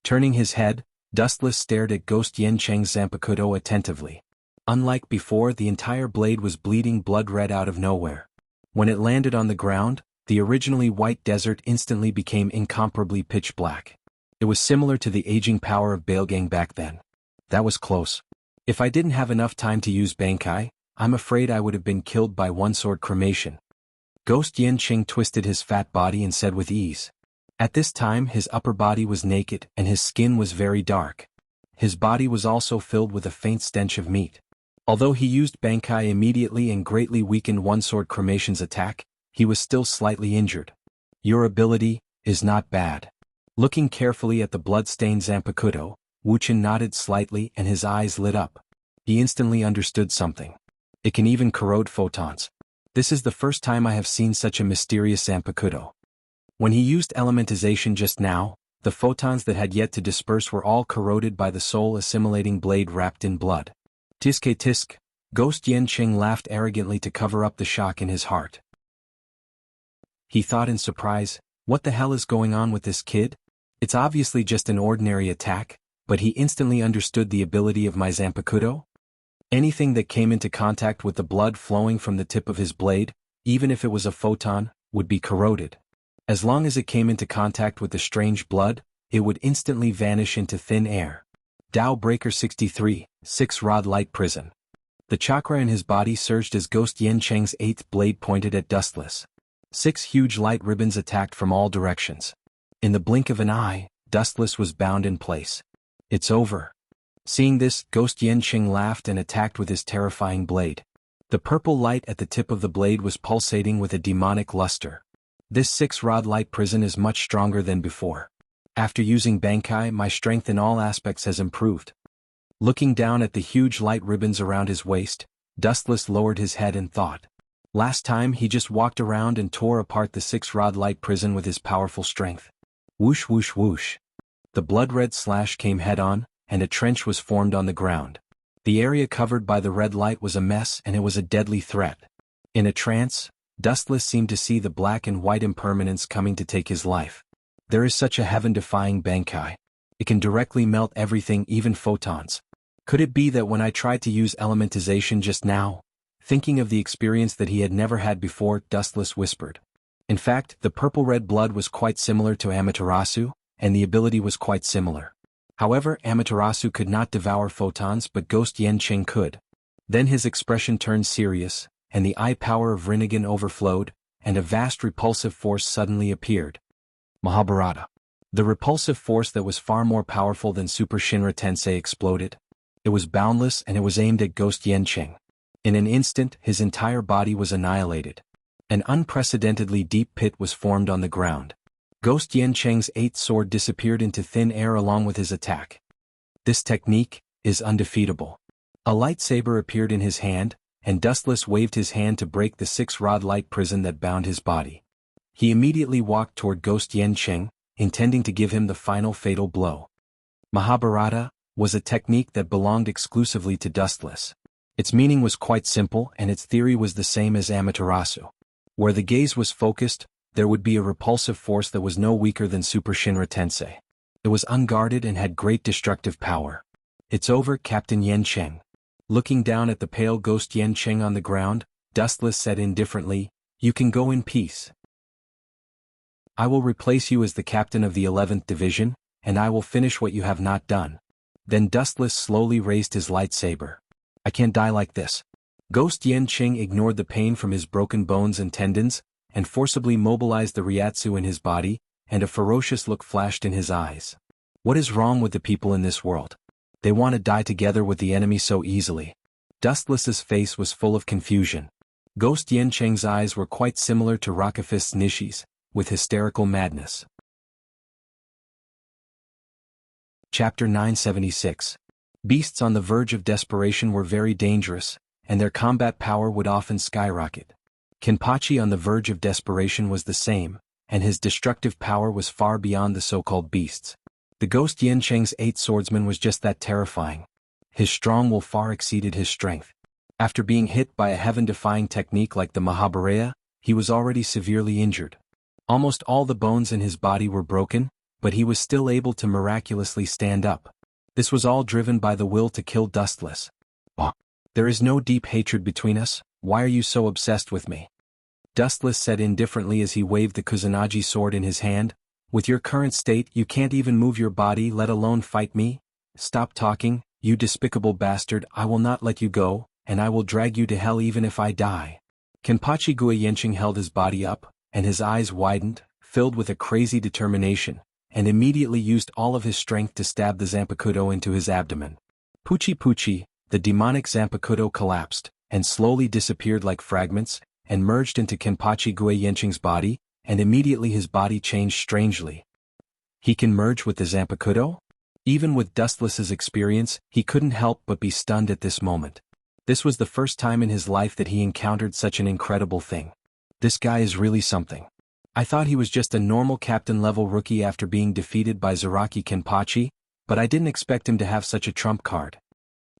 Turning his head, Dustless stared at Ghost Yanqing's Zanpakuto attentively. Unlike before, the entire blade was bleeding blood red out of nowhere. When it landed on the ground, the originally white desert instantly became incomparably pitch black. It was similar to the aging power of Bailgang back then. That was close. If I didn't have enough time to use Bankai, I'm afraid I would have been killed by one-sword cremation. Ghost Yanqing twisted his fat body and said with ease. At this time his upper body was naked and his skin was very dark. His body was also filled with a faint stench of meat. Although he used Bankai immediately and greatly weakened one-sword cremation's attack, he was still slightly injured. Your ability is not bad. Looking carefully at the blood-stained Zanpakuto, Wuchen nodded slightly and his eyes lit up. He instantly understood something. It can even corrode photons. This is the first time I have seen such a mysterious Zanpakuto. When he used elementization just now, the photons that had yet to disperse were all corroded by the soul-assimilating blade wrapped in blood. Tiske tisk, Ghost Yanqing laughed arrogantly to cover up the shock in his heart. He thought in surprise, what the hell is going on with this kid? It's obviously just an ordinary attack, but he instantly understood the ability of my Zanpakuto. Anything that came into contact with the blood flowing from the tip of his blade, even if it was a photon, would be corroded. As long as it came into contact with the strange blood, it would instantly vanish into thin air. Tao Breaker 63, 6-rod light prison. The chakra in his body surged as Ghost Yanqing's 8th blade pointed at Dustless. 6 huge light ribbons attacked from all directions. In the blink of an eye, Dustless was bound in place. It's over. Seeing this, Ghost Yanqing laughed and attacked with his terrifying blade. The purple light at the tip of the blade was pulsating with a demonic luster. This 6-rod light prison is much stronger than before. After using Bankai, my strength in all aspects has improved. Looking down at the huge light ribbons around his waist, Dustless lowered his head and thought. Last time he just walked around and tore apart the 6-rod light prison with his powerful strength. Whoosh whoosh whoosh. The blood-red slash came head-on, and a trench was formed on the ground. The area covered by the red light was a mess and it was a deadly threat. In a trance, Dustless seemed to see the black and white impermanence coming to take his life. There is such a heaven-defying Bankai. It can directly melt everything, even photons. Could it be that when I tried to use elementization just now? Thinking of the experience that he had never had before, Dustless whispered. In fact, the purple-red blood was quite similar to Amaterasu, and the ability was quite similar. However, Amaterasu could not devour photons but Ghost Yanqing could. Then his expression turned serious, and the eye power of Rinnegan overflowed, and a vast repulsive force suddenly appeared. Mahabharata. The repulsive force that was far more powerful than Super Shinra Tensei exploded. It was boundless and it was aimed at Ghost Yanqing. In an instant, his entire body was annihilated. An unprecedentedly deep pit was formed on the ground. Ghost Yanqing's 8th sword disappeared into thin air along with his attack. This technique is undefeatable. A lightsaber appeared in his hand, and Dustless waved his hand to break the 6-rod light prison that bound his body. He immediately walked toward Ghost Yanqing, intending to give him the final fatal blow. Mahabharata was a technique that belonged exclusively to Dustless. Its meaning was quite simple and its theory was the same as Amaterasu. Where the gaze was focused, there would be a repulsive force that was no weaker than Super Shinra Tensei. It was unguarded and had great destructive power. It's over, Captain Yanqing. Looking down at the pale Ghost Yanqing on the ground, Dustless said indifferently, "You can go in peace. I will replace you as the captain of the 11th Division, and I will finish what you have not done." Then Dustless slowly raised his lightsaber. "I can't die like this." Ghost Yanqing ignored the pain from his broken bones and tendons, and forcibly mobilized the Ryatsu in his body, and a ferocious look flashed in his eyes. What is wrong with the people in this world? They want to die together with the enemy so easily. Dustless's face was full of confusion. Ghost Yancheng's eyes were quite similar to Rockafist's Nishi's, with hysterical madness. Chapter 976. Beasts on the verge of desperation were very dangerous, and their combat power would often skyrocket. Kenpachi on the verge of desperation was the same, and his destructive power was far beyond the so-called beasts. The ghost Yancheng's 8 swordsman was just that terrifying. His strong will far exceeded his strength. After being hit by a heaven-defying technique like the Mahabharata, he was already severely injured. Almost all the bones in his body were broken, but he was still able to miraculously stand up. This was all driven by the will to kill Dustless. There is no deep hatred between us, why are you so obsessed with me? Dustless said indifferently as he waved the Kusanagi sword in his hand. With your current state you can't even move your body, let alone fight me? Stop talking, you despicable bastard, I will not let you go, and I will drag you to hell even if I die. Kenpachi Guayenching held his body up, and his eyes widened, filled with a crazy determination, and immediately used all of his strength to stab the Zanpakuto into his abdomen. Puchi, the demonic Zanpakuto collapsed, and slowly disappeared like fragments, and merged into Kenpachi Guayenching's body, and immediately his body changed strangely. He can merge with the Zanpakuto? Even with Dustless's experience, he couldn't help but be stunned at this moment. This was the first time in his life that he encountered such an incredible thing. This guy is really something. I thought he was just a normal captain-level rookie after being defeated by Zaraki Kenpachi, but I didn't expect him to have such a trump card.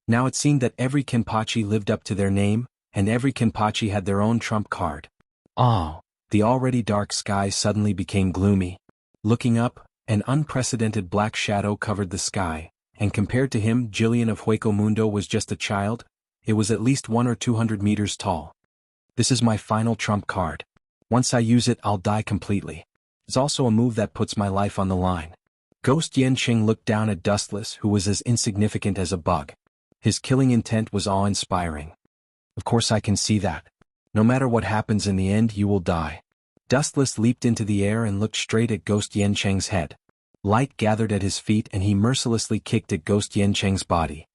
Now it seemed that every Kenpachi lived up to their name, and every Kenpachi had their own trump card. Oh, the already dark sky suddenly became gloomy. Looking up, an unprecedented black shadow covered the sky, and compared to him, Jillian of Hueco Mundo was just a child. It was at least 100 or 200 meters tall. This is my final trump card. Once I use it, I'll die completely. It's also a move that puts my life on the line. Ghost Yancheng looked down at Dustless, who was as insignificant as a bug. His killing intent was awe-inspiring. Of course I can see that. No matter what happens in the end, you will die. Dustless leaped into the air and looked straight at Ghost Yancheng's head. Light gathered at his feet and he mercilessly kicked at Ghost Yancheng's body.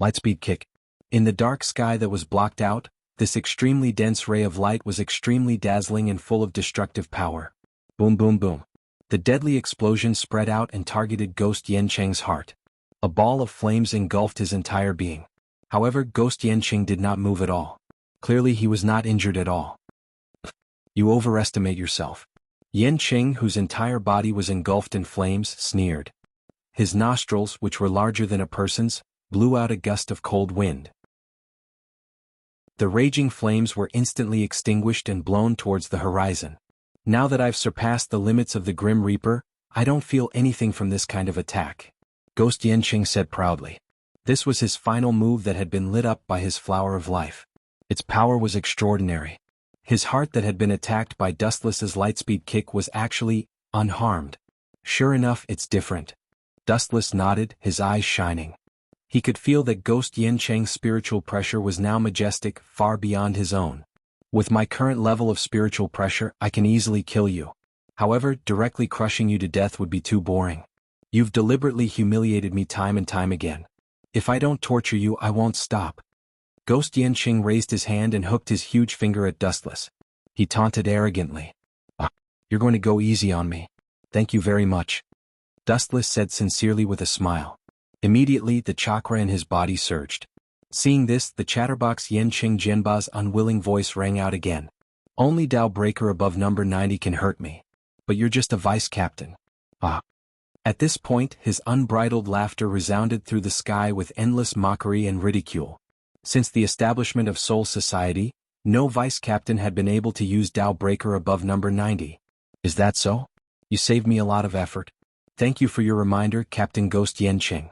Lightspeed kick. In the dark sky that was blocked out, this extremely dense ray of light was extremely dazzling and full of destructive power. Boom boom boom. The deadly explosion spread out and targeted Ghost Yancheng's heart. A ball of flames engulfed his entire being. However, Ghost Yancheng did not move at all. Clearly he was not injured at all. You overestimate yourself. Yancheng, whose entire body was engulfed in flames, sneered. His nostrils, which were larger than a person's, blew out a gust of cold wind. The raging flames were instantly extinguished and blown towards the horizon. Now that I've surpassed the limits of the Grim Reaper, I don't feel anything from this kind of attack. Ghost Yancheng said proudly. This was his final move that had been lit up by his flower of life. Its power was extraordinary. His heart that had been attacked by Dustless's lightspeed kick was actually unharmed. Sure enough, it's different. Dustless nodded, his eyes shining. He could feel that Ghost Yancheng's spiritual pressure was now majestic, far beyond his own. With my current level of spiritual pressure, I can easily kill you. However, directly crushing you to death would be too boring. You've deliberately humiliated me time and time again. If I don't torture you, I won't stop. Ghost Yancheng raised his hand and hooked his huge finger at Dustless. He taunted arrogantly. You're going to go easy on me. Thank you very much. Dustless said sincerely with a smile. Immediately, the chakra in his body surged. Seeing this, the chatterbox Yancheng Jianba's unwilling voice rang out again. Only Dao Breaker above number 90 can hurt me. But you're just a vice captain. At this point, his unbridled laughter resounded through the sky with endless mockery and ridicule. Since the establishment of Soul Society, no vice captain had been able to use Dao Breaker above number 90. Is that so? You saved me a lot of effort. Thank you for your reminder, Captain Ghost Yancheng.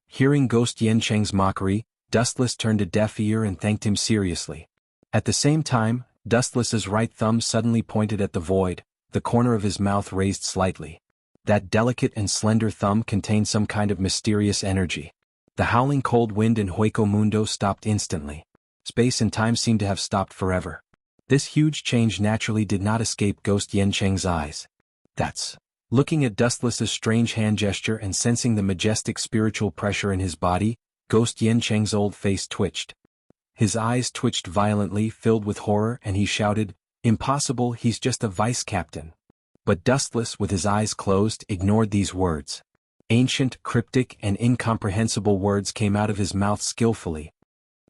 Hearing Ghost Yancheng's mockery, Dustless turned a deaf ear and thanked him seriously. At the same time, Dustless's right thumb suddenly pointed at the void, the corner of his mouth raised slightly. That delicate and slender thumb contained some kind of mysterious energy. The howling cold wind in Hueco Mundo stopped instantly. Space and time seemed to have stopped forever. This huge change naturally did not escape Ghost Yancheng's eyes. That's. Looking at Dustless's strange hand gesture and sensing the majestic spiritual pressure in his body, Ghost Yancheng's old face twitched. His eyes twitched violently, filled with horror, and he shouted, "Impossible, he's just a vice captain." But Dustless, with his eyes closed, ignored these words. Ancient, cryptic, and incomprehensible words came out of his mouth skillfully,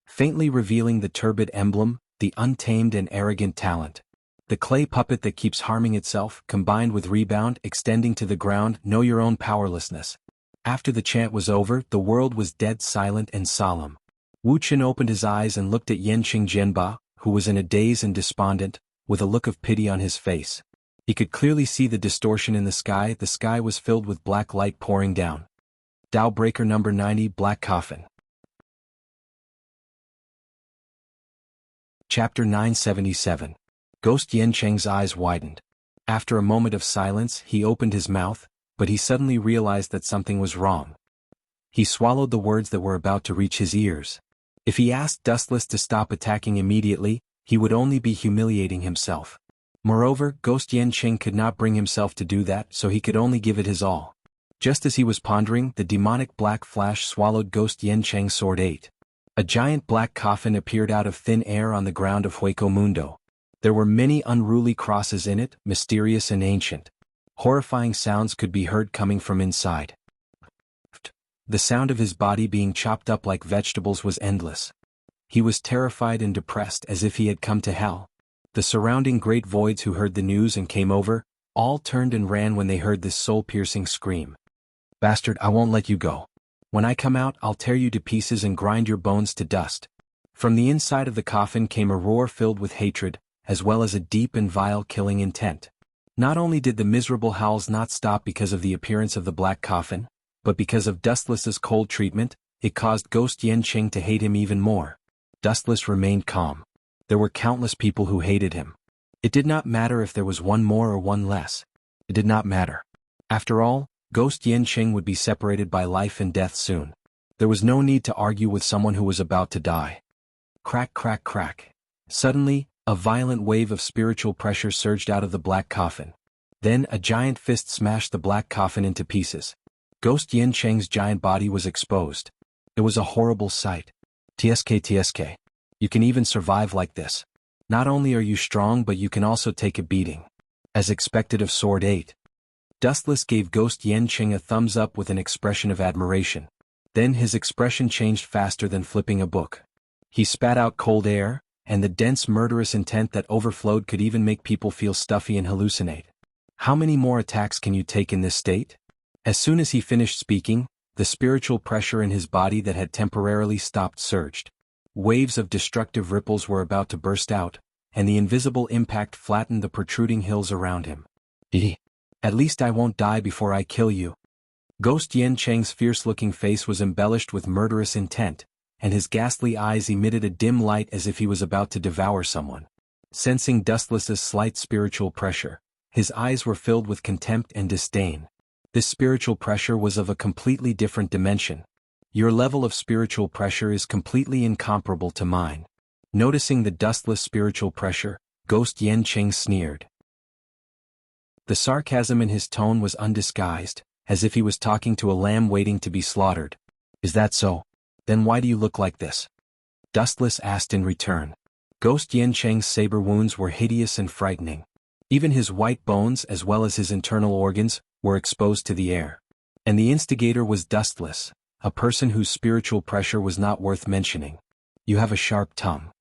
faintly revealing the turbid emblem, the untamed and arrogant talent. The clay puppet that keeps harming itself, combined with rebound, extending to the ground, know your own powerlessness. After the chant was over, the world was dead silent and solemn. Wu Chen opened his eyes and looked at Yenqing Jianba, who was in a daze and despondent, with a look of pity on his face. He could clearly see the distortion in the sky was filled with black light pouring down. Tao Breaker number 90, Black Coffin. Chapter 977. Ghost Yancheng's eyes widened. After a moment of silence, he opened his mouth, but he suddenly realized that something was wrong. He swallowed the words that were about to reach his ears. If he asked Dustless to stop attacking immediately, he would only be humiliating himself. Moreover, Ghost Yancheng could not bring himself to do that, so he could only give it his all. Just as he was pondering, the demonic black flash swallowed Ghost Yancheng's sword 8. A giant black coffin appeared out of thin air on the ground of Hueco Mundo. There were many unruly crosses in it, mysterious and ancient. Horrifying sounds could be heard coming from inside. The sound of his body being chopped up like vegetables was endless. He was terrified and depressed as if he had come to hell. The surrounding great voids who heard the news and came over, all turned and ran when they heard this soul-piercing scream. "Bastard, I won't let you go. When I come out, I'll tear you to pieces and grind your bones to dust." From the inside of the coffin came a roar filled with hatred, as well as a deep and vile killing intent. Not only did the miserable howls not stop because of the appearance of the black coffin, but because of Dustless's cold treatment, it caused Ghost Yancheng to hate him even more. Dustless remained calm. There were countless people who hated him. It did not matter if there was one more or one less. It did not matter. After all, Ghost Yancheng would be separated by life and death soon. There was no need to argue with someone who was about to die. Crack, crack, crack. Suddenly, a violent wave of spiritual pressure surged out of the black coffin. Then a giant fist smashed the black coffin into pieces. Ghost Yancheng's giant body was exposed. It was a horrible sight. TSK. You can even survive like this. Not only are you strong, but you can also take a beating. As expected of Sword 8. Dustless gave Ghost Yancheng a thumbs up with an expression of admiration. Then his expression changed faster than flipping a book. He spat out cold air, and the dense murderous intent that overflowed could even make people feel stuffy and hallucinate. How many more attacks can you take in this state? As soon as he finished speaking, the spiritual pressure in his body that had temporarily stopped surged. Waves of destructive ripples were about to burst out, and the invisible impact flattened the protruding hills around him. At least I won't die before I kill you. Ghost Yancheng's fierce-looking face was embellished with murderous intent, and his ghastly eyes emitted a dim light as if he was about to devour someone. Sensing Dustless's slight spiritual pressure, his eyes were filled with contempt and disdain. This spiritual pressure was of a completely different dimension. Your level of spiritual pressure is completely incomparable to mine. Noticing the Dustless spiritual pressure, Ghost Yancheng sneered. The sarcasm in his tone was undisguised, as if he was talking to a lamb waiting to be slaughtered. "Is that so? Then why do you look like this?" Dustless asked in return. Ghost Yancheng's saber wounds were hideous and frightening. Even his white bones as well as his internal organs were exposed to the air. And the instigator was Dustless, a person whose spiritual pressure was not worth mentioning. "You have a sharp tongue."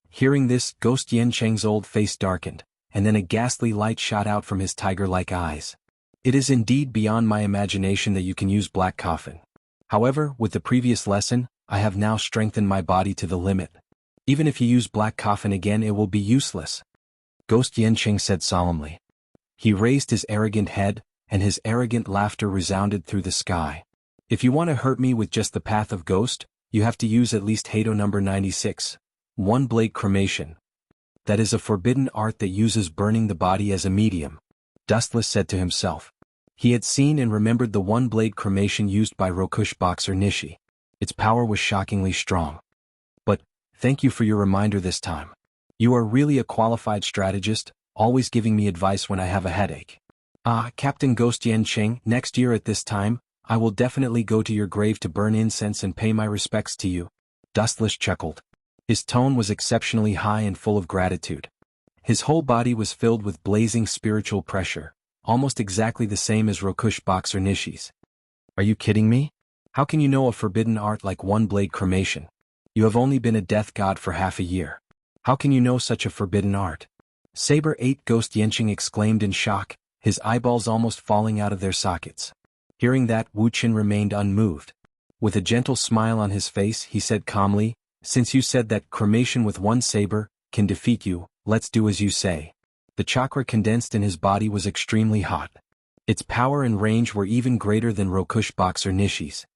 Hearing this, Ghost Yancheng's old face darkened, and then a ghastly light shot out from his tiger-like eyes. "It is indeed beyond my imagination that you can use Black Coffin. However, with the previous lesson, I have now strengthened my body to the limit. Even if you use Black Coffin again, it will be useless," Ghost Yancheng said solemnly. He raised his arrogant head, and his arrogant laughter resounded through the sky. "If you want to hurt me with just the path of ghost, you have to use at least Hado number 96, one-blade cremation. That is a forbidden art that uses burning the body as a medium," Dustless said to himself. He had seen and remembered the one-blade cremation used by Rokush boxer Nishi. Its power was shockingly strong. "But, thank you for your reminder this time. You are really a qualified strategist, always giving me advice when I have a headache. Captain Ghost Yanqing, next year at this time, I will definitely go to your grave to burn incense and pay my respects to you. Dustless chuckled. His tone was exceptionally high and full of gratitude. His whole body was filled with blazing spiritual pressure, almost exactly the same as Rokush Boxer Nishi's. Are you kidding me? How can you know a forbidden art like one-blade cremation? You have only been a death god for half a year. How can you know such a forbidden art? Saber 8 Ghost Yanqing exclaimed in shock, his eyeballs almost falling out of their sockets. Hearing that, Wu Qin remained unmoved. With a gentle smile on his face, he said calmly, "Since you said that cremation with one saber can defeat you, let's do as you say." The chakra condensed in his body was extremely hot. Its power and range were even greater than Rokush Boxer Nishi's.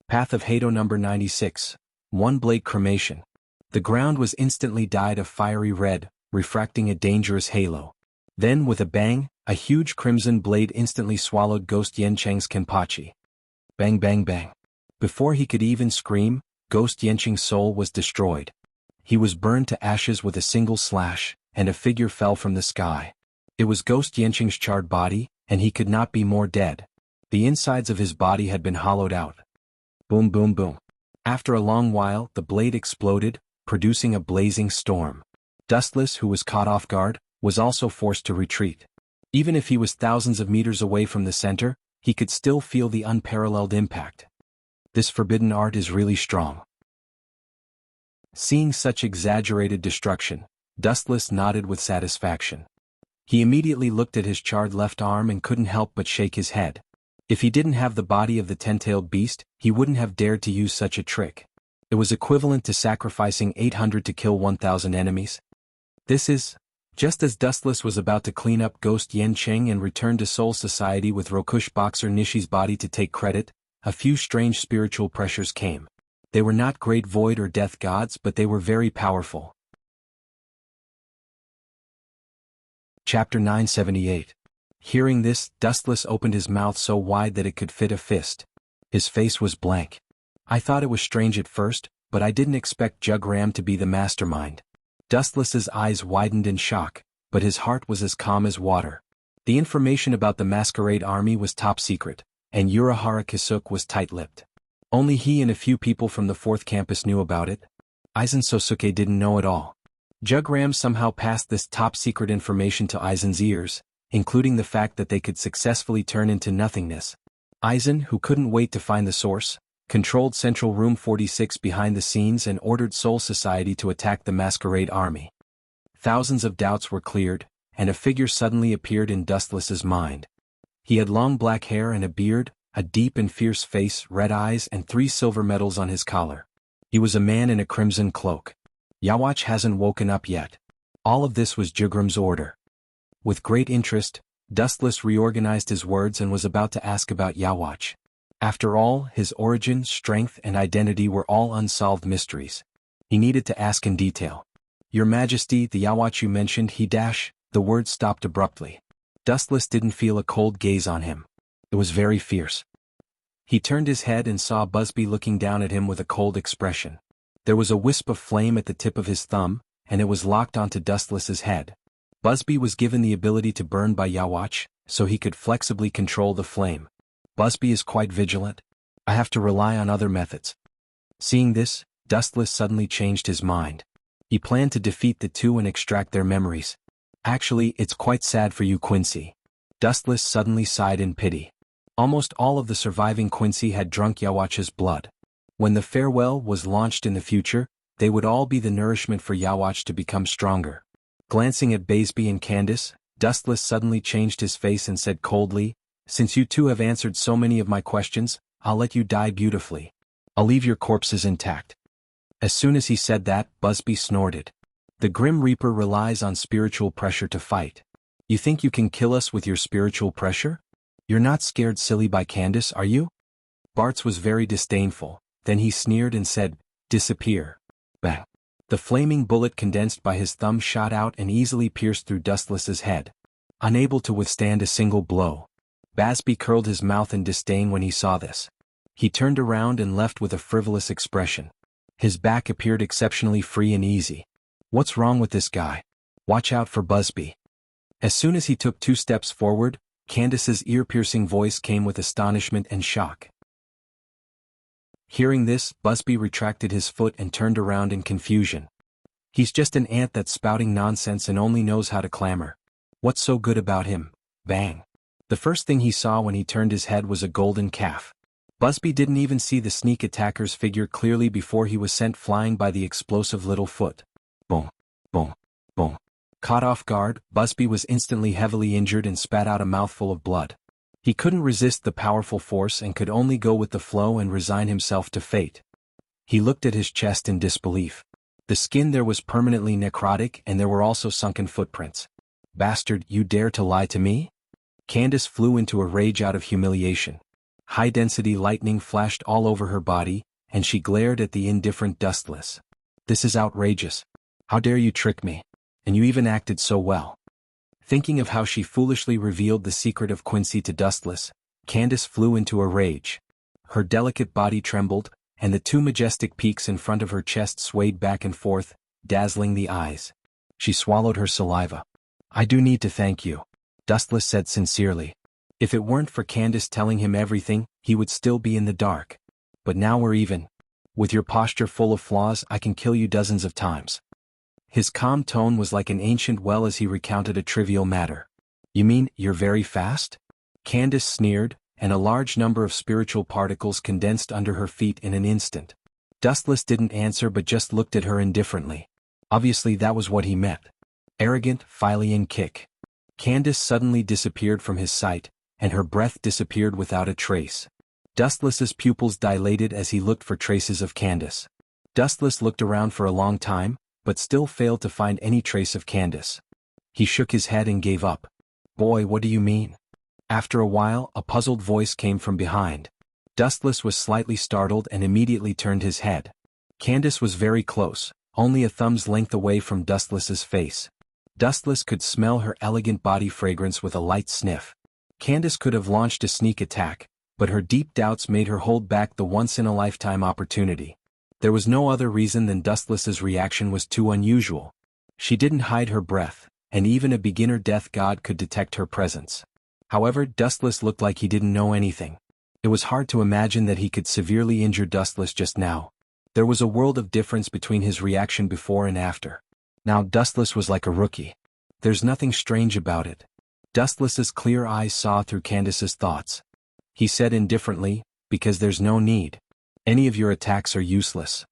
Path of Hado number 96. One-blade cremation. The ground was instantly dyed a fiery red, refracting a dangerous halo. Then with a bang, a huge crimson blade instantly swallowed Ghost Yanqing's Kenpachi. Bang bang bang. Before he could even scream, Ghost Yanqing's soul was destroyed. He was burned to ashes with a single slash, and a figure fell from the sky. It was Ghost Yanqing's charred body, and he could not be more dead. The insides of his body had been hollowed out. Boom boom boom. After a long while, the blade exploded, producing a blazing storm. Dustless, who was caught off guard, was also forced to retreat. Even if he was thousands of meters away from the center, he could still feel the unparalleled impact. This forbidden art is really strong. Seeing such exaggerated destruction, Dustless nodded with satisfaction. He immediately looked at his charred left arm and couldn't help but shake his head. If he didn't have the body of the ten-tailed beast, he wouldn't have dared to use such a trick. It was equivalent to sacrificing 800 to kill 1,000 enemies. This is... Just as Dustless was about to clean up Ghost Yanqing and return to Soul Society with Rokush Boxer Nishi's body to take credit, a few strange spiritual pressures came. They were not great void or death gods, but they were very powerful. Chapter 978. Hearing this, Dustless opened his mouth so wide that it could fit a fist. His face was blank. I thought it was strange at first, but I didn't expect Jugram to be the mastermind. Dustless's eyes widened in shock, but his heart was as calm as water. The information about the masquerade army was top secret, and Urahara Kisuk was tight-lipped. Only he and a few people from the 4th campus knew about it. Aizen Sosuke didn't know at all. Jugram somehow passed this top-secret information to Aizen's ears, including the fact that they could successfully turn into nothingness. Aizen, who couldn't wait to find the source, controlled Central Room 46 behind the scenes and ordered Soul Society to attack the masquerade army. Thousands of doubts were cleared, and a figure suddenly appeared in Dustless's mind. He had long black hair and a beard, a deep and fierce face, red eyes, and 3 silver medals on his collar. He was a man in a crimson cloak. Yawatch hasn't woken up yet. All of this was Jugram's order. With great interest, Dustless reorganized his words and was about to ask about Yawatch. After all, his origin, strength, and identity were all unsolved mysteries. He needed to ask in detail. "Your Majesty, the Yawatch you mentioned," the word stopped abruptly. Dustless didn't feel a cold gaze on him. It was very fierce. He turned his head and saw Busby looking down at him with a cold expression. There was a wisp of flame at the tip of his thumb, and it was locked onto Dustless's head. Busby was given the ability to burn by Yawatch, so he could flexibly control the flame. Busby is quite vigilant. I have to rely on other methods. Seeing this, Dustless suddenly changed his mind. He planned to defeat the two and extract their memories. Actually, it's quite sad for you, Quincy. Dustless suddenly sighed in pity. Almost all of the surviving Quincy had drunk Yawatch's blood. When the farewell was launched in the future, they would all be the nourishment for Yawatch to become stronger. Glancing at Baseby and Candace, Dustless suddenly changed his face and said coldly, "Since you two have answered so many of my questions, I'll let you die beautifully. I'll leave your corpses intact." As soon as he said that, Busby snorted. The Grim Reaper relies on spiritual pressure to fight. You think you can kill us with your spiritual pressure? You're not scared silly by Candace, are you? Bartz was very disdainful, then he sneered and said, "Disappear." Bang. The flaming bullet condensed by his thumb shot out and easily pierced through Dustless's head. Unable to withstand a single blow, Basby curled his mouth in disdain when he saw this. He turned around and left with a frivolous expression. His back appeared exceptionally free and easy. What's wrong with this guy? Watch out for Busby. As soon as he took 2 steps forward, Candace's ear-piercing voice came with astonishment and shock. Hearing this, Busby retracted his foot and turned around in confusion. He's just an ant that's spouting nonsense and only knows how to clamor. What's so good about him? Bang. The first thing he saw when he turned his head was a golden calf. Busby didn't even see the sneak attacker's figure clearly before he was sent flying by the explosive little foot. Boom, boom, boom. Caught off guard, Busby was instantly heavily injured and spat out a mouthful of blood. He couldn't resist the powerful force and could only go with the flow and resign himself to fate. He looked at his chest in disbelief. The skin there was permanently necrotic and there were also sunken footprints. Bastard, you dare to lie to me? Candace flew into a rage out of humiliation. High-density lightning flashed all over her body, and she glared at the indifferent Dustless. This is outrageous. How dare you trick me? And you even acted so well. Thinking of how she foolishly revealed the secret of Quincy to Dustless, Candace flew into a rage. Her delicate body trembled, and the 2 majestic peaks in front of her chest swayed back and forth, dazzling the eyes. She swallowed her saliva. I do need to thank you, Dustless said sincerely. If it weren't for Candace telling him everything, he would still be in the dark. But now we're even. With your posture full of flaws, I can kill you dozens of times. His calm tone was like an ancient well as he recounted a trivial matter. You mean, you're very fast? Candace sneered, and a large number of spiritual particles condensed under her feet in an instant. Dustless didn't answer but just looked at her indifferently. Obviously that was what he meant. Arrogant, Philian kick. Candace suddenly disappeared from his sight, and her breath disappeared without a trace. Dustless's pupils dilated as he looked for traces of Candace. Dustless looked around for a long time, but still failed to find any trace of Candace. He shook his head and gave up. Boy, what do you mean? After a while, a puzzled voice came from behind. Dustless was slightly startled and immediately turned his head. Candace was very close, only a thumb's length away from Dustless's face. Dustless could smell her elegant body fragrance with a light sniff. Candace could have launched a sneak attack, but her deep doubts made her hold back the once-in-a-lifetime opportunity. There was no other reason than Dustless's reaction was too unusual. She didn't hide her breath, and even a beginner death god could detect her presence. However, Dustless looked like he didn't know anything. It was hard to imagine that he could severely injure Dustless just now. There was a world of difference between his reaction before and after. Now Dustless was like a rookie. There's nothing strange about it. Dustless's clear eyes saw through Candace's thoughts. He said indifferently, because there's no need. Any of your attacks are useless.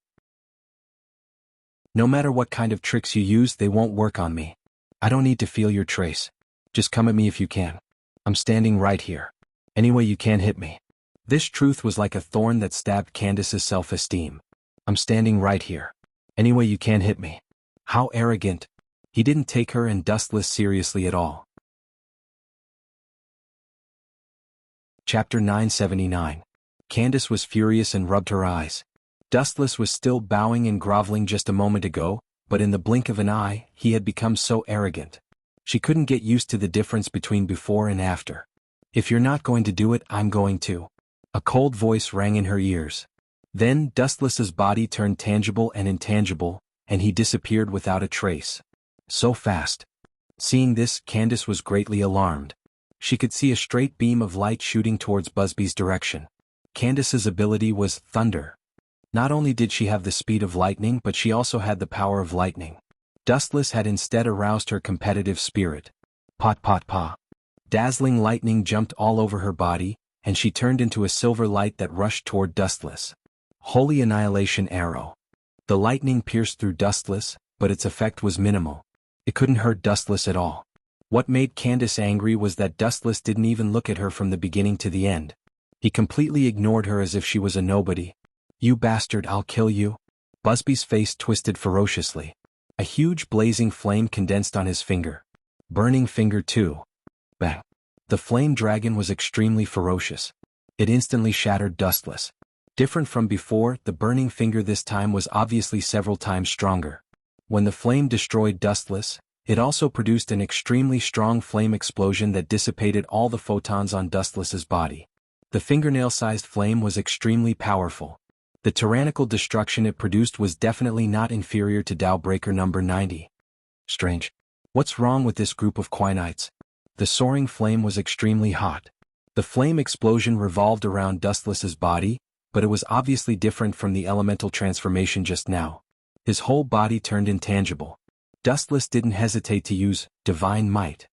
No matter what kind of tricks you use, they won't work on me. I don't need to feel your trace. Just come at me if you can. I'm standing right here. Anyway, you can't hit me. This truth was like a thorn that stabbed Candace's self-esteem. I'm standing right here. Anyway, you can't hit me. How arrogant. He didn't take her and Dustless seriously at all. Chapter 979. Candace was furious and rubbed her eyes. Dustless was still bowing and groveling just a moment ago, but in the blink of an eye, he had become so arrogant. She couldn't get used to the difference between before and after. If you're not going to do it, I'm going to. A cold voice rang in her ears. Then Dustless's body turned tangible and intangible, and he disappeared without a trace. So fast. Seeing this, Candace was greatly alarmed. She could see a straight beam of light shooting towards Busby's direction. Candace's ability was thunder. Not only did she have the speed of lightning, but she also had the power of lightning. Dustless had instead aroused her competitive spirit. Pot pot pa. Dazzling lightning jumped all over her body, and she turned into a silver light that rushed toward Dustless. Holy Annihilation Arrow. The lightning pierced through Dustless, but its effect was minimal. It couldn't hurt Dustless at all. What made Candace angry was that Dustless didn't even look at her from the beginning to the end. He completely ignored her as if she was a nobody. You bastard, I'll kill you. Busby's face twisted ferociously. A huge blazing flame condensed on his finger. Burning finger too. Bang. The flame dragon was extremely ferocious. It instantly shattered Dustless. Different from before, the burning finger this time was obviously several times stronger. When the flame destroyed Dustless, it also produced an extremely strong flame explosion that dissipated all the photons on Dustless's body. The fingernail-sized flame was extremely powerful. The tyrannical destruction it produced was definitely not inferior to Dawnbreaker number 90. Strange. What's wrong with this group of Quinites? The soaring flame was extremely hot. The flame explosion revolved around Dustless's body, but it was obviously different from the elemental transformation just now. His whole body turned intangible. Dustless didn't hesitate to use divine might.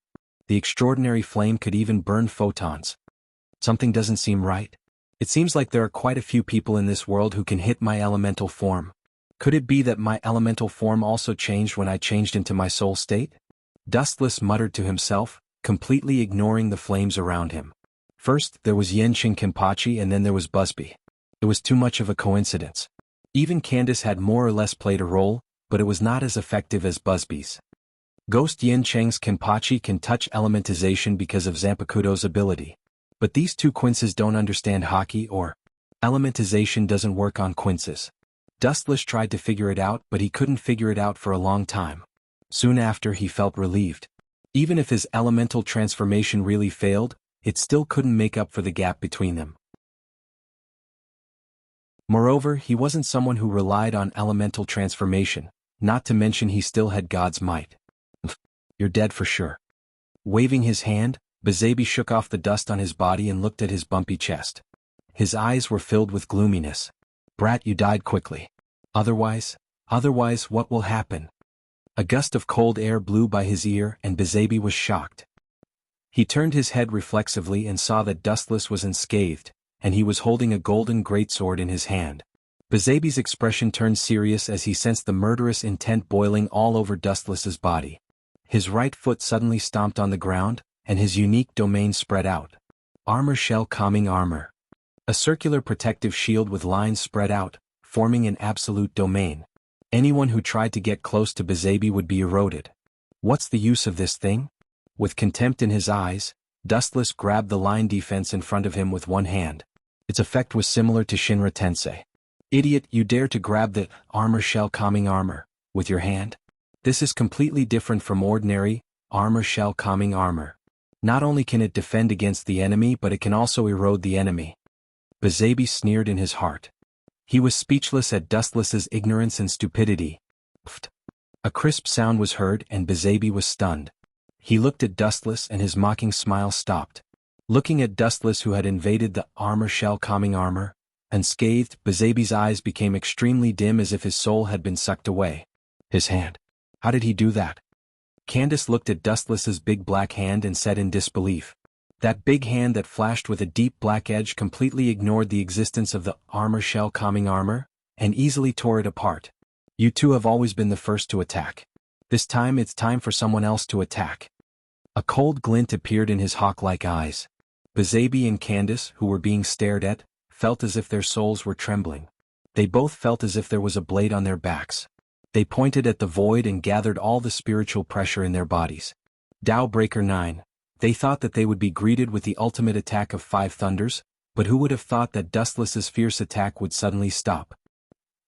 The extraordinary flame could even burn photons. Something doesn't seem right. It seems like there are quite a few people in this world who can hit my elemental form. Could it be that my elemental form also changed when I changed into my soul state? Dustless muttered to himself, completely ignoring the flames around him. First, there was Yenching Kenpachi and then there was Busby. It was too much of a coincidence. Even Candace had more or less played a role, but it was not as effective as Busby's. Ghost Yencheng's Kenpachi can touch elementization because of Zanpakuto's ability. But these two quinces don't understand hockey or elementization doesn't work on quinces. Dustless tried to figure it out, but he couldn't figure it out for a long time. Soon after, he felt relieved. Even if his elemental transformation really failed, it still couldn't make up for the gap between them. Moreover, he wasn't someone who relied on elemental transformation, not to mention he still had God's might. You're dead for sure. Waving his hand, Bezabi shook off the dust on his body and looked at his bumpy chest. His eyes were filled with gloominess. Brat, you died quickly. Otherwise, what will happen? A gust of cold air blew by his ear and Bezabi was shocked. He turned his head reflexively and saw that Dustless was unscathed, and he was holding a golden greatsword in his hand. Bezabi's expression turned serious as he sensed the murderous intent boiling all over Dustless's body. His right foot suddenly stomped on the ground, and his unique domain spread out. Armor shell calming armor. A circular protective shield with lines spread out, forming an absolute domain. Anyone who tried to get close to Bezabi would be eroded. What's the use of this thing? With contempt in his eyes, Dustless grabbed the line defense in front of him with one hand. Its effect was similar to Shinra Tensei. Idiot, you dare to grab the armor shell calming armor with your hand? This is completely different from ordinary armor shell calming armor. Not only can it defend against the enemy, but it can also erode the enemy. Bezabi sneered in his heart. He was speechless at Dustless's ignorance and stupidity. Pfft. A crisp sound was heard and Bezabi was stunned. He looked at Dustless and his mocking smile stopped. Looking at Dustless, who had invaded the armor shell calming armor, unscathed, Bezabi's eyes became extremely dim as if his soul had been sucked away. His hand. How did he do that? Candace looked at Dustless's big black hand and said in disbelief. That big hand that flashed with a deep black edge completely ignored the existence of the armor shell calming armor, and easily tore it apart. You two have always been the first to attack. This time it's time for someone else to attack. A cold glint appeared in his hawk-like eyes. Bezabi and Candace, who were being stared at, felt as if their souls were trembling. They both felt as if there was a blade on their backs. They pointed at the void and gathered all the spiritual pressure in their bodies. Dawnbreaker 9. They thought that they would be greeted with the ultimate attack of 5 thunders, but who would have thought that Dustless's fierce attack would suddenly stop?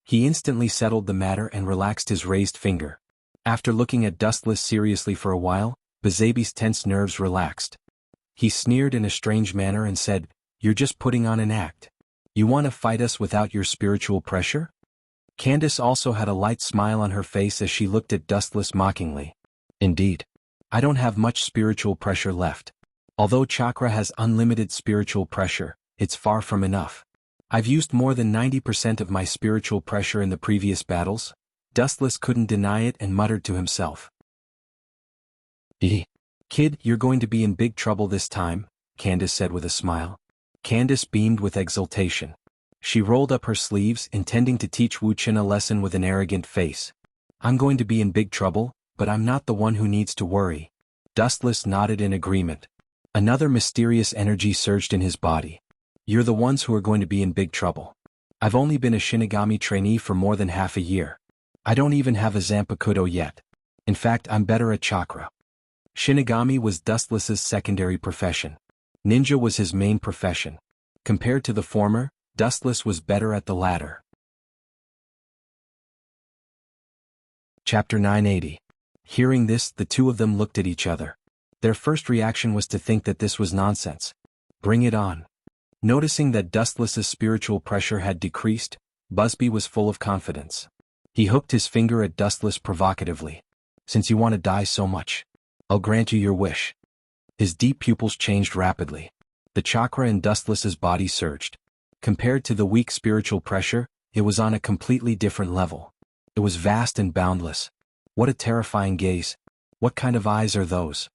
He instantly settled the matter and relaxed his raised finger. After looking at Dustless seriously for a while, Bezabi's tense nerves relaxed. He sneered in a strange manner and said, "You're just putting on an act. You want to fight us without your spiritual pressure?" Candace also had a light smile on her face as she looked at Dustless mockingly. Indeed. I don't have much spiritual pressure left. Although chakra has unlimited spiritual pressure, it's far from enough. I've used more than 90% of my spiritual pressure in the previous battles. Dustless couldn't deny it and muttered to himself. Kid, you're going to be in big trouble this time, Candace said with a smile. Candace beamed with exultation. She rolled up her sleeves, intending to teach Wuxia a lesson with an arrogant face. I'm going to be in big trouble, but I'm not the one who needs to worry. Dustless nodded in agreement. Another mysterious energy surged in his body. You're the ones who are going to be in big trouble. I've only been a Shinigami trainee for more than half a year. I don't even have a Zanpakuto yet. In fact, I'm better at chakra. Shinigami was Dustless's secondary profession. Ninja was his main profession. Compared to the former, Dustless was better at the latter. Chapter 980. Hearing this, the two of them looked at each other. Their first reaction was to think that this was nonsense. Bring it on. Noticing that Dustless's spiritual pressure had decreased, Busby was full of confidence. He hooked his finger at Dustless provocatively. "Since you want to die so much, I'll grant you your wish." His deep pupils changed rapidly. The chakra in Dustless's body surged. Compared to the weak spiritual pressure, it was on a completely different level. It was vast and boundless. What a terrifying gaze. What kind of eyes are those?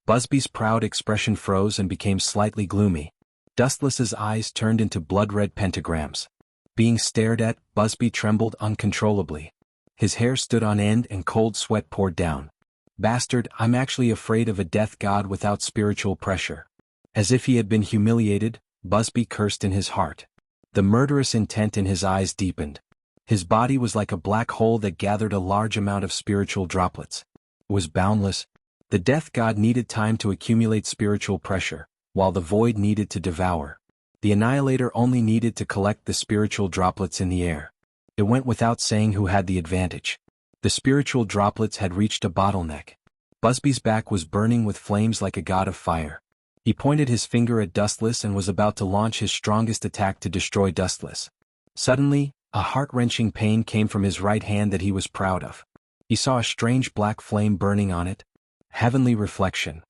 Busby's proud expression froze and became slightly gloomy. Dustless's eyes turned into blood-red pentagrams. Being stared at, Busby trembled uncontrollably. His hair stood on end and cold sweat poured down. "Bastard, I'm actually afraid of a death god without spiritual pressure." As if he had been humiliated, Busby cursed in his heart. The murderous intent in his eyes deepened. His body was like a black hole that gathered a large amount of spiritual droplets. It was boundless. The death god needed time to accumulate spiritual pressure, while the void needed to devour. The annihilator only needed to collect the spiritual droplets in the air. It went without saying who had the advantage. The spiritual droplets had reached a bottleneck. Busby's back was burning with flames like a god of fire. He pointed his finger at Dustless and was about to launch his strongest attack to destroy Dustless. Suddenly, a heart-wrenching pain came from his right hand that he was proud of. He saw a strange black flame burning on it. Heavenly reflection.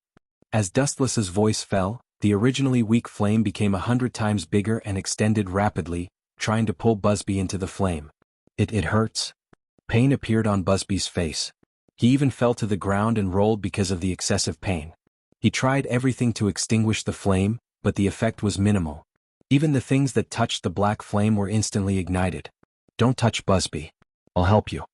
As Dustless's voice fell, the originally weak flame became 100 times bigger and extended rapidly, trying to pull Busby into the flame. It hurts. Pain appeared on Busby's face. He even fell to the ground and rolled because of the excessive pain. He tried everything to extinguish the flame, but the effect was minimal. Even the things that touched the black flame were instantly ignited. "Don't touch Busby. I'll help you."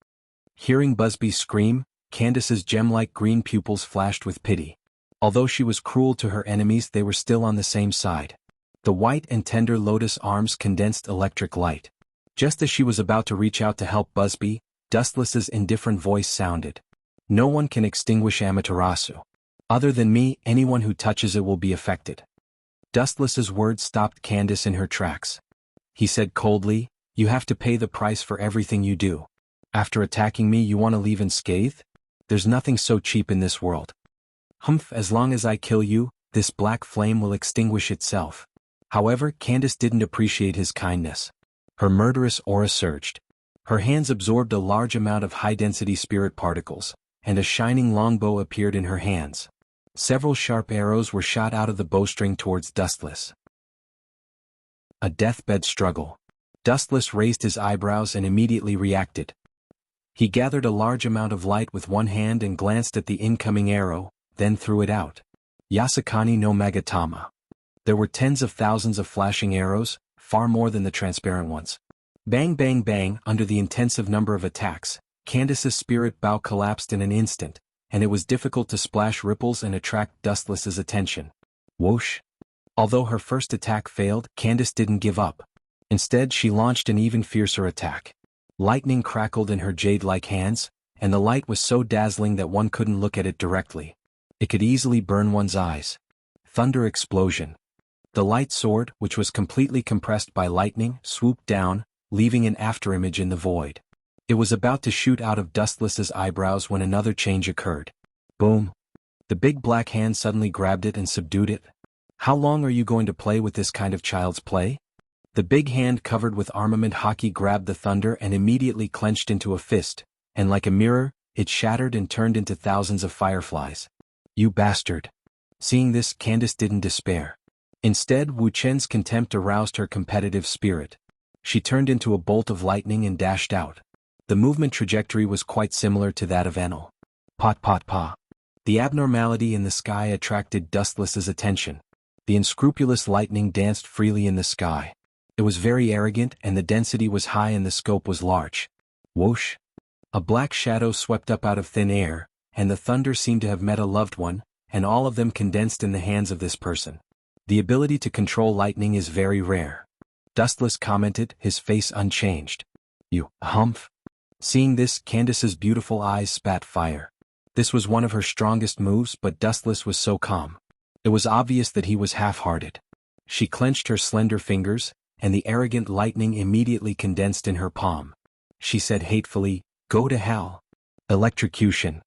Hearing Busby scream, Candace's gem-like green pupils flashed with pity. Although she was cruel to her enemies, they were still on the same side. The white and tender lotus arms condensed electric light. Just as she was about to reach out to help Busby, Dustless's indifferent voice sounded. "No one can extinguish Amaterasu. Other than me, anyone who touches it will be affected." Dustless's words stopped Candace in her tracks. He said coldly, "You have to pay the price for everything you do. After attacking me, you want to leave unscathed? There's nothing so cheap in this world." "Humph, as long as I kill you, this black flame will extinguish itself." However, Candace didn't appreciate his kindness. Her murderous aura surged. Her hands absorbed a large amount of high-density spirit particles, and a shining longbow appeared in her hands. Several sharp arrows were shot out of the bowstring towards Dustless. A deathbed struggle. Dustless raised his eyebrows and immediately reacted. He gathered a large amount of light with one hand and glanced at the incoming arrow, then threw it out. Yasukani no Magatama. There were tens of thousands of flashing arrows, far more than the transparent ones. Bang bang bang. Under the intensive number of attacks, Candace's spirit bow collapsed in an instant, and it was difficult to splash ripples and attract Dustless's attention. Whoosh! Although her first attack failed, Candace didn't give up. Instead, she launched an even fiercer attack. Lightning crackled in her jade-like hands, and the light was so dazzling that one couldn't look at it directly. It could easily burn one's eyes. Thunder explosion. The light sword, which was completely compressed by lightning, swooped down, leaving an afterimage in the void. It was about to shoot out of Dustless's eyebrows when another change occurred. Boom! The big black hand suddenly grabbed it and subdued it. "How long are you going to play with this kind of child's play?" The big hand covered with armament hockey grabbed the thunder and immediately clenched into a fist, and like a mirror, it shattered and turned into thousands of fireflies. "You bastard!" Seeing this, Candace didn't despair. Instead, Wu Chen's contempt aroused her competitive spirit. She turned into a bolt of lightning and dashed out. The movement trajectory was quite similar to that of Enel. Pot pot pa. The abnormality in the sky attracted Dustless's attention. The unscrupulous lightning danced freely in the sky. It was very arrogant and the density was high and the scope was large. Whoosh! A black shadow swept up out of thin air, and the thunder seemed to have met a loved one, and all of them condensed in the hands of this person. The ability to control lightning is very rare. Dustless commented, his face unchanged. "You, humph." Seeing this, Candace's beautiful eyes spat fire. This was one of her strongest moves, but Dustless was so calm. It was obvious that he was half-hearted. She clenched her slender fingers, and the arrogant lightning immediately condensed in her palm. She said hatefully, "Go to hell." Electrocution.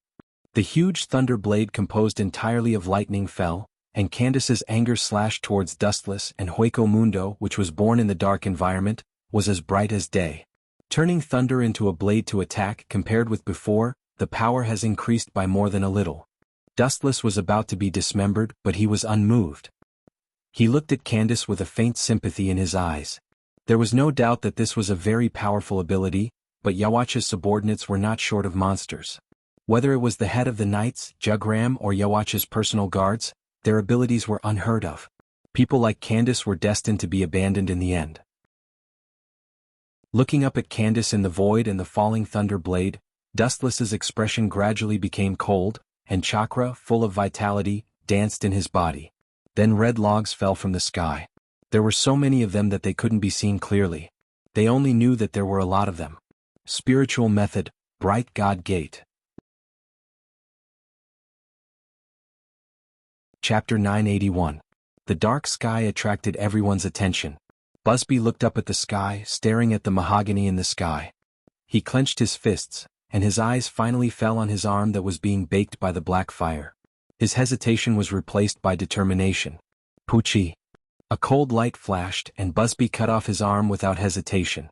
The huge thunder blade composed entirely of lightning fell, and Candace's anger slashed towards Dustless and Hueco Mundo, which was born in the dark environment, was as bright as day. Turning thunder into a blade to attack compared with before, the power has increased by more than a little. Dustless was about to be dismembered, but he was unmoved. He looked at Candace with a faint sympathy in his eyes. There was no doubt that this was a very powerful ability, but Yhwach's subordinates were not short of monsters. Whether it was the head of the knights, Jugram, or Yhwach's personal guards, their abilities were unheard of. People like Candace were destined to be abandoned in the end. Looking up at Candace in the void and the falling thunder blade, Dustless's expression gradually became cold, and chakra, full of vitality, danced in his body. Then red logs fell from the sky. There were so many of them that they couldn't be seen clearly. They only knew that there were a lot of them. Spiritual method, Bright God Gate. Chapter 981. The dark sky attracted everyone's attention. Busby looked up at the sky, staring at the mahogany in the sky. He clenched his fists, and his eyes finally fell on his arm that was being baked by the black fire. His hesitation was replaced by determination. Poochie. A cold light flashed, and Busby cut off his arm without hesitation.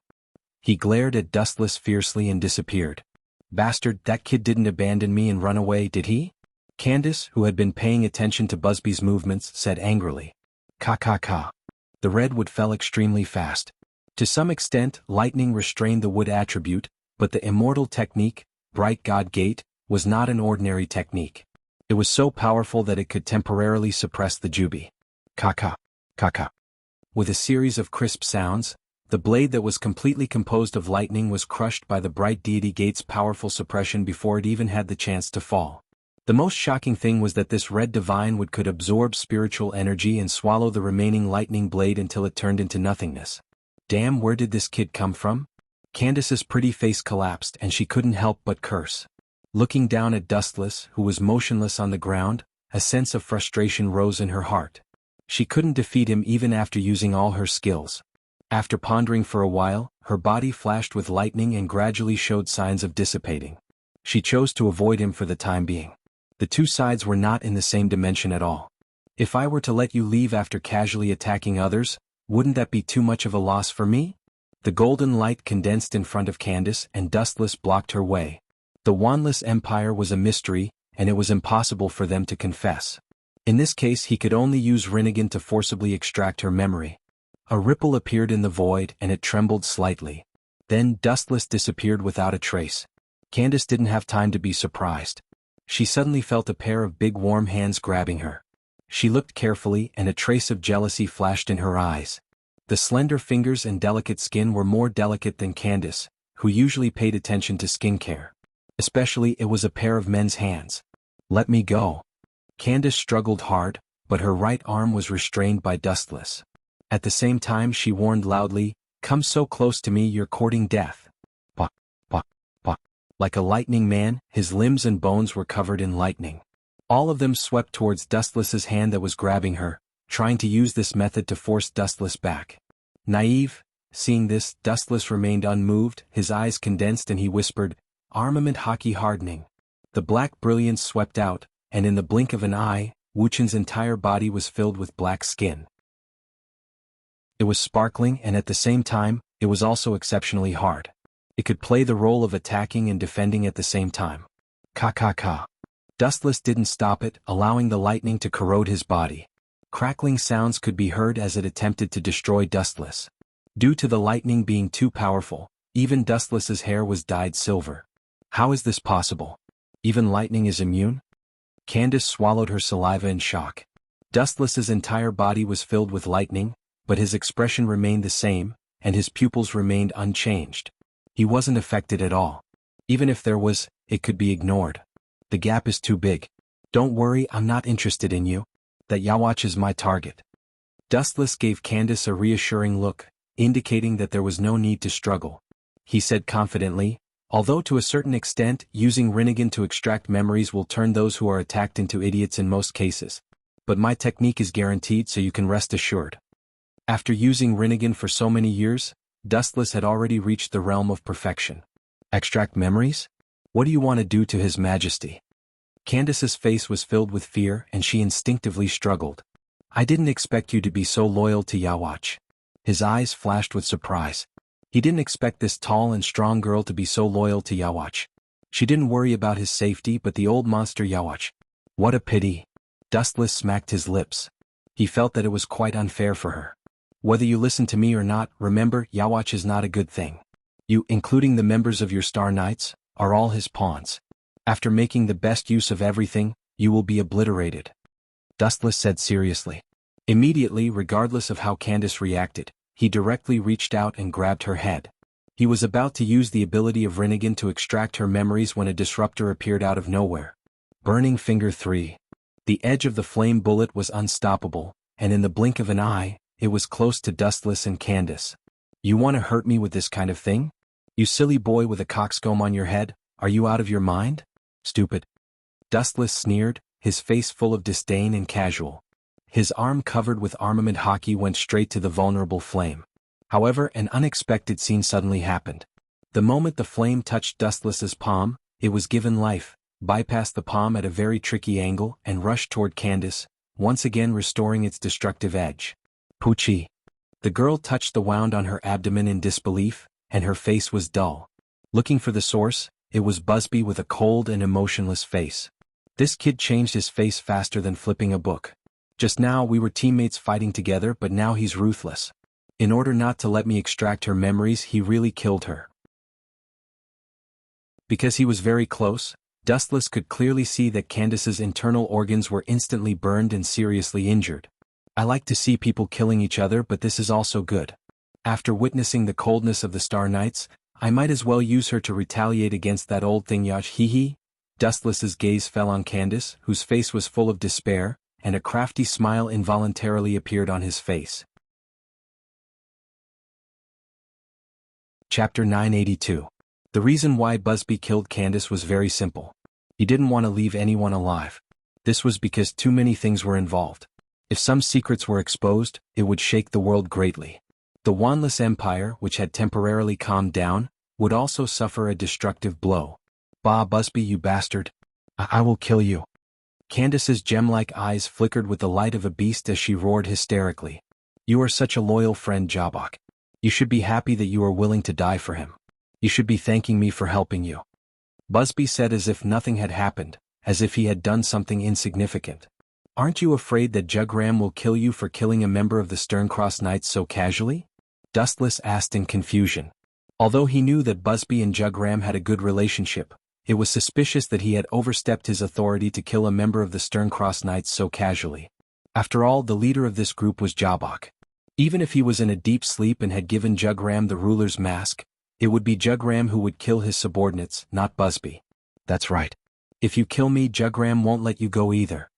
He glared at Dustless fiercely and disappeared. Bastard, that kid didn't abandon me and run away, did he? Candace, who had been paying attention to Busby's movements, said angrily. Ka. The redwood fell extremely fast. To some extent, lightning restrained the wood attribute, but the immortal technique, Bright God Gate, was not an ordinary technique. It was so powerful that it could temporarily suppress the jubi. Ka. With a series of crisp sounds, the blade that was completely composed of lightning was crushed by the Bright Deity Gate's powerful suppression before it even had the chance to fall. The most shocking thing was that this red divine wood could absorb spiritual energy and swallow the remaining lightning blade until it turned into nothingness. Damn, where did this kid come from? Candace's pretty face collapsed and she couldn't help but curse. Looking down at Dustless, who was motionless on the ground, a sense of frustration rose in her heart. She couldn't defeat him even after using all her skills. After pondering for a while, her body flashed with lightning and gradually showed signs of dissipating. She chose to avoid him for the time being. The two sides were not in the same dimension at all. If I were to let you leave after casually attacking others, wouldn't that be too much of a loss for me? The golden light condensed in front of Candace and Dustless blocked her way. The Wandless Empire was a mystery, and it was impossible for them to confess. In this case he could only use Rinnegan to forcibly extract her memory. A ripple appeared in the void and it trembled slightly. Then Dustless disappeared without a trace. Candace didn't have time to be surprised. She suddenly felt a pair of big warm hands grabbing her. She looked carefully and a trace of jealousy flashed in her eyes. The slender fingers and delicate skin were more delicate than Candace, who usually paid attention to skincare. Especially it was a pair of men's hands. Let me go. Candace struggled hard, but her right arm was restrained by Dustless. At the same time she warned loudly, "Come so close to me you're courting death." Bah. Like a lightning man, his limbs and bones were covered in lightning. All of them swept towards Dustless's hand that was grabbing her, trying to use this method to force Dustless back. Naive. Seeing this, Dustless remained unmoved, his eyes condensed and he whispered, "Armament hockey hardening." The black brilliance swept out, and in the blink of an eye, Wuchan's entire body was filled with black skin. It was sparkling and at the same time, it was also exceptionally hard. It could play the role of attacking and defending at the same time. Ka. Dustless didn't stop it, allowing the lightning to corrode his body. Crackling sounds could be heard as it attempted to destroy Dustless. Due to the lightning being too powerful, even Dustless's hair was dyed silver. How is this possible? Even lightning is immune? Candace swallowed her saliva in shock. Dustless's entire body was filled with lightning, but his expression remained the same, and his pupils remained unchanged. He wasn't affected at all. Even if there was, it could be ignored. The gap is too big. Don't worry, I'm not interested in you. That Yhwach is my target. Dustless gave Candace a reassuring look, indicating that there was no need to struggle. He said confidently, "Although to a certain extent, using Rinnegan to extract memories will turn those who are attacked into idiots in most cases. But my technique is guaranteed so you can rest assured." After using Rinnegan for so many years, Dustless had already reached the realm of perfection. Extract memories? What do you want to do to His Majesty? Candace's face was filled with fear and she instinctively struggled. "I didn't expect you to be so loyal to Yhwach." His eyes flashed with surprise. He didn't expect this tall and strong girl to be so loyal to Yawach. She didn't worry about his safety but the old monster Yawach. What a pity. Dustless smacked his lips. He felt that it was quite unfair for her. Whether you listen to me or not, remember, Yawach is not a good thing. You, including the members of your Star Knights, are all his pawns. After making the best use of everything, you will be obliterated. Dustless said seriously. Immediately, regardless of how Candace reacted, he directly reached out and grabbed her head. He was about to use the ability of Rinnegan to extract her memories when a disruptor appeared out of nowhere. Burning Finger 3. The edge of the flame bullet was unstoppable, and in the blink of an eye, it was close to Dustless and Candace. You want to hurt me with this kind of thing? You silly boy with a coxcomb on your head, are you out of your mind? Stupid. Dustless sneered, his face full of disdain and casual. His arm covered with armament hockey went straight to the vulnerable flame. However, an unexpected scene suddenly happened. The moment the flame touched Dustless's palm, it was given life, bypassed the palm at a very tricky angle and rushed toward Candace, once again restoring its destructive edge. Poochie. The girl touched the wound on her abdomen in disbelief, and her face was dull. Looking for the source, it was Busby with a cold and emotionless face. This kid changed his face faster than flipping a book. Just now we were teammates fighting together, but now he's ruthless. In order not to let me extract her memories, he really killed her. Because he was very close, Dustless could clearly see that Candace's internal organs were instantly burned and seriously injured. I like to see people killing each other, but this is also good. After witnessing the coldness of the Star Knights, I might as well use her to retaliate against that old thing Yash hee. Dustless's gaze fell on Candace, whose face was full of despair, and a crafty smile involuntarily appeared on his face. Chapter 982. The reason why Busby killed Candace was very simple. He didn't want to leave anyone alive. This was because too many things were involved. If some secrets were exposed, it would shake the world greatly. The Wandless Empire, which had temporarily calmed down, would also suffer a destructive blow. Bah, Busby, you bastard. I will kill you. Candace's gem-like eyes flickered with the light of a beast as she roared hysterically. You are such a loyal friend, Jabok. You should be happy that you are willing to die for him. You should be thanking me for helping you. Busby said as if nothing had happened, as if he had done something insignificant. Aren't you afraid that Jugram will kill you for killing a member of the Sterncross Knights so casually? Dustless asked in confusion. Although he knew that Busby and Jugram had a good relationship, it was suspicious that he had overstepped his authority to kill a member of the Sterncross Knights so casually. After all, the leader of this group was Jabok. Even if he was in a deep sleep and had given Jugram the ruler's mask, it would be Jugram who would kill his subordinates, not Busby. That's right. If you kill me, Jugram won't let you go either.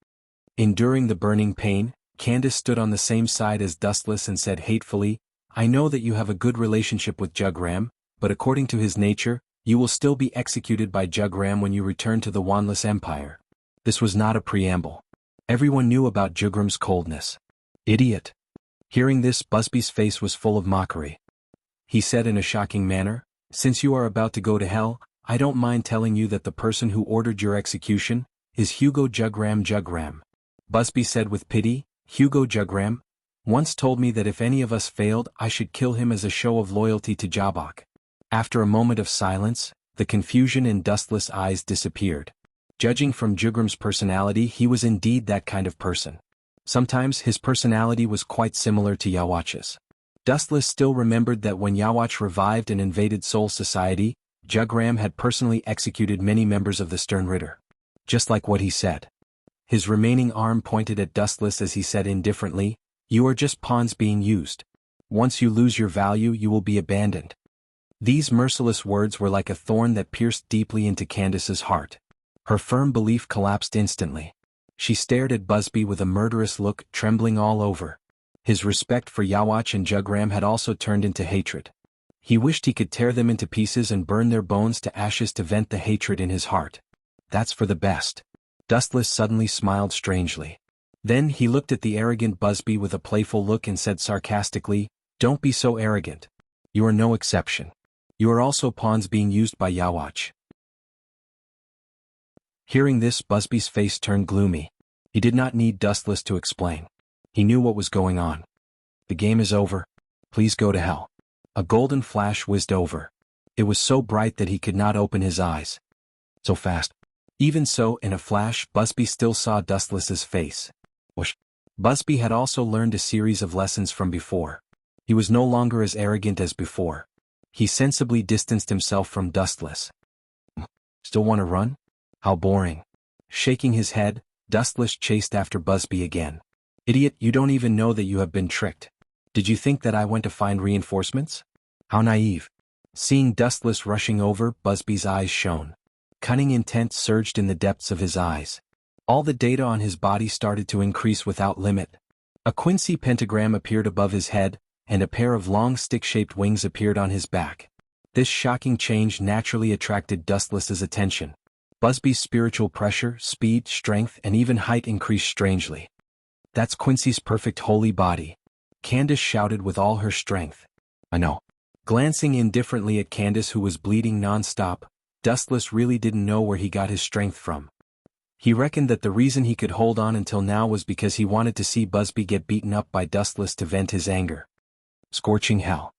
Enduring the burning pain, Candace stood on the same side as Dustless and said hatefully, I know that you have a good relationship with Jugram, but according to his nature, you will still be executed by Jugram when you return to the Wandless Empire. This was not a preamble. Everyone knew about Jugram's coldness. Idiot. Hearing this, Busby's face was full of mockery. He said in a shocking manner, Since you are about to go to hell, I don't mind telling you that the person who ordered your execution is Hugo Jugram. Busby said with pity, Hugo Jugram once told me that if any of us failed, I should kill him as a show of loyalty to Jabok. After a moment of silence, the confusion in Dustless' eyes disappeared. Judging from Jugram's personality, he was indeed that kind of person. Sometimes his personality was quite similar to Yawach's. Dustless still remembered that when Yawach revived and invaded Soul Society, Jugram had personally executed many members of the Stern Ritter. Just like what he said. His remaining arm pointed at Dustless as he said indifferently, You are just pawns being used. Once you lose your value, you will be abandoned. These merciless words were like a thorn that pierced deeply into Candace's heart. Her firm belief collapsed instantly. She stared at Busby with a murderous look, trembling all over. His respect for Yawach and Jugram had also turned into hatred. He wished he could tear them into pieces and burn their bones to ashes to vent the hatred in his heart. That's for the best. Dustless suddenly smiled strangely. Then he looked at the arrogant Busby with a playful look and said sarcastically, Don't be so arrogant. You are no exception. You are also pawns being used by Yawach. Hearing this, Busby's face turned gloomy. He did not need Dustless to explain. He knew what was going on. The game is over. Please go to hell. A golden flash whizzed over. It was so bright that he could not open his eyes. So fast. Even so, in a flash, Busby still saw Dustless's face. Whoosh. Busby had also learned a series of lessons from before. He was no longer as arrogant as before. He sensibly distanced himself from Dustless. Still want to run? How boring. Shaking his head, Dustless chased after Busby again. Idiot, you don't even know that you have been tricked. Did you think that I went to find reinforcements? How naive. Seeing Dustless rushing over, Busby's eyes shone. Cunning intent surged in the depths of his eyes. All the data on his body started to increase without limit. A quincy pentagram appeared above his head, and a pair of long stick-shaped wings appeared on his back. This shocking change naturally attracted Dustless's attention. Busby's spiritual pressure, speed, strength, and even height increased strangely. That's Quincy's perfect holy body. Candace shouted with all her strength. I know. Glancing indifferently at Candace, who was bleeding non-stop, Dustless really didn't know where he got his strength from. He reckoned that the reason he could hold on until now was because he wanted to see Busby get beaten up by Dustless to vent his anger. Scorching hell.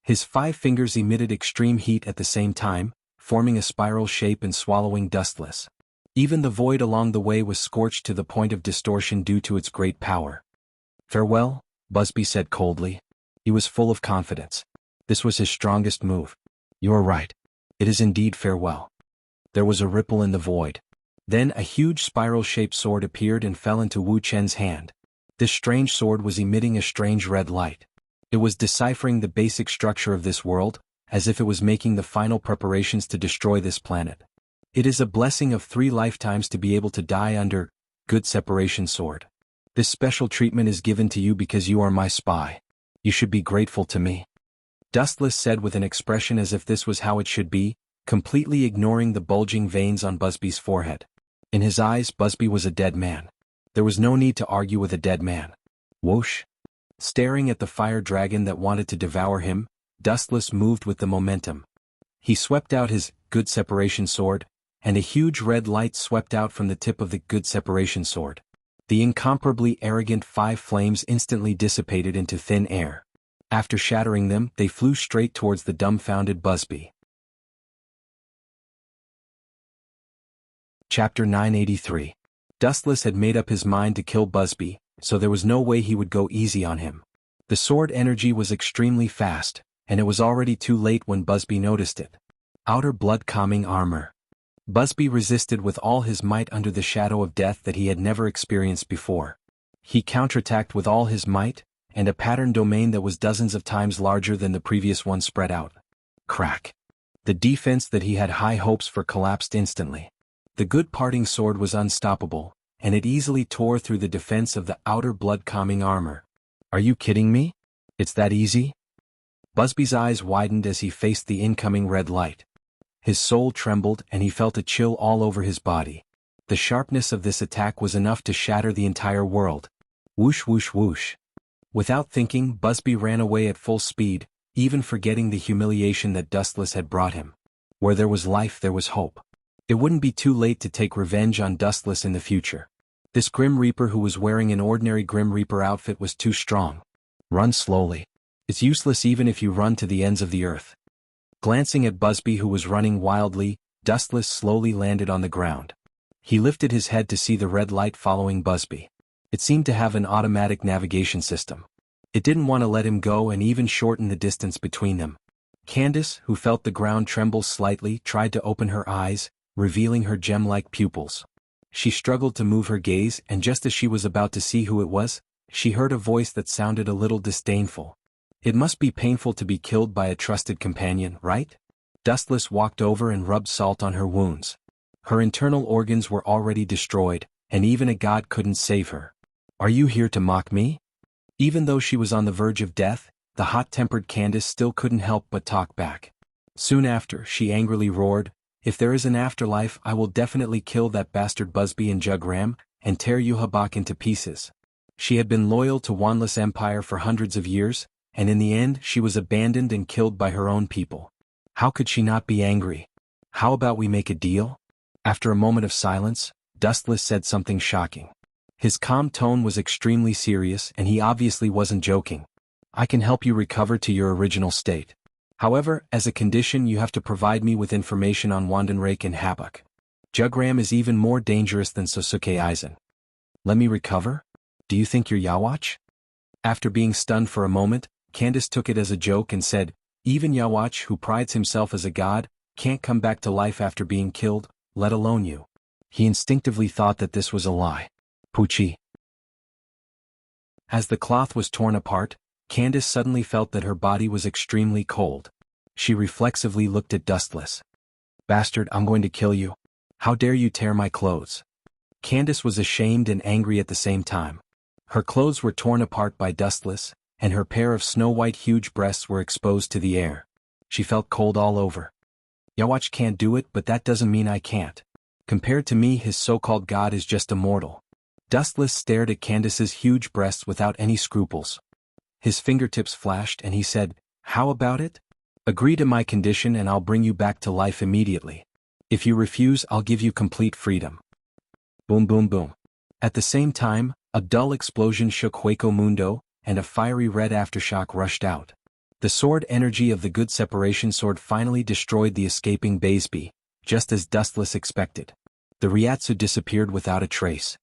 His 5 fingers emitted extreme heat at the same time, forming a spiral shape and swallowing Dustless. Even the void along the way was scorched to the point of distortion due to its great power. Farewell, Busby said coldly. He was full of confidence. This was his strongest move. You are right. It is indeed farewell. There was a ripple in the void. Then a huge spiral-shaped sword appeared and fell into Wu Chen's hand. This strange sword was emitting a strange red light. It was deciphering the basic structure of this world, as if it was making the final preparations to destroy this planet. It is a blessing of 3 lifetimes to be able to die under good separation sword. This special treatment is given to you because you are my spy. You should be grateful to me. Dustless said with an expression as if this was how it should be, completely ignoring the bulging veins on Busby's forehead. In his eyes, Busby was a dead man. There was no need to argue with a dead man. Whoosh. Staring at the fire dragon that wanted to devour him, Dustless moved with the momentum. He swept out his good separation sword, and a huge red light swept out from the tip of the good separation sword. The incomparably arrogant 5 flames instantly dissipated into thin air. After shattering them, they flew straight towards the dumbfounded Busby. Chapter 983. Dustless had made up his mind to kill Busby, so there was no way he would go easy on him. The sword energy was extremely fast, and it was already too late when Busby noticed it. Outer blood-calming armor. Busby resisted with all his might under the shadow of death that he had never experienced before. He counterattacked with all his might, and a pattern domain that was dozens of times larger than the previous one spread out. Crack. The defense that he had high hopes for collapsed instantly. The good parting sword was unstoppable, and it easily tore through the defense of the outer blood-calming armor. Are you kidding me? It's that easy? Busby's eyes widened as he faced the incoming red light. His soul trembled and he felt a chill all over his body. The sharpness of this attack was enough to shatter the entire world. Whoosh whoosh whoosh. Without thinking, Busby ran away at full speed, even forgetting the humiliation that Dustless had brought him. Where there was life, there was hope. It wouldn't be too late to take revenge on Dustless in the future. This Grim Reaper who was wearing an ordinary Grim Reaper outfit was too strong. Run slowly. It's useless even if you run to the ends of the earth. Glancing at Busby who was running wildly, Dustless slowly landed on the ground. He lifted his head to see the red light following Busby. It seemed to have an automatic navigation system. It didn't want to let him go and even shorten the distance between them. Candace, who felt the ground tremble slightly, tried to open her eyes, revealing her gem-like pupils. She struggled to move her gaze, and just as she was about to see who it was, she heard a voice that sounded a little disdainful. It must be painful to be killed by a trusted companion, right? Dustless walked over and rubbed salt on her wounds. Her internal organs were already destroyed, and even a god couldn't save her. Are you here to mock me? Even though she was on the verge of death, the hot-tempered Candace still couldn't help but talk back. Soon after, she angrily roared, "If there is an afterlife, I will definitely kill that bastard Busby and Jugram, and tear Yuhabak into pieces." She had been loyal to Wanless Empire for hundreds of years, and in the end she was abandoned and killed by her own people. How could she not be angry? How about we make a deal? After a moment of silence, Dustless said something shocking. His calm tone was extremely serious and he obviously wasn't joking. I can help you recover to your original state. However, as a condition you have to provide me with information on Wandenrake and Habak. Jugram is even more dangerous than Sosuke Aizen. Let me recover? Do you think you're Yawatch? After being stunned for a moment, Candace took it as a joke and said, even Yawatch, who prides himself as a god, can't come back to life after being killed, let alone you. He instinctively thought that this was a lie. Pucci. As the cloth was torn apart, Candace suddenly felt that her body was extremely cold. She reflexively looked at Dustless. Bastard, I'm going to kill you. How dare you tear my clothes? Candace was ashamed and angry at the same time. Her clothes were torn apart by Dustless, and her pair of snow-white huge breasts were exposed to the air. She felt cold all over. Yawatch can't do it, but that doesn't mean I can't. Compared to me, his so-called god is just a mortal. Dustless stared at Candace's huge breasts without any scruples. His fingertips flashed and he said, how about it? Agree to my condition and I'll bring you back to life immediately. If you refuse, I'll give you complete freedom. Boom boom boom. At the same time, a dull explosion shook Hueco Mundo, and a fiery red aftershock rushed out. The sword energy of the good separation sword finally destroyed the escaping Baseby, just as Dustless expected. The Ryatsu disappeared without a trace.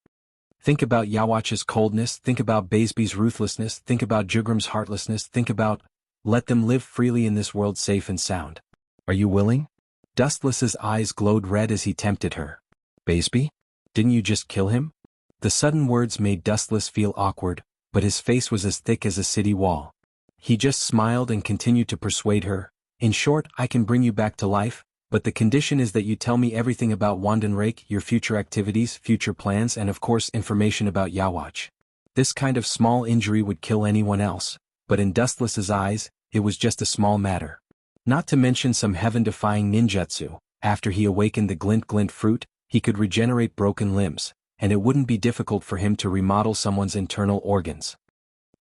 Think about Yawatch's coldness, think about Baseby's ruthlessness, think about Jugram's heartlessness, think about, let them live freely in this world safe and sound. Are you willing? Dustless's eyes glowed red as he tempted her. Baseby? Didn't you just kill him? The sudden words made Dustless feel awkward, but his face was as thick as a city wall. He just smiled and continued to persuade her. In short, I can bring you back to life, but the condition is that you tell me everything about Wandenrake, your future activities, future plans, and of course information about Yawatch. This kind of small injury would kill anyone else, but in Dustless's eyes, it was just a small matter. Not to mention some heaven-defying ninjutsu. After he awakened the glint fruit, he could regenerate broken limbs, and it wouldn't be difficult for him to remodel someone's internal organs.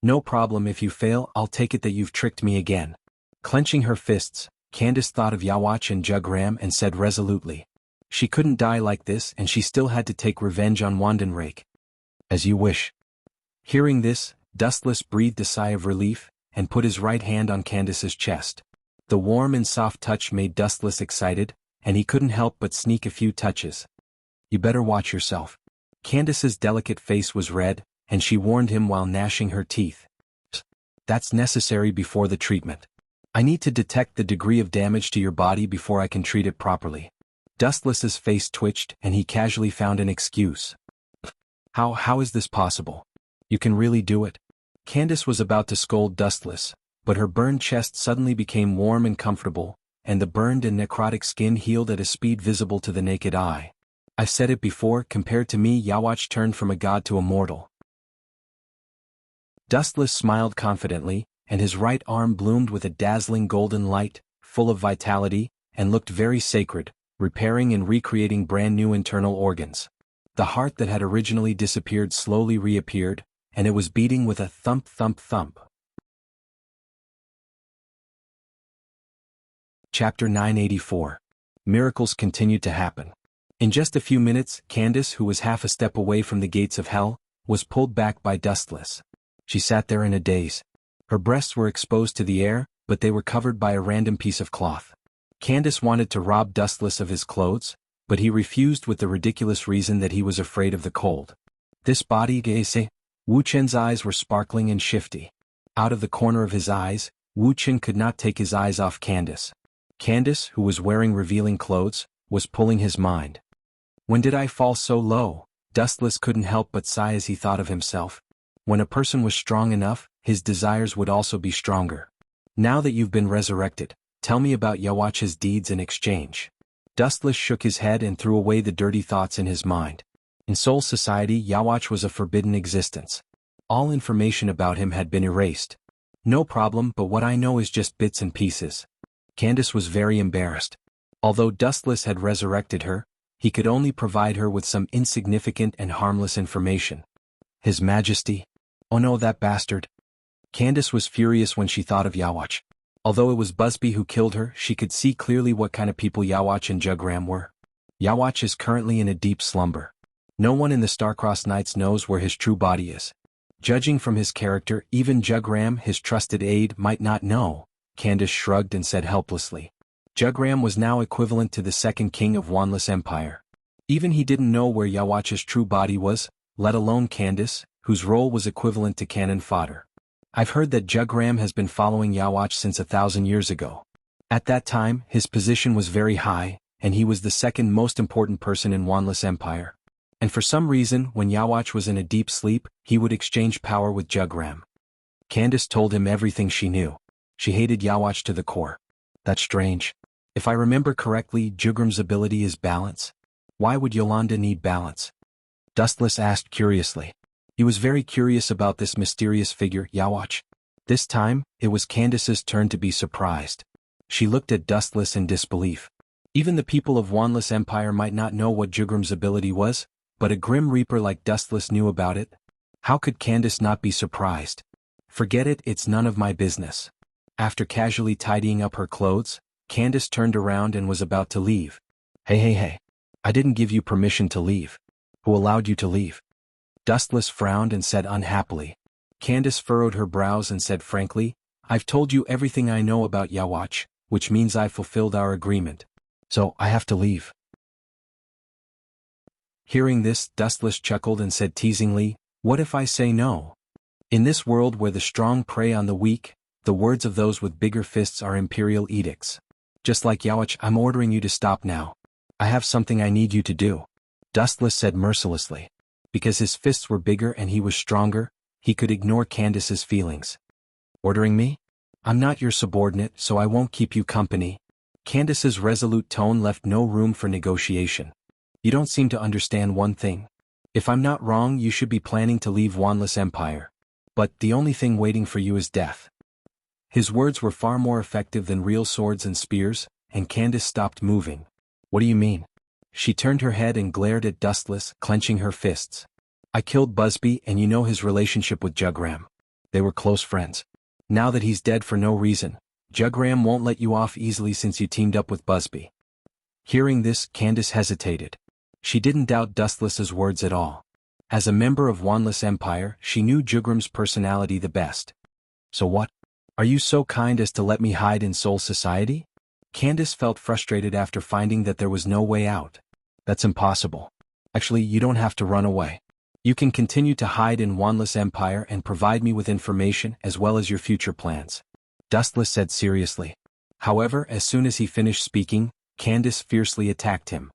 No problem, if you fail, I'll take it that you've tricked me again. Clenching her fists, Candace thought of Yawatch and Jugram and said resolutely. She couldn't die like this and she still had to take revenge on Wandenrake. As you wish. Hearing this, Dustless breathed a sigh of relief, and put his right hand on Candace's chest. The warm and soft touch made Dustless excited, and he couldn't help but sneak a few touches. You better watch yourself. Candace's delicate face was red, and she warned him while gnashing her teeth. That's necessary before the treatment. I need to detect the degree of damage to your body before I can treat it properly. Dustless's face twitched and he casually found an excuse. How is this possible? You can really do it? Candace was about to scold Dustless, but her burned chest suddenly became warm and comfortable, and the burned and necrotic skin healed at a speed visible to the naked eye. I've said it before, compared to me, Yawatch turned from a god to a mortal. Dustless smiled confidently, and his right arm bloomed with a dazzling golden light, full of vitality, and looked very sacred, repairing and recreating brand new internal organs. The heart that had originally disappeared slowly reappeared, and it was beating with a thump thump thump. Chapter 984. Miracles continued to happen. In just a few minutes, Candace, who was half a step away from the gates of hell, was pulled back by Dustless. She sat there in a daze. Her breasts were exposed to the air, but they were covered by a random piece of cloth. Candace wanted to rob Dustless of his clothes, but he refused with the ridiculous reason that he was afraid of the cold. This body, Geise? Wu Chen's eyes were sparkling and shifty. Out of the corner of his eyes, Wu Chen could not take his eyes off Candace. Candace, who was wearing revealing clothes, was pulling his mind. When did I fall so low? Dustless couldn't help but sigh as he thought of himself. When a person was strong enough, his desires would also be stronger. Now that you've been resurrected, tell me about Yawatch's deeds in exchange. Dustless shook his head and threw away the dirty thoughts in his mind. In Soul Society, Yawatch was a forbidden existence. All information about him had been erased. No problem, but what I know is just bits and pieces. Candace was very embarrassed. Although Dustless had resurrected her, he could only provide her with some insignificant and harmless information. His Majesty? Oh no, that bastard. Candace was furious when she thought of Yawatch. Although it was Busby who killed her, she could see clearly what kind of people Yawatch and Jugram were. Yawatch is currently in a deep slumber. No one in the Starcrossed Knights knows where his true body is. Judging from his character, even Jugram, his trusted aide, might not know, Candace shrugged and said helplessly. Jugram was now equivalent to the second king of Wanless Empire. Even he didn't know where Yawach's true body was, let alone Candace, whose role was equivalent to cannon fodder. I've heard that Jugram has been following Yawach since 1,000 years ago. At that time, his position was very high, and he was the second most important person in Wanless Empire. And for some reason, when Yawach was in a deep sleep, he would exchange power with Jugram. Candace told him everything she knew. She hated Yawach to the core. That's strange. If I remember correctly, Jugram's ability is balance. Why would Yolanda need balance? Dustless asked curiously. He was very curious about this mysterious figure, Yawach. This time, it was Candace's turn to be surprised. She looked at Dustless in disbelief. Even the people of Wanless Empire might not know what Jugram's ability was, but a Grim Reaper like Dustless knew about it. How could Candace not be surprised? Forget it, it's none of my business. After casually tidying up her clothes, Candace turned around and was about to leave. Hey. I didn't give you permission to leave. Who allowed you to leave? Dustless frowned and said unhappily. Candace furrowed her brows and said frankly, I've told you everything I know about Yawach, which means I've fulfilled our agreement. So, I have to leave. Hearing this, Dustless chuckled and said teasingly, what if I say no? In this world where the strong prey on the weak, the words of those with bigger fists are imperial edicts. Just like Yawach, I'm ordering you to stop now. I have something I need you to do. Dustless said mercilessly. Because his fists were bigger and he was stronger, he could ignore Candace's feelings. Ordering me? I'm not your subordinate, so I won't keep you company. Candace's resolute tone left no room for negotiation. You don't seem to understand one thing. If I'm not wrong, you should be planning to leave Wanless Empire. But the only thing waiting for you is death. His words were far more effective than real swords and spears, and Candace stopped moving. What do you mean? She turned her head and glared at Dustless, clenching her fists. I killed Busby and you know his relationship with Jugram. They were close friends. Now that he's dead for no reason, Jugram won't let you off easily since you teamed up with Busby. Hearing this, Candace hesitated. She didn't doubt Dustless's words at all. As a member of Wanless Empire, she knew Jugram's personality the best. So what? Are you so kind as to let me hide in Soul Society? Candace felt frustrated after finding that there was no way out. That's impossible. Actually, you don't have to run away. You can continue to hide in Wanless Empire and provide me with information as well as your future plans. Dustless said seriously. However, as soon as he finished speaking, Candace fiercely attacked him.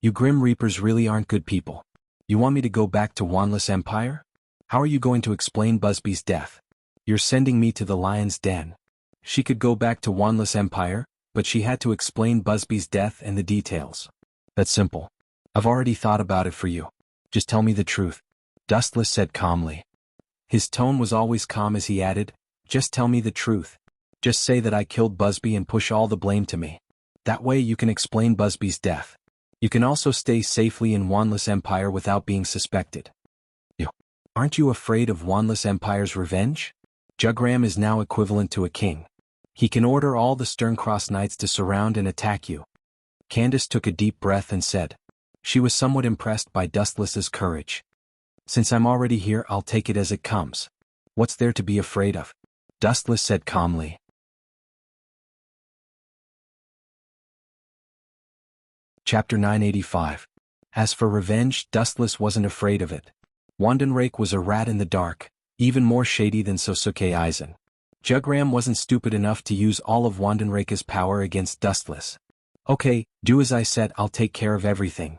You Grim Reapers really aren't good people. You want me to go back to Wanless Empire? How are you going to explain Busby's death? You're sending me to the lion's den. She could go back to Wanless Empire, but she had to explain Busby's death and the details. That's simple. I've already thought about it for you. Just tell me the truth. Dustless said calmly. His tone was always calm as he added, just tell me the truth. Just say that I killed Busby and push all the blame to me. That way you can explain Busby's death. You can also stay safely in Wanless Empire without being suspected. Aren't you afraid of Wanless Empire's revenge? Jugram is now equivalent to a king. He can order all the Sterncross Knights to surround and attack you. Candace took a deep breath and said. She was somewhat impressed by Dustless's courage. Since I'm already here, I'll take it as it comes. What's there to be afraid of? Dustless said calmly. Chapter 985. As for revenge, Dustless wasn't afraid of it. Wandenrake was a rat in the dark, even more shady than Sosuke Aizen. Jugram wasn't stupid enough to use all of Wandenrake's power against Dustless. Okay, do as I said, I'll take care of everything.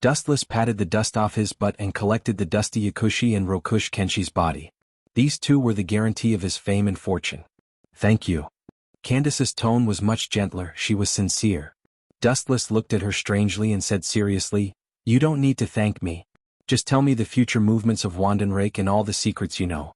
Dustless patted the dust off his butt and collected the dusty Yakushi and Rokush Kenshi's body. These two were the guarantee of his fame and fortune. Thank you. Candace's tone was much gentler, she was sincere. Dustless looked at her strangely and said seriously, you don't need to thank me. Just tell me the future movements of Wandenrake and all the secrets you know.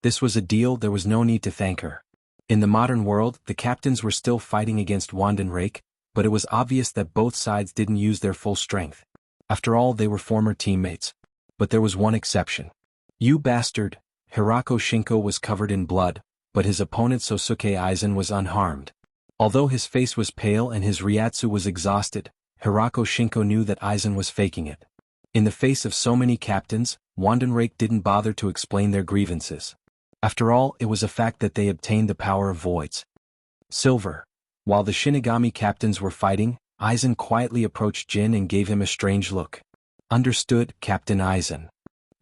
This was a deal, there was no need to thank her. In the modern world, the captains were still fighting against Wandenrake, but it was obvious that both sides didn't use their full strength. After all, they were former teammates. But there was one exception. You bastard! Hirako Shinko was covered in blood, but his opponent Sosuke Aizen was unharmed. Although his face was pale and his Ryatsu was exhausted, Hirako Shinko knew that Aizen was faking it. In the face of so many captains, Wandenrake didn't bother to explain their grievances. After all, it was a fact that they obtained the power of voids. Silver. While the Shinigami captains were fighting, Aizen quietly approached Jin and gave him a strange look. Understood, Captain Aizen.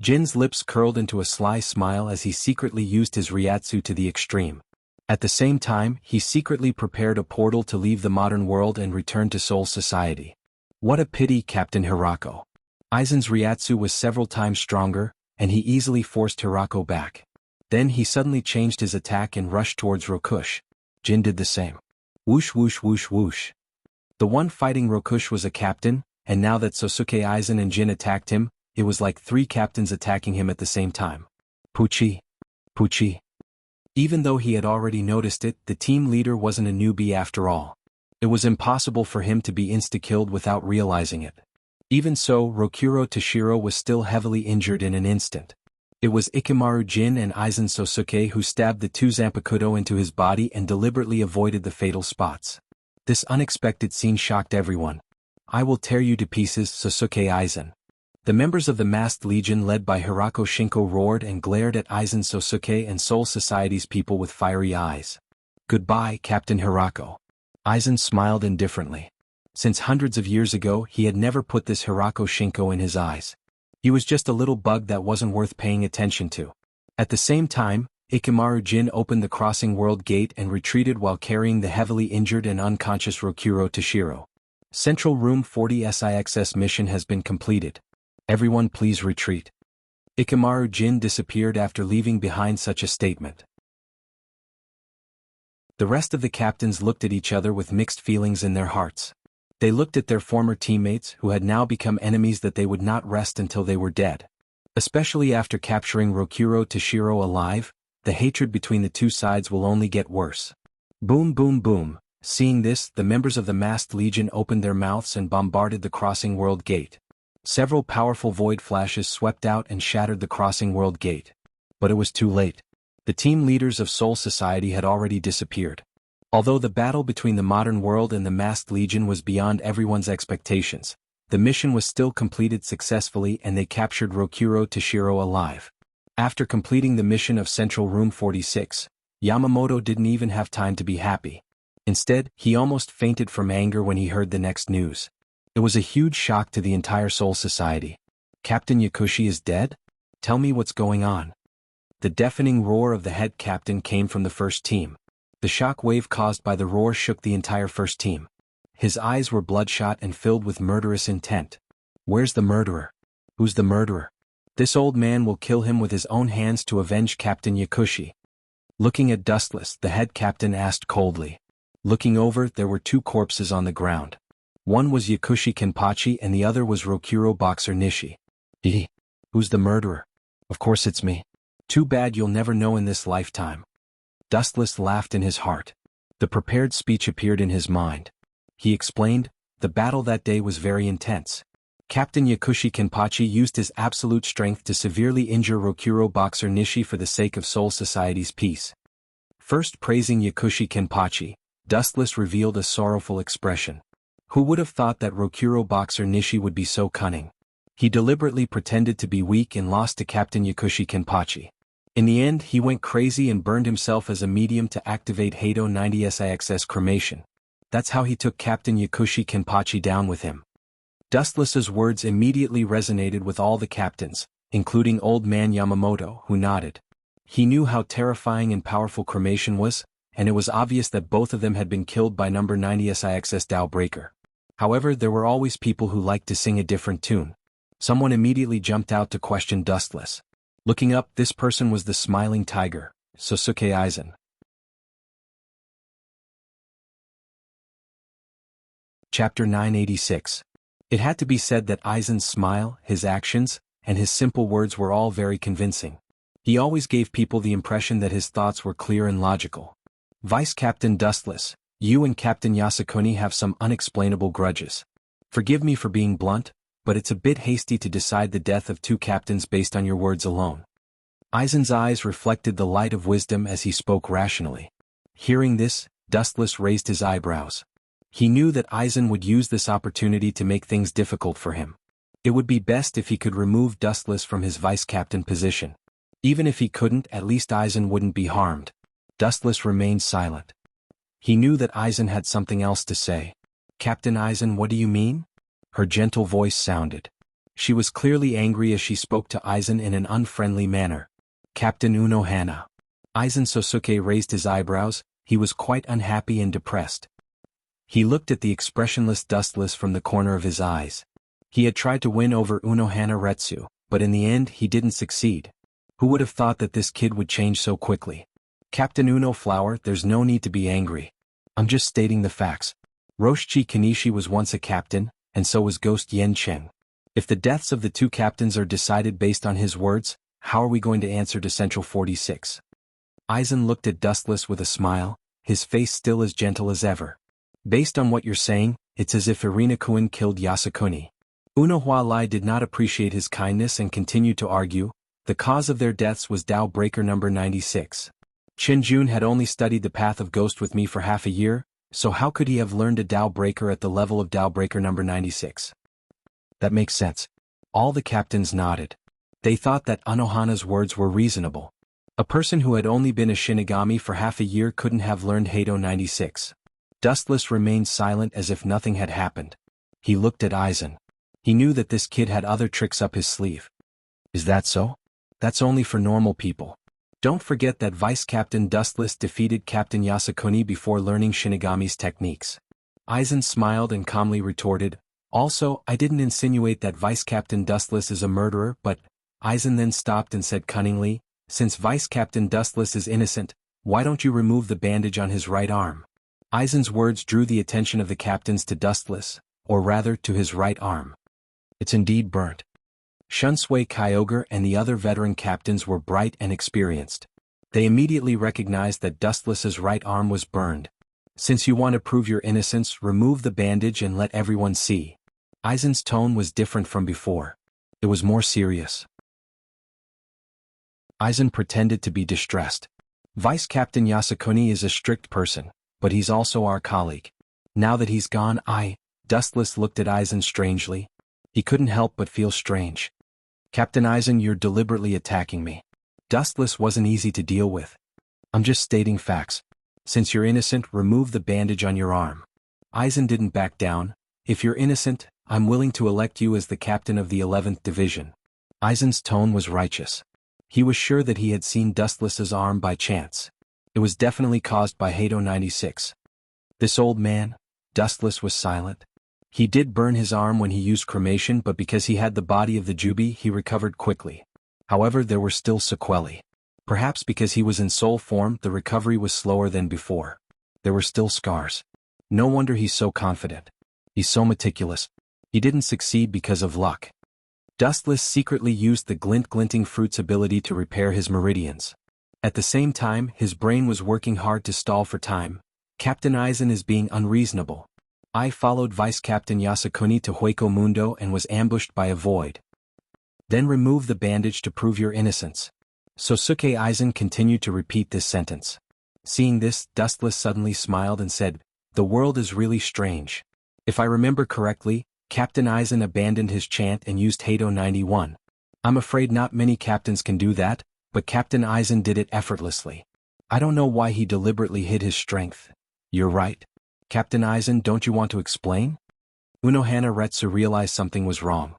Jin's lips curled into a sly smile as he secretly used his Ryatsu to the extreme. At the same time, he secretly prepared a portal to leave the modern world and return to Soul Society. What a pity, Captain Hirako. Aizen's Ryatsu was several times stronger, and he easily forced Hirako back. Then he suddenly changed his attack and rushed towards Rokush. Jin did the same. Whoosh whoosh whoosh whoosh. The one fighting Rokush was a captain, and now that Sasuke, Aizen and Jin attacked him, it was like three captains attacking him at the same time. Pucci. Pucci. Even though he had already noticed it, the team leader wasn't a newbie after all. It was impossible for him to be insta-killed without realizing it. Even so, Rokuro Toshiro was still heavily injured in an instant. It was Ikemaru Jin and Aizen Sosuke who stabbed the two Zanpakuto into his body and deliberately avoided the fatal spots. This unexpected scene shocked everyone. I will tear you to pieces, Sasuke Aizen. The members of the Masked Legion led by Hirako Shinko roared and glared at Aizen Sosuke and Soul Society's people with fiery eyes. Goodbye, Captain Hirako. Aizen smiled indifferently. Since hundreds of years ago he had never put this Hirako Shinko in his eyes. He was just a little bug that wasn't worth paying attention to. At the same time, Ikemaru Jin opened the crossing world gate and retreated while carrying the heavily injured and unconscious Rokuro Toshiro. Central Room 40 SIXS mission has been completed. Everyone please retreat. Ikemaru Jin disappeared after leaving behind such a statement. The rest of the captains looked at each other with mixed feelings in their hearts. They looked at their former teammates who had now become enemies that they would not rest until they were dead. Especially after capturing Rokuro Toshiro alive, the hatred between the two sides will only get worse. Boom boom boom. Seeing this, the members of the Masked Legion opened their mouths and bombarded the crossing world gate. Several powerful void flashes swept out and shattered the crossing world gate. But it was too late. The team leaders of Soul Society had already disappeared. Although the battle between the modern world and the Masked Legion was beyond everyone's expectations, the mission was still completed successfully and they captured Rokuro Toshiro alive. After completing the mission of Central Room 46, Yamamoto didn't even have time to be happy. Instead, he almost fainted from anger when he heard the next news. It was a huge shock to the entire Soul Society. Captain Yakushi is dead? Tell me what's going on. The deafening roar of the head captain came from the first team. The shock wave caused by the roar shook the entire first team. His eyes were bloodshot and filled with murderous intent. Where's the murderer? Who's the murderer? This old man will kill him with his own hands to avenge Captain Yakushi. Looking at Dustless, the head captain asked coldly. Looking over, there were two corpses on the ground. One was Yakushi Kenpachi and the other was Rokuro Boxer Nishi. Who's the murderer? Of course it's me. Too bad you'll never know in this lifetime. Dustless laughed in his heart. The prepared speech appeared in his mind. He explained, the battle that day was very intense. Captain Yakushi Kenpachi used his absolute strength to severely injure Rokuro Boxer Nishi for the sake of Soul Society's peace. First praising Yakushi Kenpachi, Dustless revealed a sorrowful expression. Who would have thought that Rokuro Boxer Nishi would be so cunning? He deliberately pretended to be weak and lost to Captain Yakushi Kenpachi. In the end, he went crazy and burned himself as a medium to activate Hado 90 SIXS cremation. That's how he took Captain Yakushi Kenpachi down with him. Dustless's words immediately resonated with all the captains, including Old Man Yamamoto, who nodded. He knew how terrifying and powerful cremation was, and it was obvious that both of them had been killed by number 90 SIXS Tao Breaker. However, there were always people who liked to sing a different tune. Someone immediately jumped out to question Dustless. Looking up, this person was the Smiling Tiger, Sosuke Aizen. Chapter 986. It had to be said that Aizen's smile, his actions, and his simple words were all very convincing. He always gave people the impression that his thoughts were clear and logical. Vice Captain Dustless, you and Captain Yasukuni have some unexplainable grudges. Forgive me for being blunt, but it's a bit hasty to decide the death of two captains based on your words alone. Aizen's eyes reflected the light of wisdom as he spoke rationally. Hearing this, Dustless raised his eyebrows. He knew that Aizen would use this opportunity to make things difficult for him. It would be best if he could remove Dustless from his vice-captain position. Even if he couldn't, at least Aizen wouldn't be harmed. Dustless remained silent. He knew that Aizen had something else to say. "Captain Aizen, what do you mean?" Her gentle voice sounded. She was clearly angry as she spoke to Aizen in an unfriendly manner. "Captain Unohana." Aizen Sosuke raised his eyebrows. He was quite unhappy and depressed. He looked at the expressionless Dustless from the corner of his eyes. He had tried to win over Unohana Retsu, but in the end he didn't succeed. Who would have thought that this kid would change so quickly? "Captain Uno Flower, there's no need to be angry. I'm just stating the facts. Roshi Kanishi was once a captain, and so was Ghost Yen Cheng. If the deaths of the two captains are decided based on his words, how are we going to answer to Central 46? Aizen looked at Dustless with a smile, his face still as gentle as ever. "Based on what you're saying, it's as if Irina-kun killed Yasukuni." Unohua Lai did not appreciate his kindness and continued to argue. The cause of their deaths was Tao Breaker number 96. Jun had only studied the path of Ghost with me for half a year, so how could he have learned a Tao Breaker at the level of Tao Breaker number 96? That makes sense. All the captains nodded. They thought that Unohana's words were reasonable. A person who had only been a Shinigami for half a year couldn't have learned Hado 96. Dustless remained silent as if nothing had happened. He looked at Aizen. He knew that this kid had other tricks up his sleeve. "Is that so? That's only for normal people. Don't forget that Vice-Captain Dustless defeated Captain Yasukuni before learning Shinigami's techniques." Aizen smiled and calmly retorted, "Also, I didn't insinuate that Vice-Captain Dustless is a murderer, but..." Aizen then stopped and said cunningly, "Since Vice-Captain Dustless is innocent, why don't you remove the bandage on his right arm?" Aizen's words drew the attention of the captains to Dustless, or rather to his right arm. "It's indeed burnt." Shunsui Kyogre and the other veteran captains were bright and experienced. They immediately recognized that Dustless's right arm was burned. "Since you want to prove your innocence, remove the bandage and let everyone see." Aizen's tone was different from before. It was more serious. Aizen pretended to be distressed. "Vice-Captain Yasukuni is a strict person, but he's also our colleague. Now that he's gone, Dustless looked at Aizen strangely. He couldn't help but feel strange. "Captain Aizen, you're deliberately attacking me." Dustless wasn't easy to deal with. "I'm just stating facts. Since you're innocent, remove the bandage on your arm." Aizen didn't back down. "If you're innocent, I'm willing to elect you as the captain of the 11th Division." Aizen's tone was righteous. He was sure that he had seen Dustless's arm by chance. It was definitely caused by Hado 96. This old man? Dustless was silent. He did burn his arm when he used cremation, but because he had the body of the Jubi, he recovered quickly. However, there were still sequelae. Perhaps because he was in soul form, the recovery was slower than before. There were still scars. No wonder he's so confident. He's so meticulous. He didn't succeed because of luck. Dustless secretly used the glinting fruit's ability to repair his meridians. At the same time, his brain was working hard to stall for time. Captain Aizen is being unreasonable. I followed Vice-Captain Yasukuni to Hueco Mundo and was ambushed by a void. Then remove the bandage to prove your innocence. Sosuke Aizen continued to repeat this sentence. Seeing this, Dustless suddenly smiled and said, "The world is really strange. If I remember correctly, Captain Aizen abandoned his chant and used Hado 91. I'm afraid not many captains can do that, but Captain Aizen did it effortlessly. I don't know why he deliberately hid his strength." "You're right. Captain Aizen, don't you want to explain?" Unohana Retsu realized something was wrong.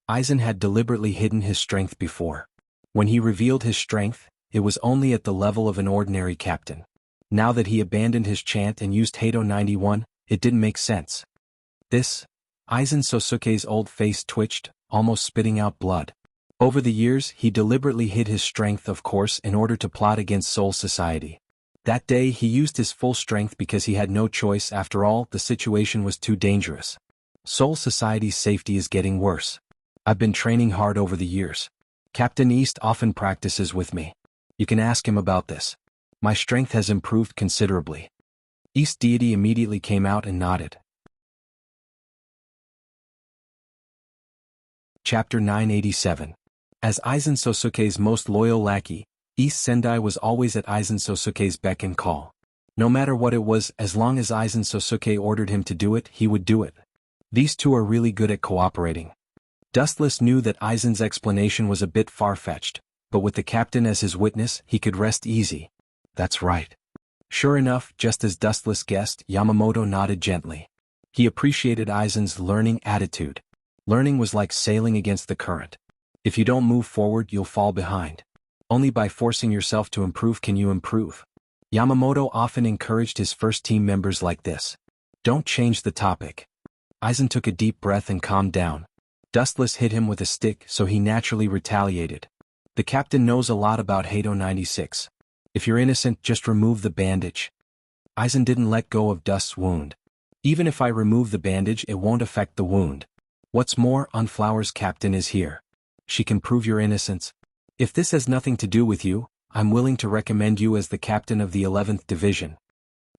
Aizen had deliberately hidden his strength before. When he revealed his strength, it was only at the level of an ordinary captain. Now that he abandoned his chant and used Hado 91, it didn't make sense. Aizen Sosuke's old face twitched, almost spitting out blood. Over the years, he deliberately hid his strength, of course, in order to plot against Soul Society. That day he used his full strength because he had no choice. After all, the situation was too dangerous. Soul Society's safety is getting worse. I've been training hard over the years. Captain East often practices with me. You can ask him about this. My strength has improved considerably. East Deity immediately came out and nodded. Chapter 987. As Aizen Sosuke's most loyal lackey, East Sendai was always at Aizen Sosuke's beck and call. No matter what it was, as long as Aizen Sosuke ordered him to do it, he would do it. These two are really good at cooperating. Dustless knew that Aizen's explanation was a bit far-fetched, but with the captain as his witness, he could rest easy. That's right. Sure enough, just as Dustless guessed, Yamamoto nodded gently. He appreciated Aizen's learning attitude. Learning was like sailing against the current. If you don't move forward, you'll fall behind. Only by forcing yourself to improve can you improve. Yamamoto often encouraged his first team members like this. Don't change the topic. Aizen took a deep breath and calmed down. Dustless hit him with a stick, so he naturally retaliated. The captain knows a lot about Hado 96. If you're innocent, just remove the bandage. Aizen didn't let go of Dust's wound. Even if I remove the bandage, it won't affect the wound. What's more, Unflower's captain is here. She can prove your innocence. If this has nothing to do with you, I'm willing to recommend you as the captain of the 11th Division.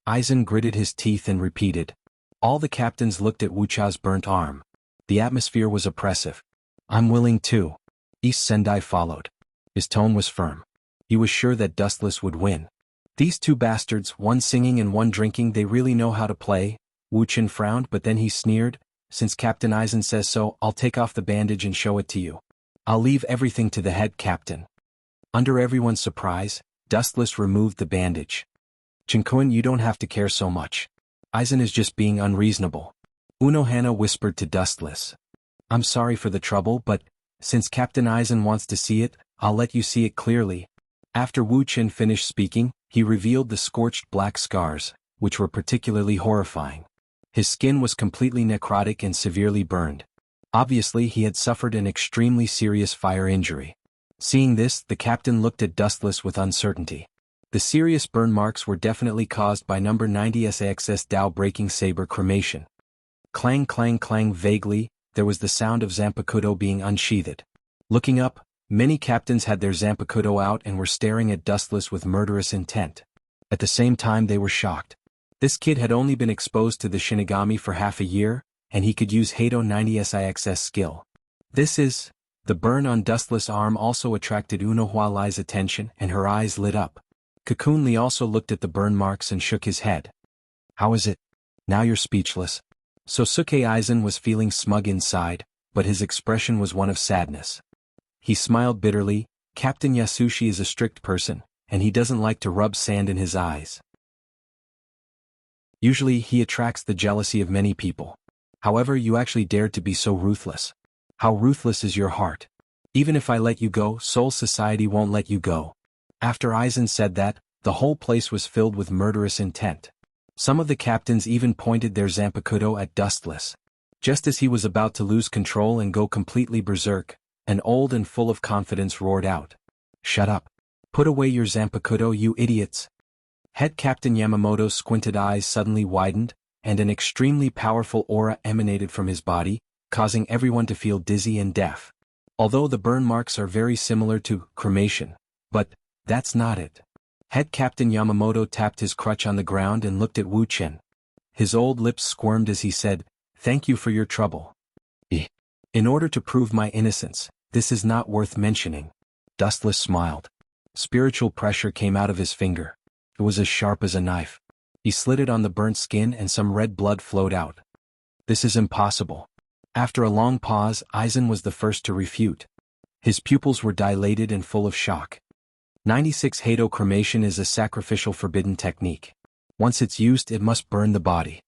Aizen gritted his teeth and repeated. All the captains looked at Wuxia's burnt arm. The atmosphere was oppressive. I'm willing too. East Sendai followed. His tone was firm. He was sure that Dustless would win. These two bastards, one singing and one drinking, they really know how to play. Wuxian frowned, but then he sneered. Since Captain Aizen says so, I'll take off the bandage and show it to you. I'll leave everything to the head captain. Under everyone's surprise, Dustless removed the bandage. Chinkun, you don't have to care so much. Aizen is just being unreasonable. Unohana whispered to Dustless. I'm sorry for the trouble, but since Captain Aizen wants to see it, I'll let you see it clearly. After Wuxian finished speaking, he revealed the scorched black scars, which were particularly horrifying. His skin was completely necrotic and severely burned. Obviously, he had suffered an extremely serious fire injury. Seeing this, the captain looked at Dustless with uncertainty. The serious burn marks were definitely caused by number 90 SAXS Dao breaking saber cremation. Clang clang clang. Vaguely, there was the sound of Zanpakuto being unsheathed. Looking up, many captains had their Zanpakuto out and were staring at Dustless with murderous intent. At the same time, they were shocked. This kid had only been exposed to the Shinigami for half a year, and he could use Hado 90 SIXS skill. The burn on Dustless' arm also attracted Unohualai's attention, and her eyes lit up. Cocoon Lee also looked at the burn marks and shook his head. How is it? Now you're speechless. Sosuke Aizen was feeling smug inside, but his expression was one of sadness. He smiled bitterly. Captain Yasushi is a strict person, and he doesn't like to rub sand in his eyes. Usually he attracts the jealousy of many people. However, you actually dared to be so ruthless. How ruthless is your heart? Even if I let you go, Soul Society won't let you go. After Aizen said that, the whole place was filled with murderous intent. Some of the captains even pointed their Zanpakuto at Dustless. Just as he was about to lose control and go completely berserk, an old and full of confidence roared out. Shut up. Put away your Zanpakuto, you idiots. Head Captain Yamamoto's squinted eyes suddenly widened, and an extremely powerful aura emanated from his body, causing everyone to feel dizzy and deaf. Although the burn marks are very similar to cremation, but that's not it. Head Captain Yamamoto tapped his crutch on the ground and looked at Wuxian. His old lips squirmed as he said, "Thank you for your trouble. In order to prove my innocence, this is not worth mentioning." Dustless smiled. Spiritual pressure came out of his finger. It was as sharp as a knife. He slid it on the burnt skin and some red blood flowed out. This is impossible. After a long pause, Aizen was the first to refute. His pupils were dilated and full of shock. 96 Hado cremation is a sacrificial forbidden technique. Once it's used, it must burn the body.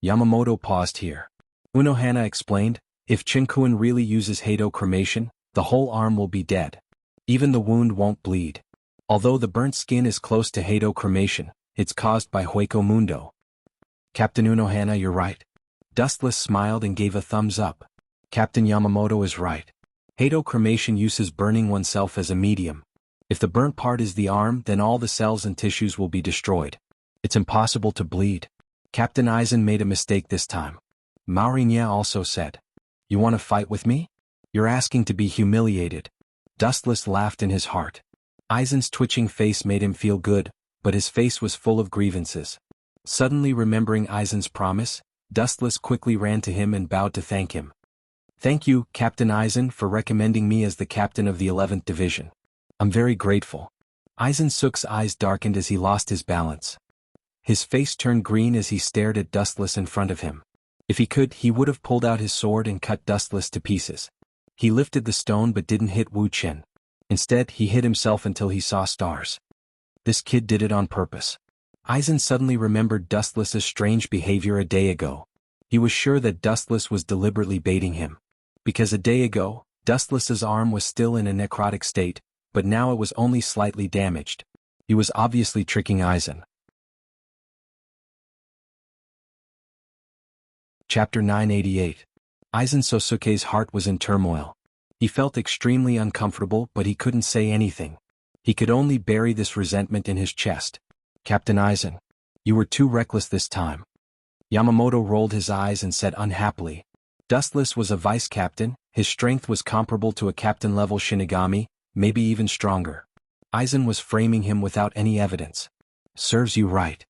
Yamamoto paused here. Unohana explained, if Chinkun really uses Hado cremation, the whole arm will be dead. Even the wound won't bleed. Although the burnt skin is close to Hado cremation, it's caused by Hueco Mundo. Captain Unohana, you're right. Dustless smiled and gave a thumbs up. Captain Yamamoto is right. Hado cremation uses burning oneself as a medium. If the burnt part is the arm, then all the cells and tissues will be destroyed. It's impossible to bleed. Captain Aizen made a mistake this time. Maurinia also said, "You want to fight with me? You're asking to be humiliated." Dustless laughed in his heart. Aizen's twitching face made him feel good, but his face was full of grievances. Suddenly remembering Aizen's promise, Dustless quickly ran to him and bowed to thank him. "Thank you, Captain Aizen, for recommending me as the captain of the 11th Division. I'm very grateful." Aizen Suk's eyes darkened as he lost his balance. His face turned green as he stared at Dustless in front of him. If he could, he would have pulled out his sword and cut Dustless to pieces. He lifted the stone but didn't hit Wu Chen. Instead, he hit himself until he saw stars. This kid did it on purpose. Aizen suddenly remembered Dustless's strange behavior a day ago. He was sure that Dustless was deliberately baiting him. Because a day ago, Dustless's arm was still in a necrotic state, but now it was only slightly damaged. He was obviously tricking Aizen. Chapter 988. Aizen Sosuke's heart was in turmoil. He felt extremely uncomfortable, but he couldn't say anything. He could only bury this resentment in his chest. Captain Aizen, you were too reckless this time. Yamamoto rolled his eyes and said unhappily. Dustless was a vice-captain, his strength was comparable to a captain-level Shinigami, maybe even stronger. Aizen was framing him without any evidence. Serves you right.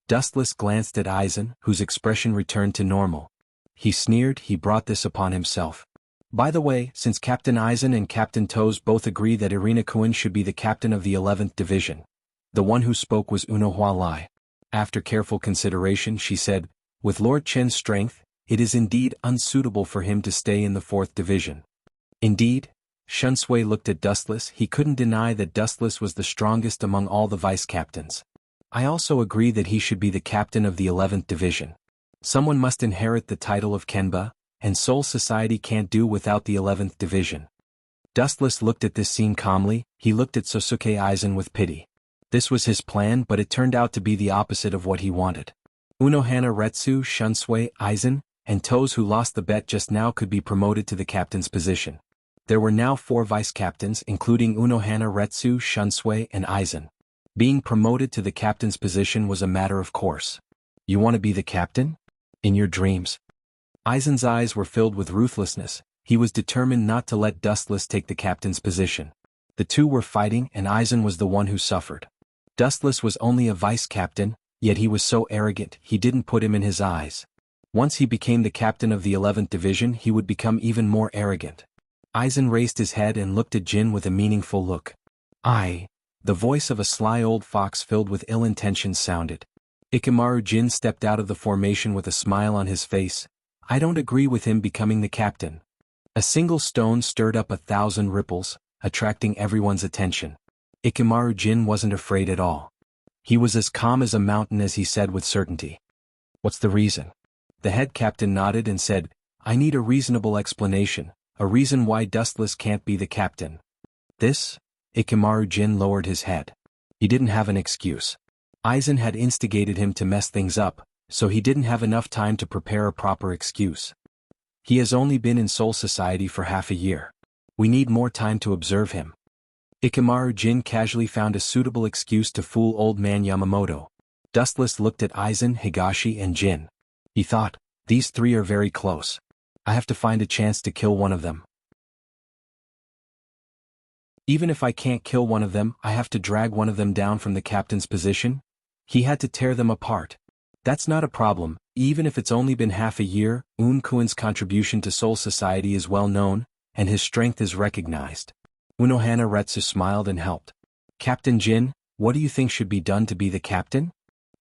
Dustless glanced at Aizen, whose expression returned to normal. He sneered. He brought this upon himself. By the way, since Captain Aizen and Captain Toes both agree that Irina-kun should be the captain of the 11th Division. The one who spoke was Unohua Lai. After careful consideration, she said, with Lord Chen's strength, it is indeed unsuitable for him to stay in the 4th Division. Indeed? Shunsui looked at Dustless. He couldn't deny that Dustless was the strongest among all the vice-captains. I also agree that he should be the captain of the 11th Division. Someone must inherit the title of Kenba, and Soul Society can't do without the 11th Division. Dustless looked at this scene calmly. He looked at Sosuke Aizen with pity. This was his plan, but it turned out to be the opposite of what he wanted. Unohana Retsu, Shunsui, Aizen, and Toes, who lost the bet just now, could be promoted to the captain's position. There were now 4 vice-captains, including Unohana Retsu, Shunsui, and Aizen. Being promoted to the captain's position was a matter of course. You want to be the captain? In your dreams. Aizen's eyes were filled with ruthlessness. He was determined not to let Dustless take the captain's position. The two were fighting, and Aizen was the one who suffered. Dustless was only a vice-captain, yet he was so arrogant he didn't put him in his eyes. Once he became the captain of the 11th Division, he would become even more arrogant. Aizen raised his head and looked at Jin with a meaningful look. The voice of a sly old fox filled with ill intentions sounded. Ikamaru Jin stepped out of the formation with a smile on his face. I don't agree with him becoming the captain. A single stone stirred up 1,000 ripples, attracting everyone's attention. Ikamaru Jin wasn't afraid at all. He was as calm as a mountain as he said with certainty. What's the reason? The head captain nodded and said, I need a reasonable explanation, a reason why Dustless can't be the captain. This? Ikamaru Jin lowered his head. He didn't have an excuse. Aizen had instigated him to mess things up, so he didn't have enough time to prepare a proper excuse. He has only been in Soul Society for half a year. We need more time to observe him. Ikamaru Jin casually found a suitable excuse to fool old man Yamamoto. Dustless looked at Aizen, Higashi, and Jin. He thought, these 3 are very close. I have to find a chance to kill one of them. Even if I can't kill one of them, I have to drag one of them down from the captain's position. He had to tear them apart. That's not a problem, even if it's only been half a year. Un-kun's contribution to Soul Society is well known, and his strength is recognized. Unohana Retsu smiled and helped. Captain Jin, what do you think should be done to be the captain?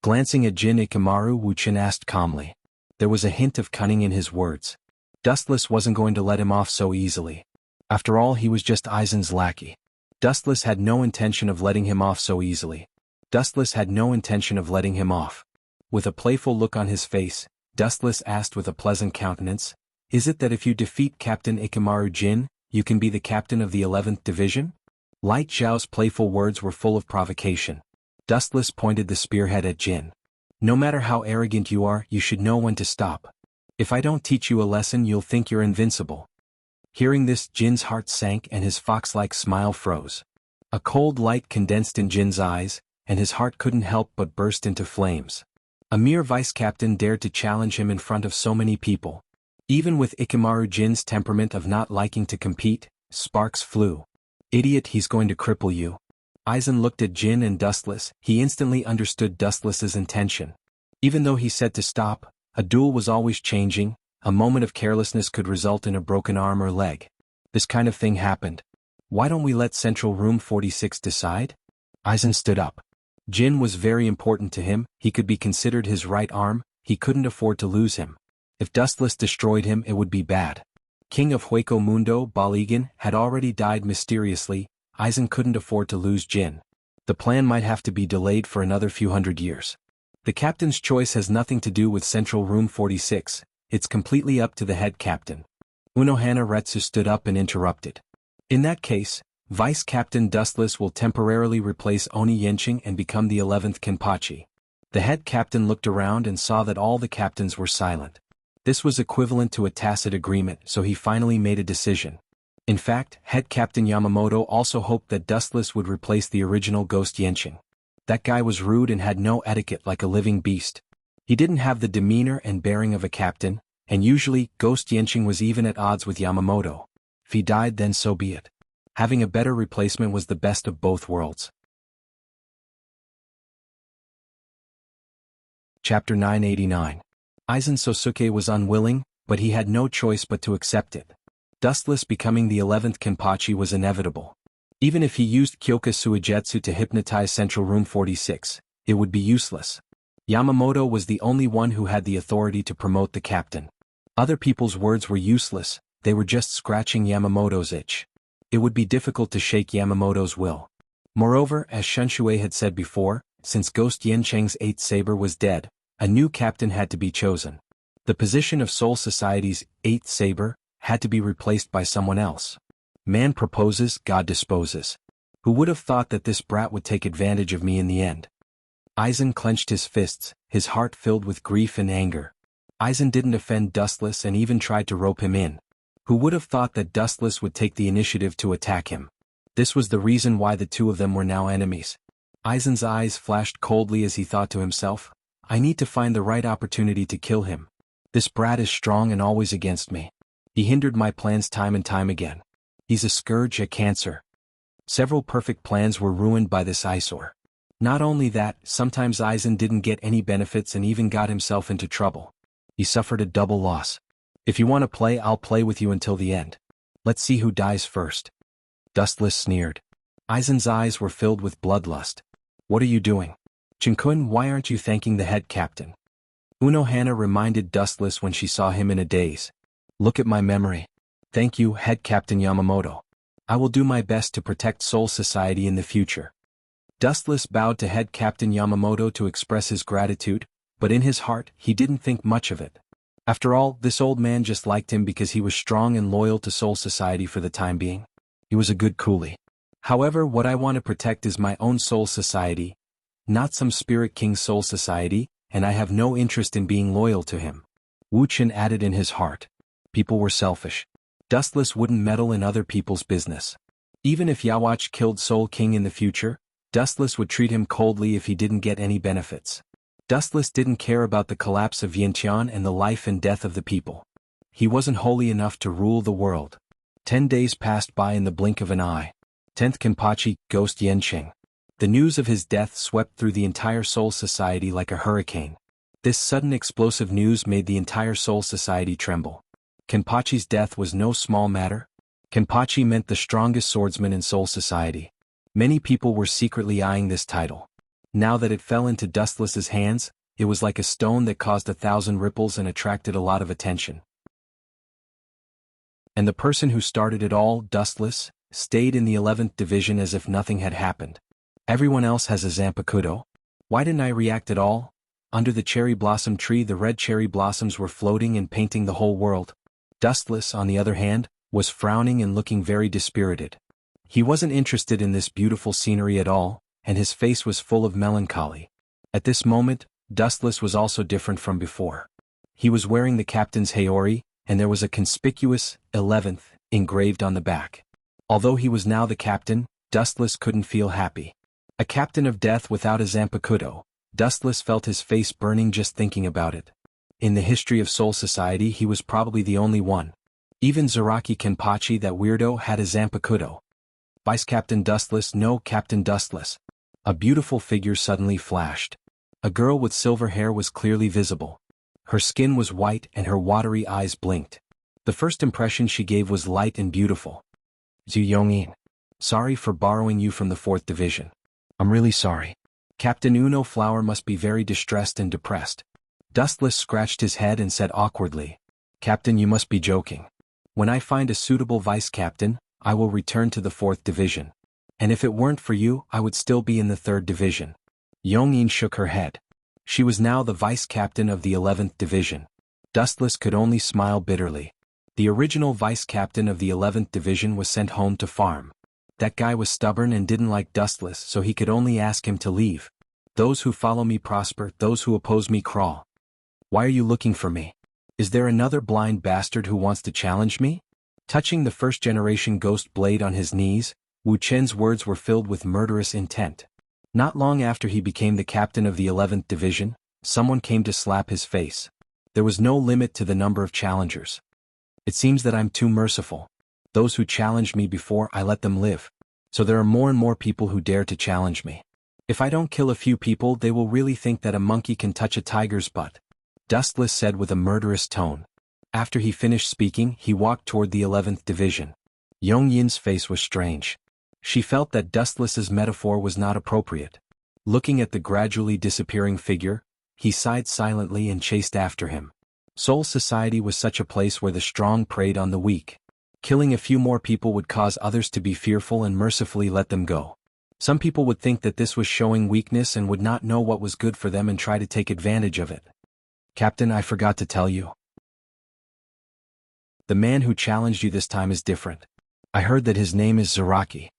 Glancing at Jin, Ikamaru Wuchin asked calmly. There was a hint of cunning in his words. Dustless wasn't going to let him off so easily. After all, he was just Aizen's lackey. Dustless had no intention of letting him off so easily. Dustless had no intention of letting him off. With a playful look on his face, Dustless asked with a pleasant countenance, is it that if you defeat Captain Ikamaru Jin, you can be the captain of the 11th Division? Light Zhao's playful words were full of provocation. Dustless pointed the spearhead at Jin. No matter how arrogant you are, you should know when to stop. If I don't teach you a lesson, you'll think you're invincible. Hearing this, Jin's heart sank and his fox-like smile froze. A cold light condensed in Jin's eyes, and his heart couldn't help but burst into flames. A mere vice-captain dared to challenge him in front of so many people. Even with Ikamaru Jin's temperament of not liking to compete, sparks flew. Idiot, he's going to cripple you. Aizen looked at Jin and Dustless. He instantly understood Dustless's intention. Even though he said to stop, a duel was always changing. A moment of carelessness could result in a broken arm or leg. This kind of thing happened. Why don't we let Central Room 46 decide? Aizen stood up. Jin was very important to him. He could be considered his right arm. He couldn't afford to lose him. If Dustless destroyed him, it would be bad. King of Hueco Mundo Baligan had already died mysteriously. Aizen couldn't afford to lose Jin. The plan might have to be delayed for another few hundred years. The captain's choice has nothing to do with Central Room 46, it's completely up to the head captain. Unohana Retsu stood up and interrupted. In that case, Vice Captain Dustless will temporarily replace Oni Yenching and become the 11th Kenpachi. The head captain looked around and saw that all the captains were silent. This was equivalent to a tacit agreement, so he finally made a decision. In fact, head captain Yamamoto also hoped that Dustless would replace the original Ghost Yenching. That guy was rude and had no etiquette like a living beast. He didn't have the demeanor and bearing of a captain, and usually, Ghost Yenching was even at odds with Yamamoto. If he died, then so be it. Having a better replacement was the best of both worlds. Chapter 989. Aizen Sosuke was unwilling, but he had no choice but to accept it. Dustless becoming the 11th Kenpachi was inevitable. Even if he used Kyoka Suigetsu to hypnotize Central Room 46, it would be useless. Yamamoto was the only one who had the authority to promote the captain. Other people's words were useless, they were just scratching Yamamoto's itch. It would be difficult to shake Yamamoto's will. Moreover, as Shunshui had said before, since Ghost Yencheng's 8th saber was dead, a new captain had to be chosen. The position of Soul Society's 8th saber had to be replaced by someone else. Man proposes, God disposes. Who would have thought that this brat would take advantage of me in the end? Aizen clenched his fists, his heart filled with grief and anger. Aizen didn't offend Dustless and even tried to rope him in. Who would have thought that Dustless would take the initiative to attack him? This was the reason why the two of them were now enemies. Aizen's eyes flashed coldly as he thought to himself, I need to find the right opportunity to kill him. This brat is strong and always against me. He hindered my plans time and time again. He's a scourge, a cancer. Several perfect plans were ruined by this eyesore. Not only that, sometimes Aizen didn't get any benefits and even got himself into trouble. He suffered a double loss. If you want to play, I'll play with you until the end. Let's see who dies first. Dustless sneered. Aizen's eyes were filled with bloodlust. What are you doing? Chinkun, why aren't you thanking the head captain? Unohana reminded Dustless when she saw him in a daze. Look at my memory. Thank you, head captain Yamamoto. I will do my best to protect Soul Society in the future. Dustless bowed to head captain Yamamoto to express his gratitude, but in his heart, he didn't think much of it. After all, this old man just liked him because he was strong and loyal to Soul Society for the time being. He was a good coolie. However, what I want to protect is my own Soul Society, not some Spirit King Soul Society, and I have no interest in being loyal to him. Wu Chen added in his heart. People were selfish. Dustless wouldn't meddle in other people's business. Even if Yawach killed Soul King in the future, Dustless would treat him coldly if he didn't get any benefits. Dustless didn't care about the collapse of Vientiane and the life and death of the people. He wasn't holy enough to rule the world. 10 days passed by in the blink of an eye. 10th Kenpachi, Ghost Yenching. The news of his death swept through the entire Soul Society like a hurricane. This sudden explosive news made the entire Soul Society tremble. Kenpachi's death was no small matter. Kenpachi meant the strongest swordsman in Soul Society. Many people were secretly eyeing this title. Now that it fell into Dustless's hands, it was like a stone that caused 1,000 ripples and attracted a lot of attention. And the person who started it all, Dustless, stayed in the 11th division as if nothing had happened. Everyone else has a Zanpakuto. Why didn't I react at all? Under the cherry blossom tree, the red cherry blossoms were floating and painting the whole world. Dustless, on the other hand, was frowning and looking very dispirited. He wasn't interested in this beautiful scenery at all, and his face was full of melancholy. At this moment, Dustless was also different from before. He was wearing the captain's Haori, and there was a conspicuous 11th engraved on the back. Although he was now the captain, Dustless couldn't feel happy. A captain of death without a Zanpakuto, Dustless felt his face burning just thinking about it. In the history of Soul Society, he was probably the only one. Even Zaraki Kenpachi, that weirdo, had a Zanpakuto. Vice Captain Dustless, no, Captain Dustless. A beautiful figure suddenly flashed. A girl with silver hair was clearly visible. Her skin was white and her watery eyes blinked. The first impression she gave was light and beautiful. Zhu Yongyin. Sorry for borrowing you from the 4th division. I'm really sorry. Captain Uno Flower must be very distressed and depressed. Dustless scratched his head and said awkwardly, Captain, you must be joking. When I find a suitable vice captain, I will return to the 4th division. And if it weren't for you, I would still be in the 3rd division. Yongyin shook her head. She was now the vice captain of the 11th division. Dustless could only smile bitterly. The original vice captain of the 11th division was sent home to farm. That guy was stubborn and didn't like Dustless, so he could only ask him to leave. Those who follow me prosper, those who oppose me crawl. Why are you looking for me? Is there another blind bastard who wants to challenge me? Touching the 1st-generation ghost blade on his knees, Wu Chen's words were filled with murderous intent. Not long after he became the captain of the 11th division, someone came to slap his face. There was no limit to the number of challengers. It seems that I'm too merciful. Those who challenged me before, I let them live. So there are more and more people who dare to challenge me. If I don't kill a few people, they will really think that a monkey can touch a tiger's butt. Dustless said with a murderous tone. After he finished speaking, he walked toward the 11th division. Yongyin's face was strange. She felt that Dustless's metaphor was not appropriate. Looking at the gradually disappearing figure, he sighed silently and chased after him. Soul Society was such a place where the strong preyed on the weak. Killing a few more people would cause others to be fearful and mercifully let them go. Some people would think that this was showing weakness and would not know what was good for them and try to take advantage of it. Captain, I forgot to tell you. The man who challenged you this time is different. I heard that his name is Zaraki.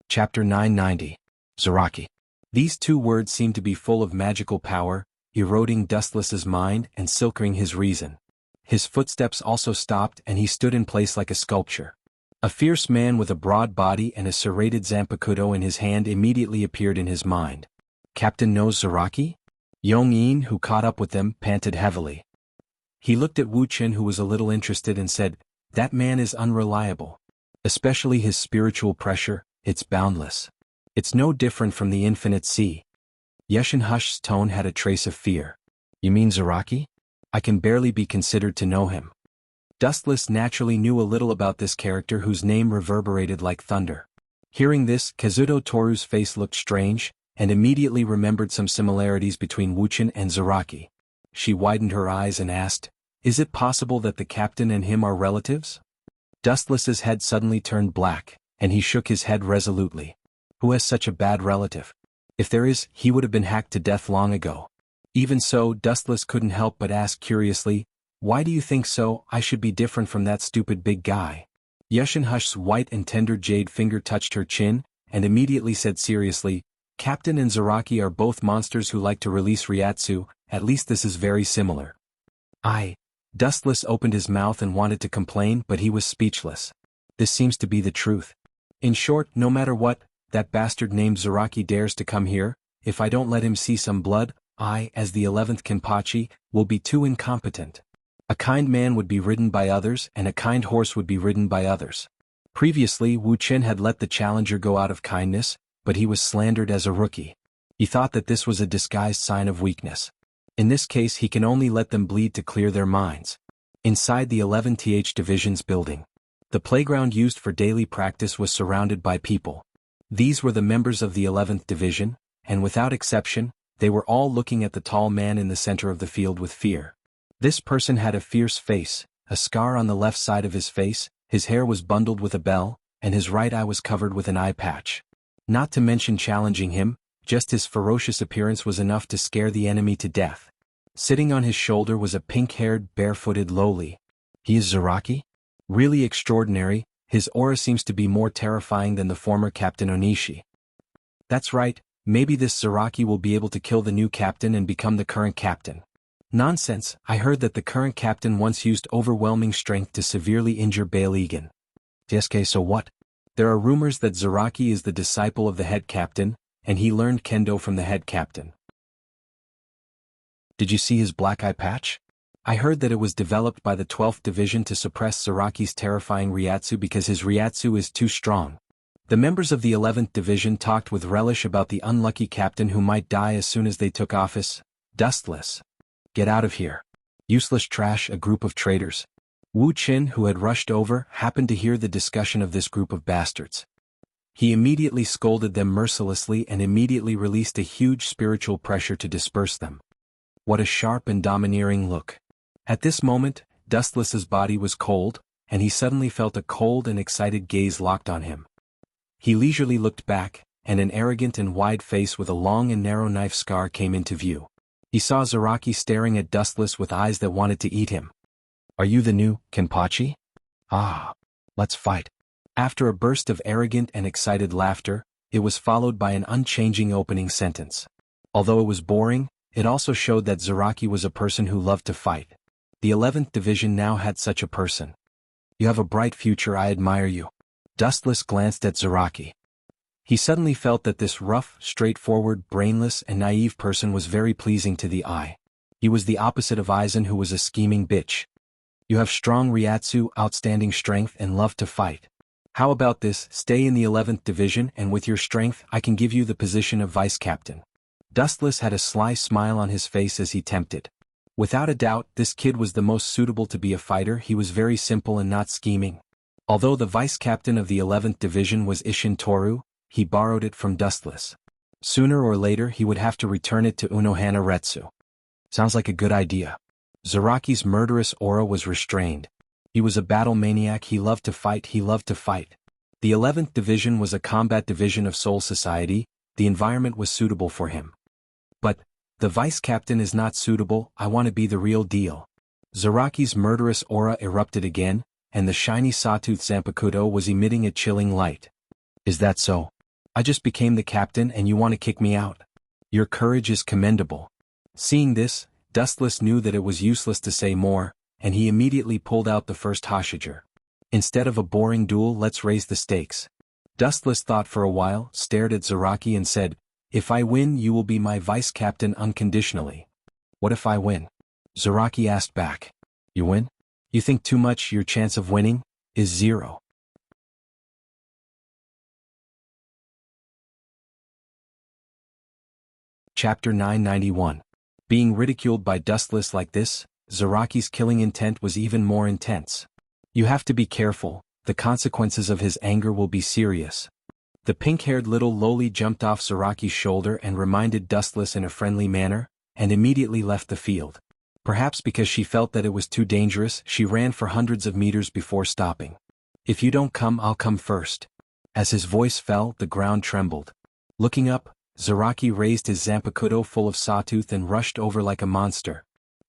Chapter 990. Zaraki. These 2 words seemed to be full of magical power, eroding Dustless's mind and silkering his reason. His footsteps also stopped and he stood in place like a sculpture. A fierce man with a broad body and a serrated zanpakuto in his hand immediately appeared in his mind. Captain knows Zaraki? Yongyin, who caught up with them, panted heavily. He looked at Wu Chen, who was a little interested, and said, "That man is unreliable. Especially his spiritual pressure, it's boundless. It's no different from the infinite sea." Yeshin Hush's tone had a trace of fear. "You mean Zaraki? I can barely be considered to know him." Dustless naturally knew a little about this character whose name reverberated like thunder. Hearing this, Kazuto Toru's face looked strange, and immediately remembered some similarities between Wu Chen and Zaraki. She widened her eyes and asked, "Is it possible that the captain and him are relatives?" Dustless's head suddenly turned black, and he shook his head resolutely. Who has such a bad relative? If there is, he would have been hacked to death long ago. Even so, Dustless couldn't help but ask curiously, "Why do you think so? I should be different from that stupid big guy." Yeshin Hush's white and tender jade finger touched her chin, and immediately said seriously, "Captain and Zaraki are both monsters who like to release Ryatsu, at least this is very similar." Dustless opened his mouth and wanted to complain, but he was speechless. This seems to be the truth. In short, no matter what, that bastard named Zaraki dares to come here, if I don't let him see some blood, I, as the 11th Kenpachi, will be too incompetent. A kind man would be ridden by others, and a kind horse would be ridden by others. Previously, Wu Chen had let the challenger go out of kindness, but he was slandered as a rookie. He thought that this was a disguised sign of weakness. In this case, he can only let them bleed to clear their minds. Inside the 11th Division's building, the playground used for daily practice was surrounded by people. These were the members of the 11th Division, and without exception, they were all looking at the tall man in the center of the field with fear. This person had a fierce face, a scar on the left side of his face, his hair was bundled with a bell, and his right eye was covered with an eye patch. Not to mention challenging him, just his ferocious appearance was enough to scare the enemy to death. Sitting on his shoulder was a pink-haired, barefooted lowly. He is Zaraki? Really extraordinary, his aura seems to be more terrifying than the former Captain Onishi. That's right, maybe this Zaraki will be able to kill the new captain and become the current captain. Nonsense, I heard that the current captain once used overwhelming strength to severely injure Bail Egan. Okay, so what? There are rumors that Zaraki is the disciple of the head captain, and he learned kendo from the head captain. Did you see his black eye patch? I heard that it was developed by the 12th Division to suppress Zaraki's terrifying Ryatsu because his Ryatsu is too strong. The members of the 11th Division talked with relish about the unlucky captain who might die as soon as they took office. Dustless. Get out of here. Useless trash, a group of traitors. Wu Chen, who had rushed over, happened to hear the discussion of this group of bastards. He immediately scolded them mercilessly and immediately released a huge spiritual pressure to disperse them. What a sharp and domineering look. At this moment, Dustless's body was cold, and he suddenly felt a cold and excited gaze locked on him. He leisurely looked back, and an arrogant and wide face with a long and narrow knife scar came into view. He saw Zaraki staring at Dustless with eyes that wanted to eat him. "Are you the new Kenpachi? Ah, let's fight." After a burst of arrogant and excited laughter, it was followed by an unchanging opening sentence. Although it was boring, it also showed that Zaraki was a person who loved to fight. The 11th Division now had such a person. "You have a bright future, I admire you." Dustless glanced at Zaraki. He suddenly felt that this rough, straightforward, brainless, and naive person was very pleasing to the eye. He was the opposite of Aizen, who was a scheming bitch. "You have strong Ryatsu, outstanding strength, and love to fight. How about this, stay in the 11th Division, and with your strength I can give you the position of vice captain." Dustless had a sly smile on his face as he tempted. Without a doubt, this kid was the most suitable to be a fighter. He was very simple and not scheming. Although the vice captain of the 11th Division was Isshin Toru, he borrowed it from Dustless. Sooner or later he would have to return it to Unohana Retsu. Sounds like a good idea. Zaraki's murderous aura was restrained. He was a battle maniac. He loved to fight. The 11th Division was a combat division of Soul Society. The environment was suitable for him. But the vice captain is not suitable. I want to be the real deal. Zaraki's murderous aura erupted again, and the shiny sawtooth Zanpakuto was emitting a chilling light. "Is that so? I just became the captain and you want to kick me out? Your courage is commendable." Seeing this, Dustless knew that it was useless to say more, and he immediately pulled out the first Hoshiger. "Instead of a boring duel, let's raise the stakes." Dustless thought for a while, stared at Zaraki and said, "If I win, you will be my vice captain unconditionally." "What if I win?" Zaraki asked back. "You win? You think too much. Your chance of winning is 0. Chapter 991. Being ridiculed by Dustless like this, Zaraki's killing intent was even more intense. "You have to be careful, the consequences of his anger will be serious." The pink-haired little loli jumped off Zaraki's shoulder and reminded Dustless in a friendly manner, and immediately left the field. Perhaps because she felt that it was too dangerous, she ran for hundreds of meters before stopping. "If you don't come, I'll come first." As his voice fell, the ground trembled. Looking up, Zaraki raised his Zanpakuto full of sawtooth and rushed over like a monster.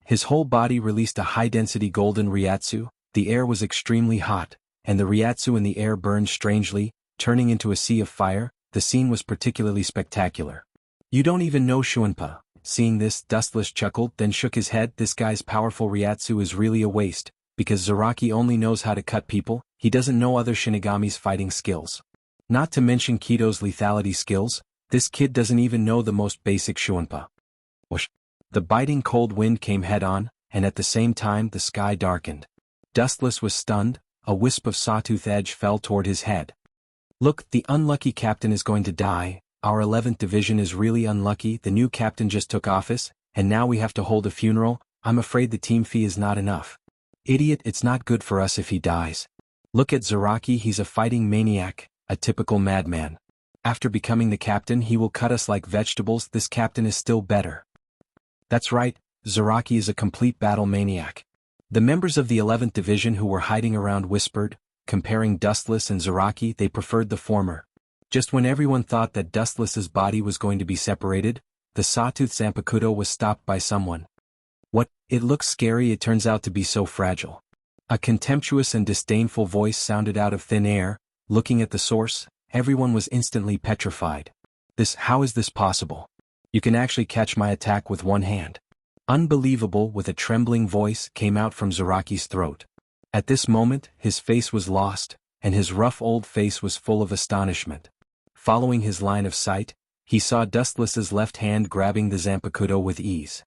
His whole body released a high-density golden Ryatsu. The air was extremely hot, and the Ryatsu in the air burned strangely, turning into a sea of fire. The scene was particularly spectacular. "You don't even know Shuinpa." Seeing this, Dustless chuckled, then shook his head. "This guy's powerful Ryatsu is really a waste, because Zaraki only knows how to cut people. He doesn't know other Shinigami's fighting skills. Not to mention Kito's lethality skills. This kid doesn't even know the most basic Shuinpa." Whoosh! The biting cold wind came head-on, and at the same time the sky darkened. Dustless was stunned. A wisp of sawtooth edge fell toward his head. "Look, the unlucky captain is going to die. Our 11th Division is really unlucky. The new captain just took office, and now we have to hold a funeral. I'm afraid the team fee is not enough." "Idiot, it's not good for us if he dies. Look at Zaraki, he's a fighting maniac, a typical madman. After becoming the captain, he will cut us like vegetables. This captain is still better." "That's right, Zaraki is a complete battle maniac." The members of the 11th Division who were hiding around whispered, comparing Dustless and Zaraki. They preferred the former. Just when everyone thought that Dustless's body was going to be separated, the sawtooth Zanpakuto was stopped by someone. "What? It looks scary. It turns out to be so fragile." A contemptuous and disdainful voice sounded out of thin air. Looking at the source, everyone was instantly petrified. How is this possible? You can actually catch my attack with one hand." "Unbelievable," with a trembling voice, came out from Zaraki's throat. At this moment, his face was lost, and his rough old face was full of astonishment. Following his line of sight, he saw Dustless's left hand grabbing the Zanpakuto with ease.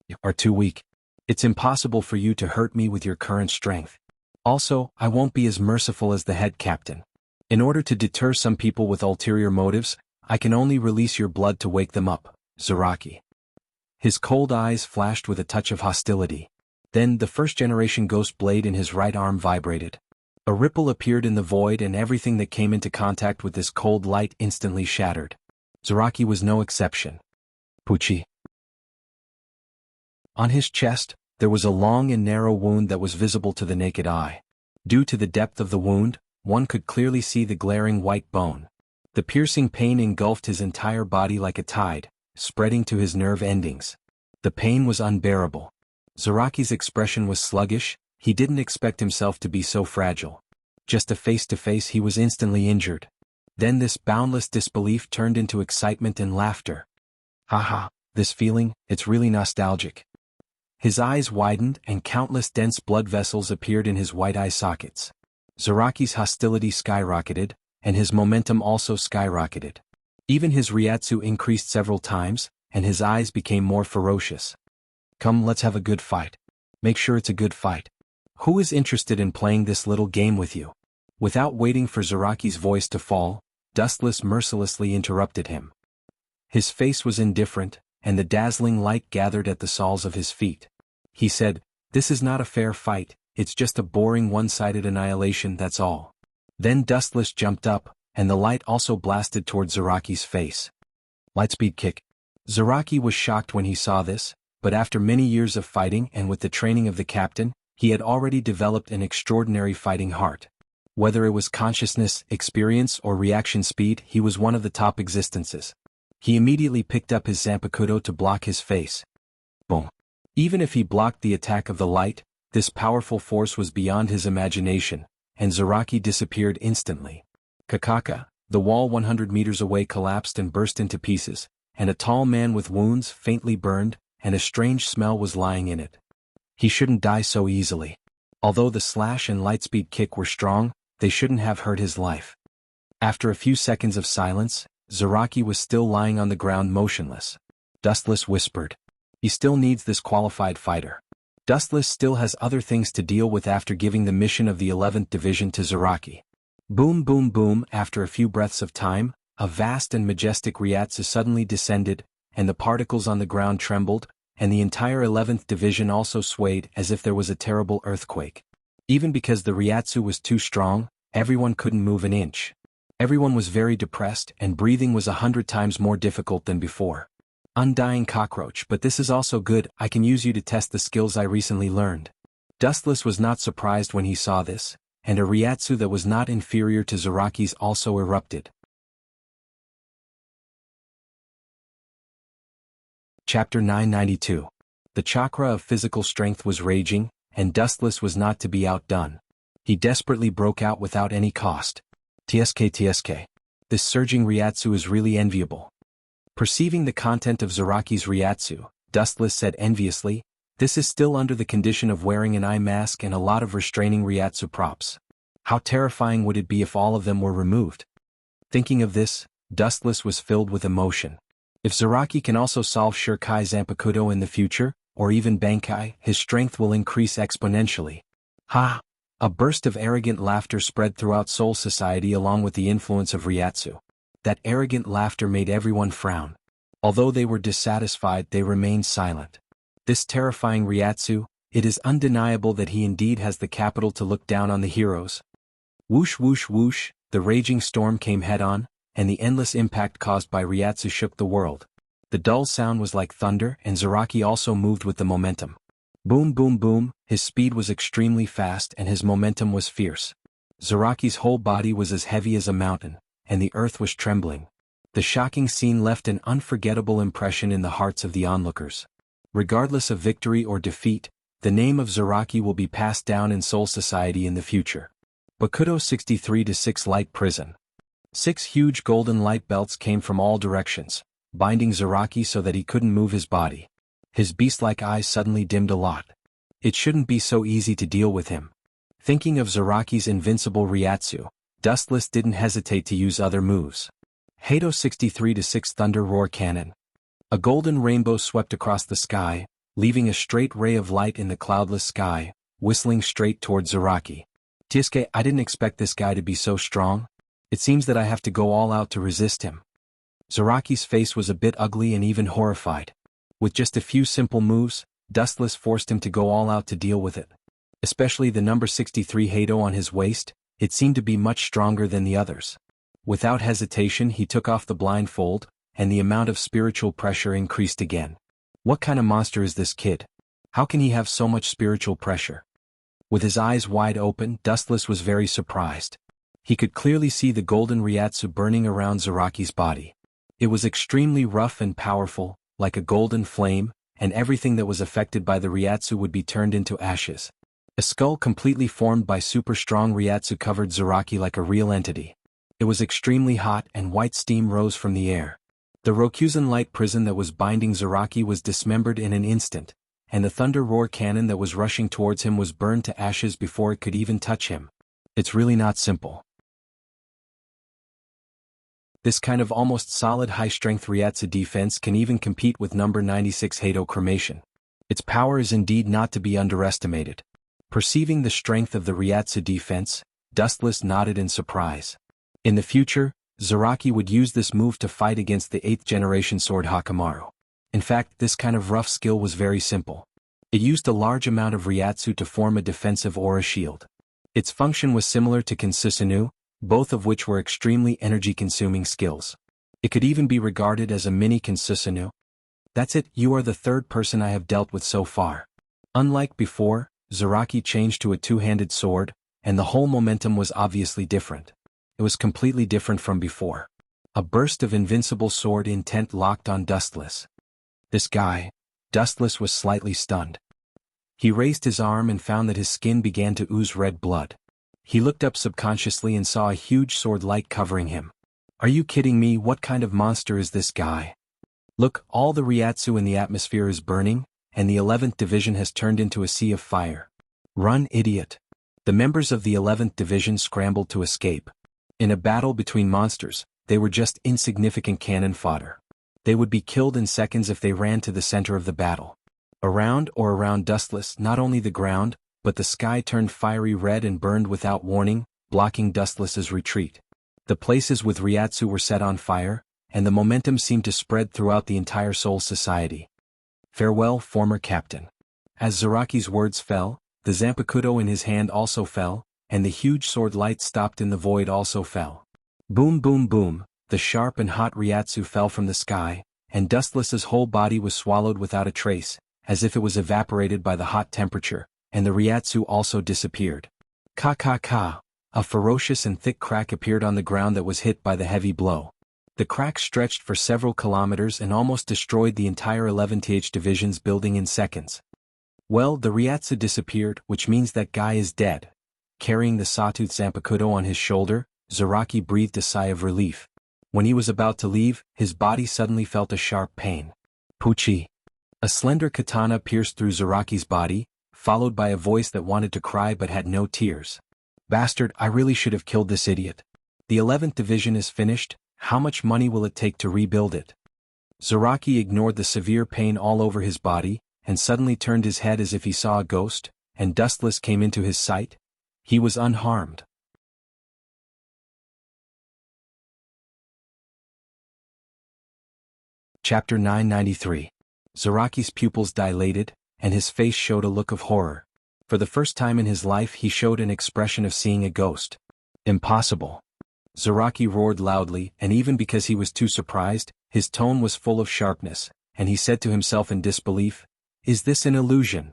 "You are too weak. It's impossible for you to hurt me with your current strength. Also, I won't be as merciful as the head captain. In order to deter some people with ulterior motives, I can only release your blood to wake them up, Zaraki." His cold eyes flashed with a touch of hostility. Then the first-generation ghost blade in his right arm vibrated. A ripple appeared in the void, and everything that came into contact with this cold light instantly shattered. Zaraki was no exception. "Pucci." On his chest, there was a long and narrow wound that was visible to the naked eye. Due to the depth of the wound, one could clearly see the glaring white bone. The piercing pain engulfed his entire body like a tide, spreading to his nerve endings. The pain was unbearable. Zaraki's expression was sluggish. He didn't expect himself to be so fragile. Just a face-to-face, he was instantly injured. Then this boundless disbelief turned into excitement and laughter. Haha, this feeling, it's really nostalgic. His eyes widened and countless dense blood vessels appeared in his white eye sockets. Zaraki's hostility skyrocketed, and his momentum also skyrocketed. Even his Ryatsu increased several times, and his eyes became more ferocious. Come, let's have a good fight. Make sure it's a good fight. Who is interested in playing this little game with you? Without waiting for Zaraki's voice to fall, Dustless mercilessly interrupted him. His face was indifferent, and the dazzling light gathered at the soles of his feet. He said, "This is not a fair fight, it's just a boring one-sided annihilation, that's all." Then Dustless jumped up, and the light also blasted toward Zaraki's face. Lightspeed kick. Zaraki was shocked when he saw this, but after many years of fighting and with the training of the captain, he had already developed an extraordinary fighting heart. Whether it was consciousness, experience, or reaction speed, he was one of the top existences. He immediately picked up his Zanpakuto to block his face. Boom. Even if he blocked the attack of the light, this powerful force was beyond his imagination, and Zaraki disappeared instantly. Kakaka, the wall 100 meters away collapsed and burst into pieces, and a tall man with wounds faintly burned, and a strange smell was lying in it. He shouldn't die so easily. Although the slash and lightspeed kick were strong, they shouldn't have hurt his life. After a few seconds of silence, Zaraki was still lying on the ground motionless. Dustless whispered, "He still needs this qualified fighter." Dustless still has other things to deal with after giving the mission of the 11th Division to Zaraki. Boom boom boom. After a few breaths of time, a vast and majestic Ryatsu suddenly descended, and the particles on the ground trembled, and the entire 11th Division also swayed as if there was a terrible earthquake. Even because the Ryatsu was too strong, everyone couldn't move an inch. Everyone was very depressed, and breathing was 100 times more difficult than before. Undying cockroach, but this is also good, I can use you to test the skills I recently learned. Dustless was not surprised when he saw this, and a Ryatsu that was not inferior to Zaraki's also erupted. Chapter 992. The chakra of physical strength was raging, and Dustless was not to be outdone. He desperately broke out without any cost. TSK. This surging Ryatsu is really enviable. Perceiving the content of Zaraki's Ryatsu, Dustless said enviously, "This is still under the condition of wearing an eye mask and a lot of restraining Ryatsu props. How terrifying would it be if all of them were removed?" Thinking of this, Dustless was filled with emotion. If Zaraki can also solve Shirkai Zanpakuto in the future, or even Bankai, his strength will increase exponentially. Ha! A burst of arrogant laughter spread throughout Soul Society along with the influence of Ryatsu. That arrogant laughter made everyone frown. Although they were dissatisfied, they remained silent. This terrifying Ryatsu, it is undeniable that he indeed has the capital to look down on the heroes. Whoosh whoosh whoosh, the raging storm came head-on, and the endless impact caused by Ryatsu shook the world. The dull sound was like thunder, and Zaraki also moved with the momentum. Boom boom boom, his speed was extremely fast and his momentum was fierce. Zaraki's whole body was as heavy as a mountain, and the earth was trembling. The shocking scene left an unforgettable impression in the hearts of the onlookers. Regardless of victory or defeat, the name of Zaraki will be passed down in Soul Society in the future. Bakuto 63-6 Light Prison. 6 huge golden light belts came from all directions, binding Zaraki so that he couldn't move his body. His beast-like eyes suddenly dimmed a lot. It shouldn't be so easy to deal with him. Thinking of Zaraki's invincible Ryatsu, Dustless didn't hesitate to use other moves. Hado 63-6 Thunder Roar Cannon. A golden rainbow swept across the sky, leaving a straight ray of light in the cloudless sky, whistling straight toward Zaraki. "Tsuke, I didn't expect this guy to be so strong. It seems that I have to go all out to resist him." Zaraki's face was a bit ugly and even horrified. With just a few simple moves, Dustless forced him to go all out to deal with it. Especially the number 63 Hado on his waist, it seemed to be much stronger than the others. Without hesitation he took off the blindfold, and the amount of spiritual pressure increased again. What kind of monster is this kid? How can he have so much spiritual pressure? With his eyes wide open, Dustless was very surprised. He could clearly see the golden Ryatsu burning around Zaraki's body. It was extremely rough and powerful, like a golden flame, and everything that was affected by the Ryatsu would be turned into ashes. A skull completely formed by super strong Ryatsu covered Zaraki like a real entity. It was extremely hot and white steam rose from the air. The Rokuzen light prison that was binding Zaraki was dismembered in an instant, and the thunder roar cannon that was rushing towards him was burned to ashes before it could even touch him. It's really not simple. This kind of almost solid high-strength Ryatsu defense can even compete with number 96 Hado cremation. Its power is indeed not to be underestimated. Perceiving the strength of the Ryatsu defense, Dustless nodded in surprise. In the future, Zaraki would use this move to fight against the 8th generation sword Hakamaru. In fact, this kind of rough skill was very simple. It used a large amount of Ryatsu to form a defensive aura shield. Its function was similar to Kinsusinu, both of which were extremely energy-consuming skills. It could even be regarded as a mini Kinsusinu. That's it, you are the third person I have dealt with so far. Unlike before, Zaraki changed to a two-handed sword, and the whole momentum was obviously different. It was completely different from before. A burst of invincible sword intent locked on Dustless. This guy, Dustless was slightly stunned. He raised his arm and found that his skin began to ooze red blood. He looked up subconsciously and saw a huge sword light covering him. Are you kidding me? What kind of monster is this guy? Look, all the Ryatsu in the atmosphere is burning, and the 11th Division has turned into a sea of fire. Run, idiot. The members of the 11th Division scrambled to escape. In a battle between monsters, they were just insignificant cannon fodder. They would be killed in seconds if they ran to the center of the battle. Around Dustless, not only the ground, but the sky turned fiery red and burned without warning, blocking Dustless's retreat. The places with Ryatsu were set on fire, and the momentum seemed to spread throughout the entire Soul Society. Farewell, former captain. As Zaraki's words fell, the Zanpakuto in his hand also fell, and the huge sword light stopped in the void also fell. Boom boom boom, the sharp and hot Ryatsu fell from the sky, and Dustless's whole body was swallowed without a trace, as if it was evaporated by the hot temperature, and the Ryatsu also disappeared. Ka ka ka, a ferocious and thick crack appeared on the ground that was hit by the heavy blow. The crack stretched for several kilometers and almost destroyed the entire 11th Division's building in seconds. Well, the Ryatsu disappeared, which means that guy is dead. Carrying the sawtooth Zanpakuto on his shoulder, Zaraki breathed a sigh of relief. When he was about to leave, his body suddenly felt a sharp pain. Puchi. A slender katana pierced through Zaraki's body, followed by a voice that wanted to cry but had no tears. Bastard, I really should have killed this idiot. The 11th Division is finished, how much money will it take to rebuild it? Zaraki ignored the severe pain all over his body, and suddenly turned his head as if he saw a ghost, and Dustless came into his sight. He was unharmed. Chapter 993. Zaraki's pupils dilated, and his face showed a look of horror. For the first time in his life he showed an expression of seeing a ghost. Impossible. Zaraki roared loudly, and even because he was too surprised, his tone was full of sharpness, and he said to himself in disbelief, "Is this an illusion?"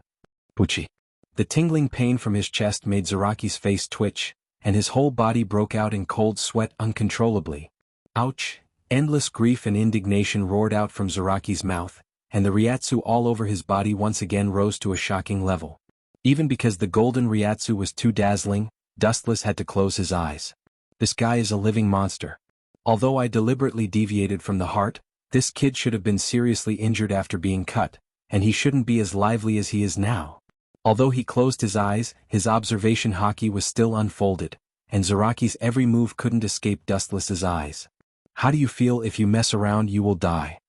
Puchi. The tingling pain from his chest made Zaraki's face twitch, and his whole body broke out in cold sweat uncontrollably. Ouch! Endless grief and indignation roared out from Zaraki's mouth, and the Ryatsu all over his body once again rose to a shocking level. Even because the golden Ryatsu was too dazzling, Dustless had to close his eyes. This guy is a living monster. Although I deliberately deviated from the heart, this kid should have been seriously injured after being cut, and he shouldn't be as lively as he is now. Although he closed his eyes, his observation haki was still unfolded, and Zaraki's every move couldn't escape Dustless's eyes. How do you feel? If you mess around you will die.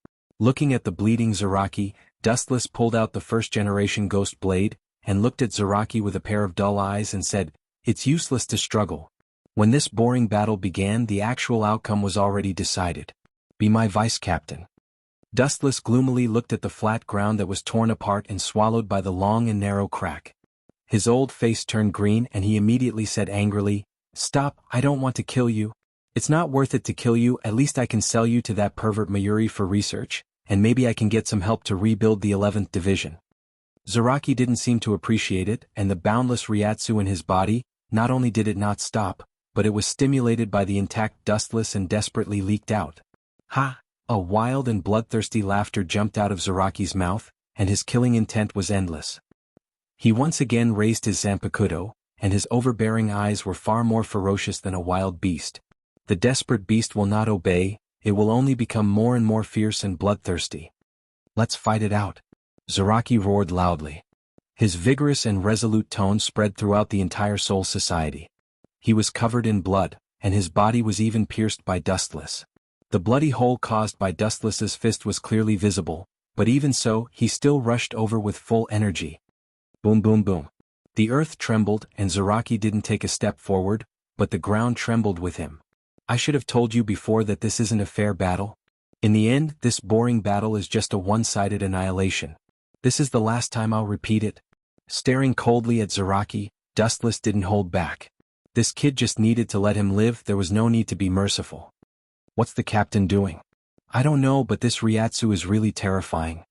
Looking at the bleeding Zaraki, Dustless pulled out the first-generation ghost blade, and looked at Zaraki with a pair of dull eyes and said, "It's useless to struggle." When this boring battle began, the actual outcome was already decided. Be my vice-captain. Dustless gloomily looked at the flat ground that was torn apart and swallowed by the long and narrow crack. His old face turned green and he immediately said angrily, "Stop, I don't want to kill you. It's not worth it to kill you, at least I can sell you to that pervert Mayuri for research, and maybe I can get some help to rebuild the 11th Division." Zaraki didn't seem to appreciate it, and the boundless Ryatsu in his body, not only did it not stop, but it was stimulated by the intact dustless and desperately leaked out. Ha! A wild and bloodthirsty laughter jumped out of Zaraki's mouth, and his killing intent was endless. He once again raised his Zanpakuto, and his overbearing eyes were far more ferocious than a wild beast. The desperate beast will not obey, it will only become more and more fierce and bloodthirsty. Let's fight it out. Zaraki roared loudly. His vigorous and resolute tone spread throughout the entire Soul Society. He was covered in blood, and his body was even pierced by Dustless. The bloody hole caused by Dustless's fist was clearly visible, but even so, he still rushed over with full energy. Boom boom boom. The earth trembled and Zaraki didn't take a step forward, but the ground trembled with him. I should have told you before that this isn't a fair battle. In the end, this boring battle is just a one-sided annihilation. This is the last time I'll repeat it. Staring coldly at Zaraki, Dustless didn't hold back. This kid just needed to let him live, there was no need to be merciful. What's the captain doing? I don't know, but this Ryatsu is really terrifying.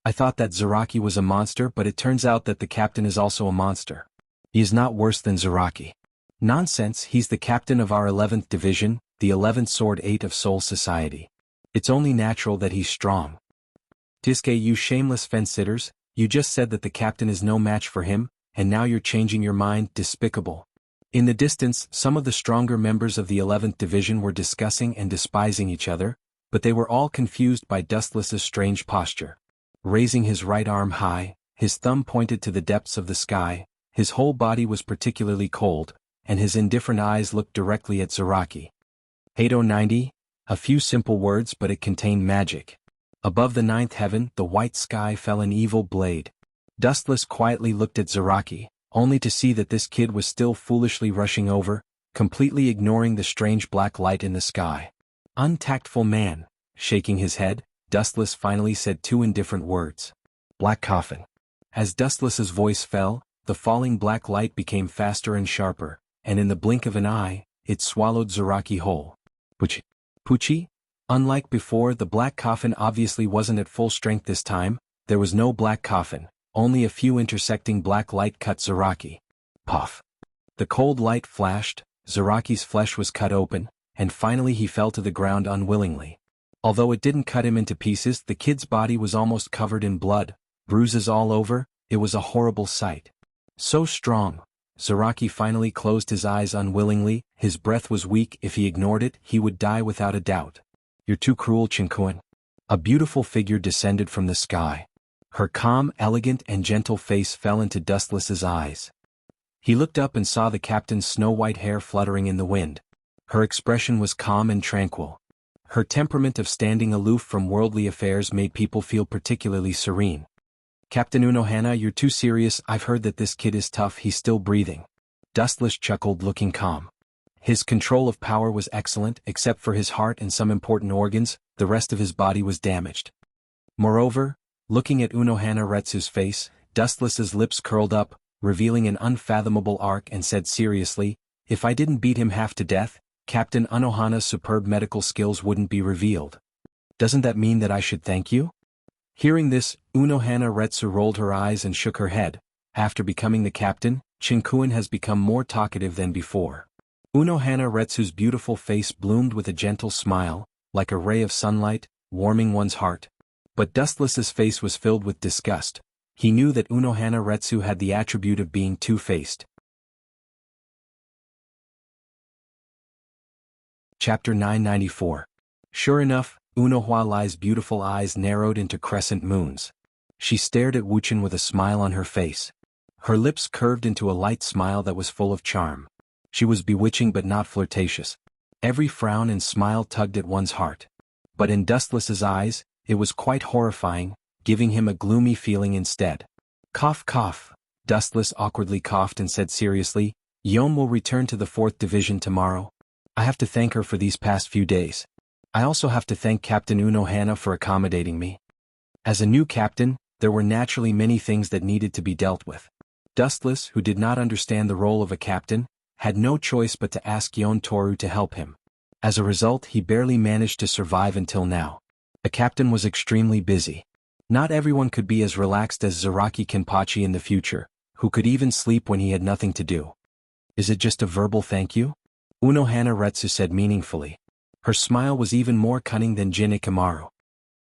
I thought that Zaraki was a monster, but it turns out that the captain is also a monster. He is not worse than Zaraki. Nonsense, he's the captain of our 11th division, the 11th Sword 8 of Soul Society. It's only natural that he's strong. Tisuke, you shameless fence-sitters, you just said that the captain is no match for him, and now you're changing your mind, despicable. In the distance, some of the stronger members of the 11th division were discussing and despising each other, but they were all confused by Dustless's strange posture. Raising his right arm high, his thumb pointed to the depths of the sky, his whole body was particularly cold, and his indifferent eyes looked directly at Zaraki. 8090, a few simple words, but it contained magic. Above the 9th heaven, the white sky fell an evil blade. Dustless quietly looked at Zaraki, only to see that this kid was still foolishly rushing over, completely ignoring the strange black light in the sky. Untactful man. Shaking his head, Dustless finally said two indifferent words. Black coffin. As Dustless's voice fell, the falling black light became faster and sharper, and in the blink of an eye, it swallowed Zaraki whole. Pucci? Unlike before, the black coffin obviously wasn't at full strength this time. There was no black coffin, only a few intersecting black light cut Zaraki. Puff. The cold light flashed, Zaraki's flesh was cut open, and finally he fell to the ground unwillingly. Although it didn't cut him into pieces, the kid's body was almost covered in blood, bruises all over, it was a horrible sight. So strong. Zaraki finally closed his eyes unwillingly, his breath was weak, if he ignored it, he would die without a doubt. You're too cruel, Chinkuen. A beautiful figure descended from the sky. Her calm, elegant and gentle face fell into Dustless's eyes. He looked up and saw the captain's snow-white hair fluttering in the wind. Her expression was calm and tranquil. Her temperament of standing aloof from worldly affairs made people feel particularly serene. Captain Unohana, you're too serious, I've heard that this kid is tough, he's still breathing. Dustless chuckled, looking calm. His control of power was excellent, except for his heart and some important organs, the rest of his body was damaged. Moreover, looking at Unohana Retsu's face, Dustless's lips curled up, revealing an unfathomable arc, and said seriously, if I didn't beat him half to death, Captain Unohana's superb medical skills wouldn't be revealed. Doesn't that mean that I should thank you? Hearing this, Unohana Retsu rolled her eyes and shook her head. After becoming the captain, Chinkuen has become more talkative than before. Unohana Retsu's beautiful face bloomed with a gentle smile, like a ray of sunlight, warming one's heart. But Dustless's face was filled with disgust. He knew that Unohana Retsu had the attribute of being two-faced. Chapter 994. Sure enough, Unohana Lai's beautiful eyes narrowed into crescent moons. She stared at Wuchen with a smile on her face. Her lips curved into a light smile that was full of charm. She was bewitching but not flirtatious. Every frown and smile tugged at one's heart. But in Dustless's eyes, it was quite horrifying, giving him a gloomy feeling instead. Cough cough. Dustless awkwardly coughed and said seriously, Yon will return to the 4th Division tomorrow. I have to thank her for these past few days. I also have to thank Captain Unohana for accommodating me. As a new captain, there were naturally many things that needed to be dealt with. Dustless, who did not understand the role of a captain, had no choice but to ask Yon Toru to help him. As a result, he barely managed to survive until now. The captain was extremely busy. Not everyone could be as relaxed as Zaraki Kenpachi in the future, who could even sleep when he had nothing to do. Is it just a verbal thank you? Unohana Retsu said meaningfully. Her smile was even more cunning than Jin Ikamaru.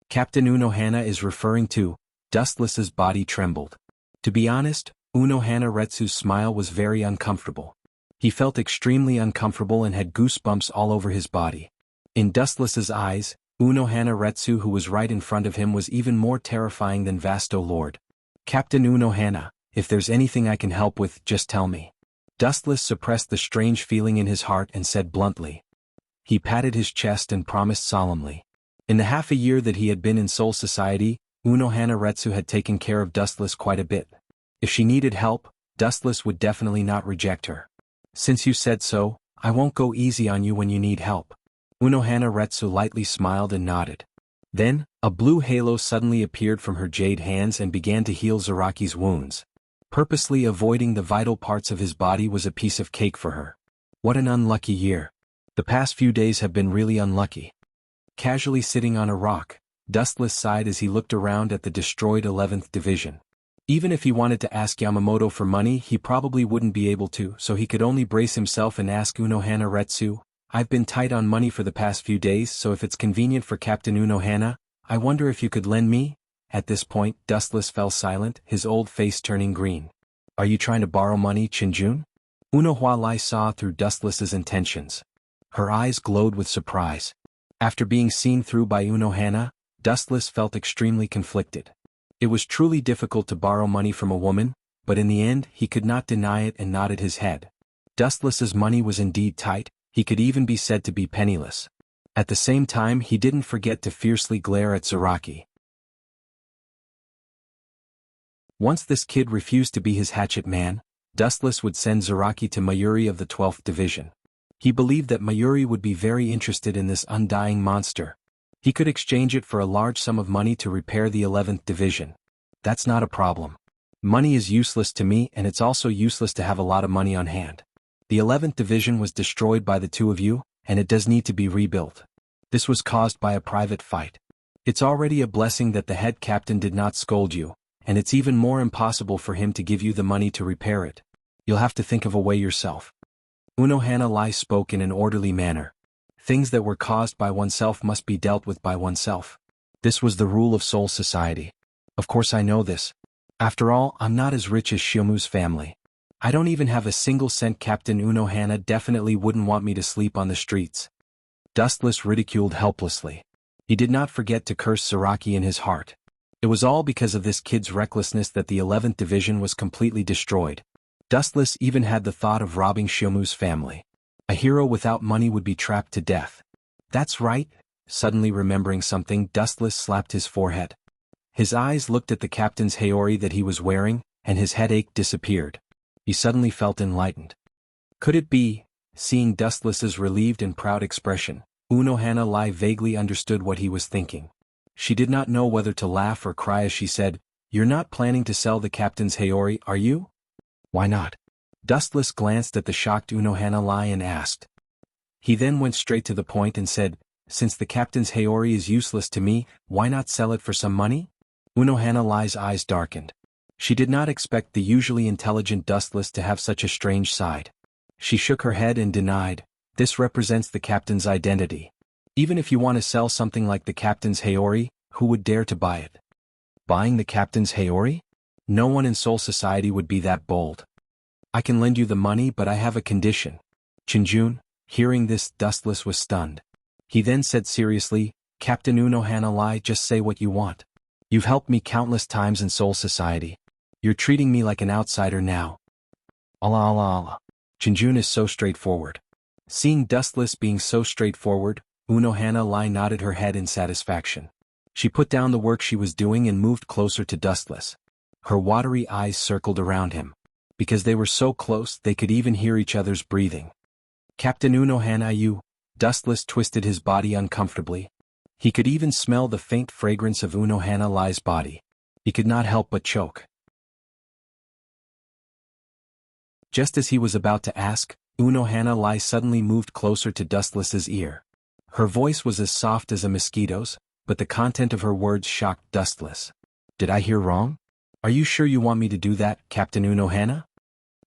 Captain Unohana is referring to. Dustless's body trembled. To be honest, Unohana Retsu's smile was very uncomfortable. He felt extremely uncomfortable and had goosebumps all over his body. In Dustless's eyes, Unohana Retsu, who was right in front of him, was even more terrifying than Vasto Lord. Captain Unohana, if there's anything I can help with, just tell me. Dustless suppressed the strange feeling in his heart and said bluntly. He patted his chest and promised solemnly. In the half a year that he had been in Soul Society, Unohana Retsu had taken care of Dustless quite a bit. If she needed help, Dustless would definitely not reject her. Since you said so, I won't go easy on you when you need help. Unohana Retsu lightly smiled and nodded. Then, a blue halo suddenly appeared from her jade hands and began to heal Zaraki's wounds. Purposely avoiding the vital parts of his body was a piece of cake for her. What an unlucky year. The past few days have been really unlucky. Casually sitting on a rock, Dustless sighed as he looked around at the destroyed 11th Division. Even if he wanted to ask Yamamoto for money, he probably wouldn't be able to, so he could only brace himself and ask Unohana Retsu, I've been tight on money for the past few days, so if it's convenient for Captain Unohana, I wonder if you could lend me? At this point, Dustless fell silent, his old face turning green. Are you trying to borrow money, Chinjun? Unohana Lai saw through Dustless's intentions. Her eyes glowed with surprise. After being seen through by Unohana, Dustless felt extremely conflicted. It was truly difficult to borrow money from a woman, but in the end he could not deny it and nodded his head. Dustless's money was indeed tight, he could even be said to be penniless. At the same time he didn't forget to fiercely glare at Zaraki. Once this kid refused to be his hatchet man, Dustless would send Zaraki to Mayuri of the 12th Division. He believed that Mayuri would be very interested in this undying monster. He could exchange it for a large sum of money to repair the 11th Division. That's not a problem. Money is useless to me, and it's also useless to have a lot of money on hand. The 11th Division was destroyed by the two of you, and it does need to be rebuilt. This was caused by a private fight. It's already a blessing that the head captain did not scold you, and it's even more impossible for him to give you the money to repair it. You'll have to think of a way yourself. Unohana Lai spoke in an orderly manner. Things that were caused by oneself must be dealt with by oneself. This was the rule of Soul Society. Of course I know this. After all, I'm not as rich as Shiomu's family. I don't even have a single cent. Captain Unohana definitely wouldn't want me to sleep on the streets. Dustless ridiculed helplessly. He did not forget to curse Zaraki in his heart. It was all because of this kid's recklessness that the 11th Division was completely destroyed. Dustless even had the thought of robbing Shiomu's family. A hero without money would be trapped to death. That's right. Suddenly remembering something, Dustless slapped his forehead. His eyes looked at the captain's haori that he was wearing, and his headache disappeared. He suddenly felt enlightened. Could it be? Seeing Dustless's relieved and proud expression, Unohana Lai vaguely understood what he was thinking. She did not know whether to laugh or cry as she said, You're not planning to sell the captain's haori, are you? Why not? Dustless glanced at the shocked Unohana Lai and asked. He then went straight to the point and said, Since the captain's haori is useless to me, why not sell it for some money? Unohana Lai's eyes darkened. She did not expect the usually intelligent Dustless to have such a strange side. She shook her head and denied, This represents the captain's identity. Even if you want to sell something like the captain's haori, who would dare to buy it? Buying the captain's haori? No one in Soul Society would be that bold. I can lend you the money, but I have a condition. Chinjun, hearing this, Dustless was stunned. He then said seriously, Captain Unohana Lai, just say what you want. You've helped me countless times in Soul Society. You're treating me like an outsider now. Allah Allah Allah. Chinjun is so straightforward. Seeing Dustless being so straightforward, Unohana Lai nodded her head in satisfaction. She put down the work she was doing and moved closer to Dustless. Her watery eyes circled around him. Because they were so close, they could even hear each other's breathing. Captain Unohana, you. Dustless twisted his body uncomfortably. He could even smell the faint fragrance of Unohana Lai's body. He could not help but choke. Just as he was about to ask, Unohana Lai suddenly moved closer to Dustless's ear. Her voice was as soft as a mosquito's, but the content of her words shocked Dustless. Did I hear wrong? Are you sure you want me to do that, Captain Unohana?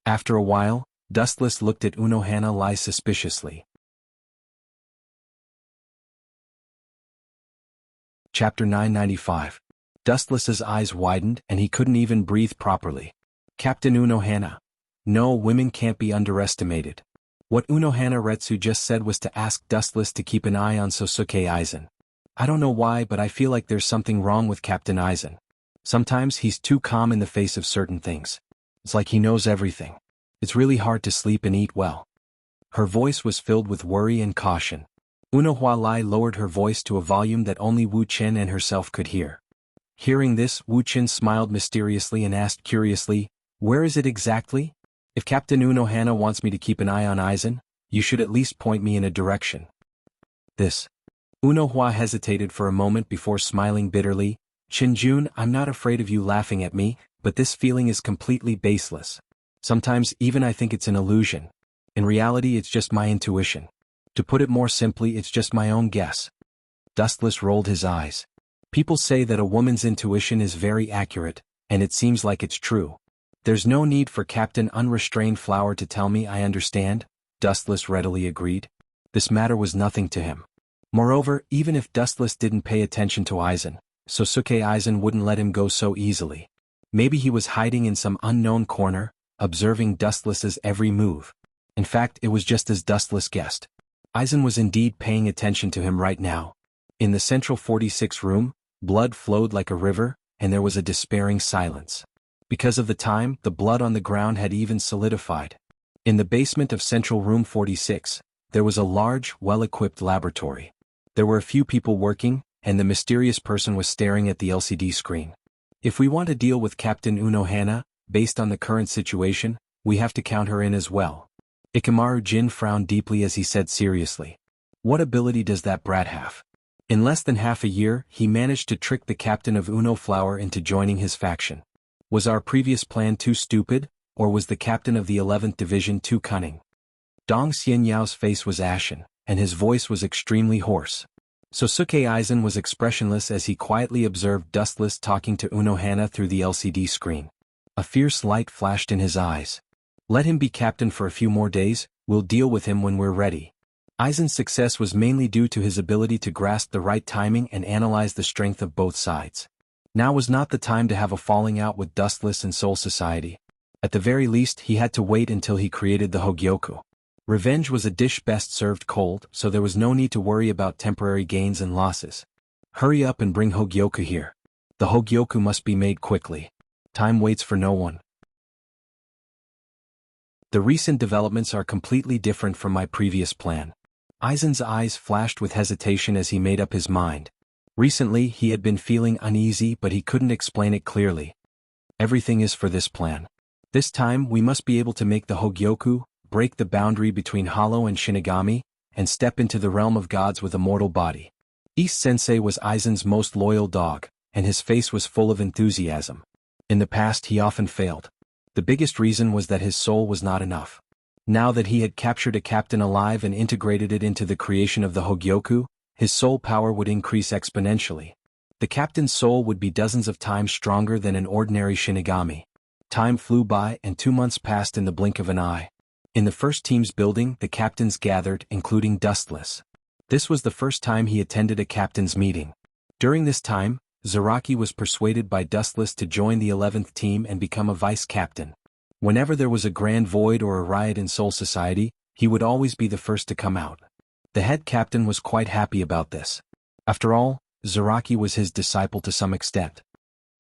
After a while, Dustless looked at Unohana Lai suspiciously. Chapter 995. Dustless's eyes widened and he couldn't even breathe properly. Captain Unohana. No, women can't be underestimated. What Unohana Retsu just said was to ask Dustless to keep an eye on Sosuke Aizen. I don't know why, but I feel like there's something wrong with Captain Aizen. Sometimes he's too calm in the face of certain things. It's like he knows everything. It's really hard to sleep and eat well. Her voice was filled with worry and caution. Unohua Lai lowered her voice to a volume that only Wu Chen and herself could hear. Hearing this, Wu Chen smiled mysteriously and asked curiously, "Where is it exactly? If Captain Unohana wants me to keep an eye on Aizen, you should at least point me in a direction." This. Unohua hesitated for a moment before smiling bitterly. "Chinjun, I'm not afraid of you laughing at me, but this feeling is completely baseless. Sometimes even I think it's an illusion. In reality it's just my intuition. To put it more simply, it's just my own guess." Dustless rolled his eyes. People say that a woman's intuition is very accurate, and it seems like it's true. There's no need for Captain Unrestrained Flower to tell me I understand, Dustless readily agreed. This matter was nothing to him. Moreover, even if Dustless didn't pay attention to Aizen, Sosuke Aizen wouldn't let him go so easily. Maybe he was hiding in some unknown corner, observing Dustless's every move. In fact, it was just as Dustless guessed. Aizen was indeed paying attention to him right now. In the central 46 room, blood flowed like a river, and there was a despairing silence. Because of the time, the blood on the ground had even solidified. In the basement of Central Room 46, there was a large, well-equipped laboratory. There were a few people working, and the mysterious person was staring at the LCD screen. If we want to deal with Captain Unohana, based on the current situation, we have to count her in as well. Ikamaru Jin frowned deeply as he said seriously. What ability does that brat have? In less than half a year, he managed to trick the captain of Uno Flower into joining his faction. Was our previous plan too stupid, or was the captain of the 11th Division too cunning? Dong Xianyao's face was ashen, and his voice was extremely hoarse. Sosuke Aizen was expressionless as he quietly observed Dustless talking to Unohana through the LCD screen. A fierce light flashed in his eyes. Let him be captain for a few more days, we'll deal with him when we're ready. Aizen's success was mainly due to his ability to grasp the right timing and analyze the strength of both sides. Now was not the time to have a falling out with Dustless and Soul Society. At the very least, he had to wait until he created the Hogyoku. Revenge was a dish best served cold, so there was no need to worry about temporary gains and losses. Hurry up and bring Hogyoku here. The Hogyoku must be made quickly. Time waits for no one. The recent developments are completely different from my previous plan. Aizen's eyes flashed with hesitation as he made up his mind. Recently, he had been feeling uneasy, but he couldn't explain it clearly. Everything is for this plan. This time, we must be able to make the Hogyoku, break the boundary between Hollow and Shinigami, and step into the realm of gods with a mortal body. East Sensei was Aizen's most loyal dog, and his face was full of enthusiasm. In the past, he often failed. The biggest reason was that his soul was not enough. Now that he had captured a captain alive and integrated it into the creation of the Hogyoku, his soul power would increase exponentially. The captain's soul would be dozens of times stronger than an ordinary Shinigami. Time flew by and 2 months passed in the blink of an eye. In the first team's building, the captains gathered, including Dustless. This was the first time he attended a captain's meeting. During this time, Zaraki was persuaded by Dustless to join the 11th team and become a vice-captain. Whenever there was a grand void or a riot in Soul Society, he would always be the first to come out. The head captain was quite happy about this. After all, Zaraki was his disciple to some extent.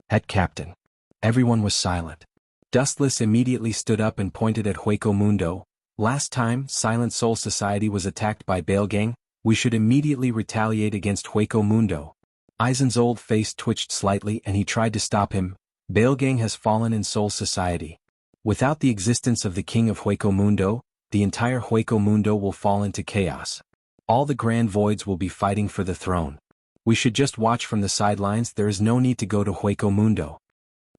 Head captain. Everyone was silent. Dustless immediately stood up and pointed at Hueco Mundo. Last time Silent Soul Society was attacked by Balegang, we should immediately retaliate against Hueco Mundo. Aizen's old face twitched slightly and he tried to stop him. Balegang has fallen in Soul Society. Without the existence of the king of Hueco Mundo, the entire Hueco Mundo will fall into chaos. All the grand voids will be fighting for the throne. We should just watch from the sidelines. There is no need to go to Hueco Mundo.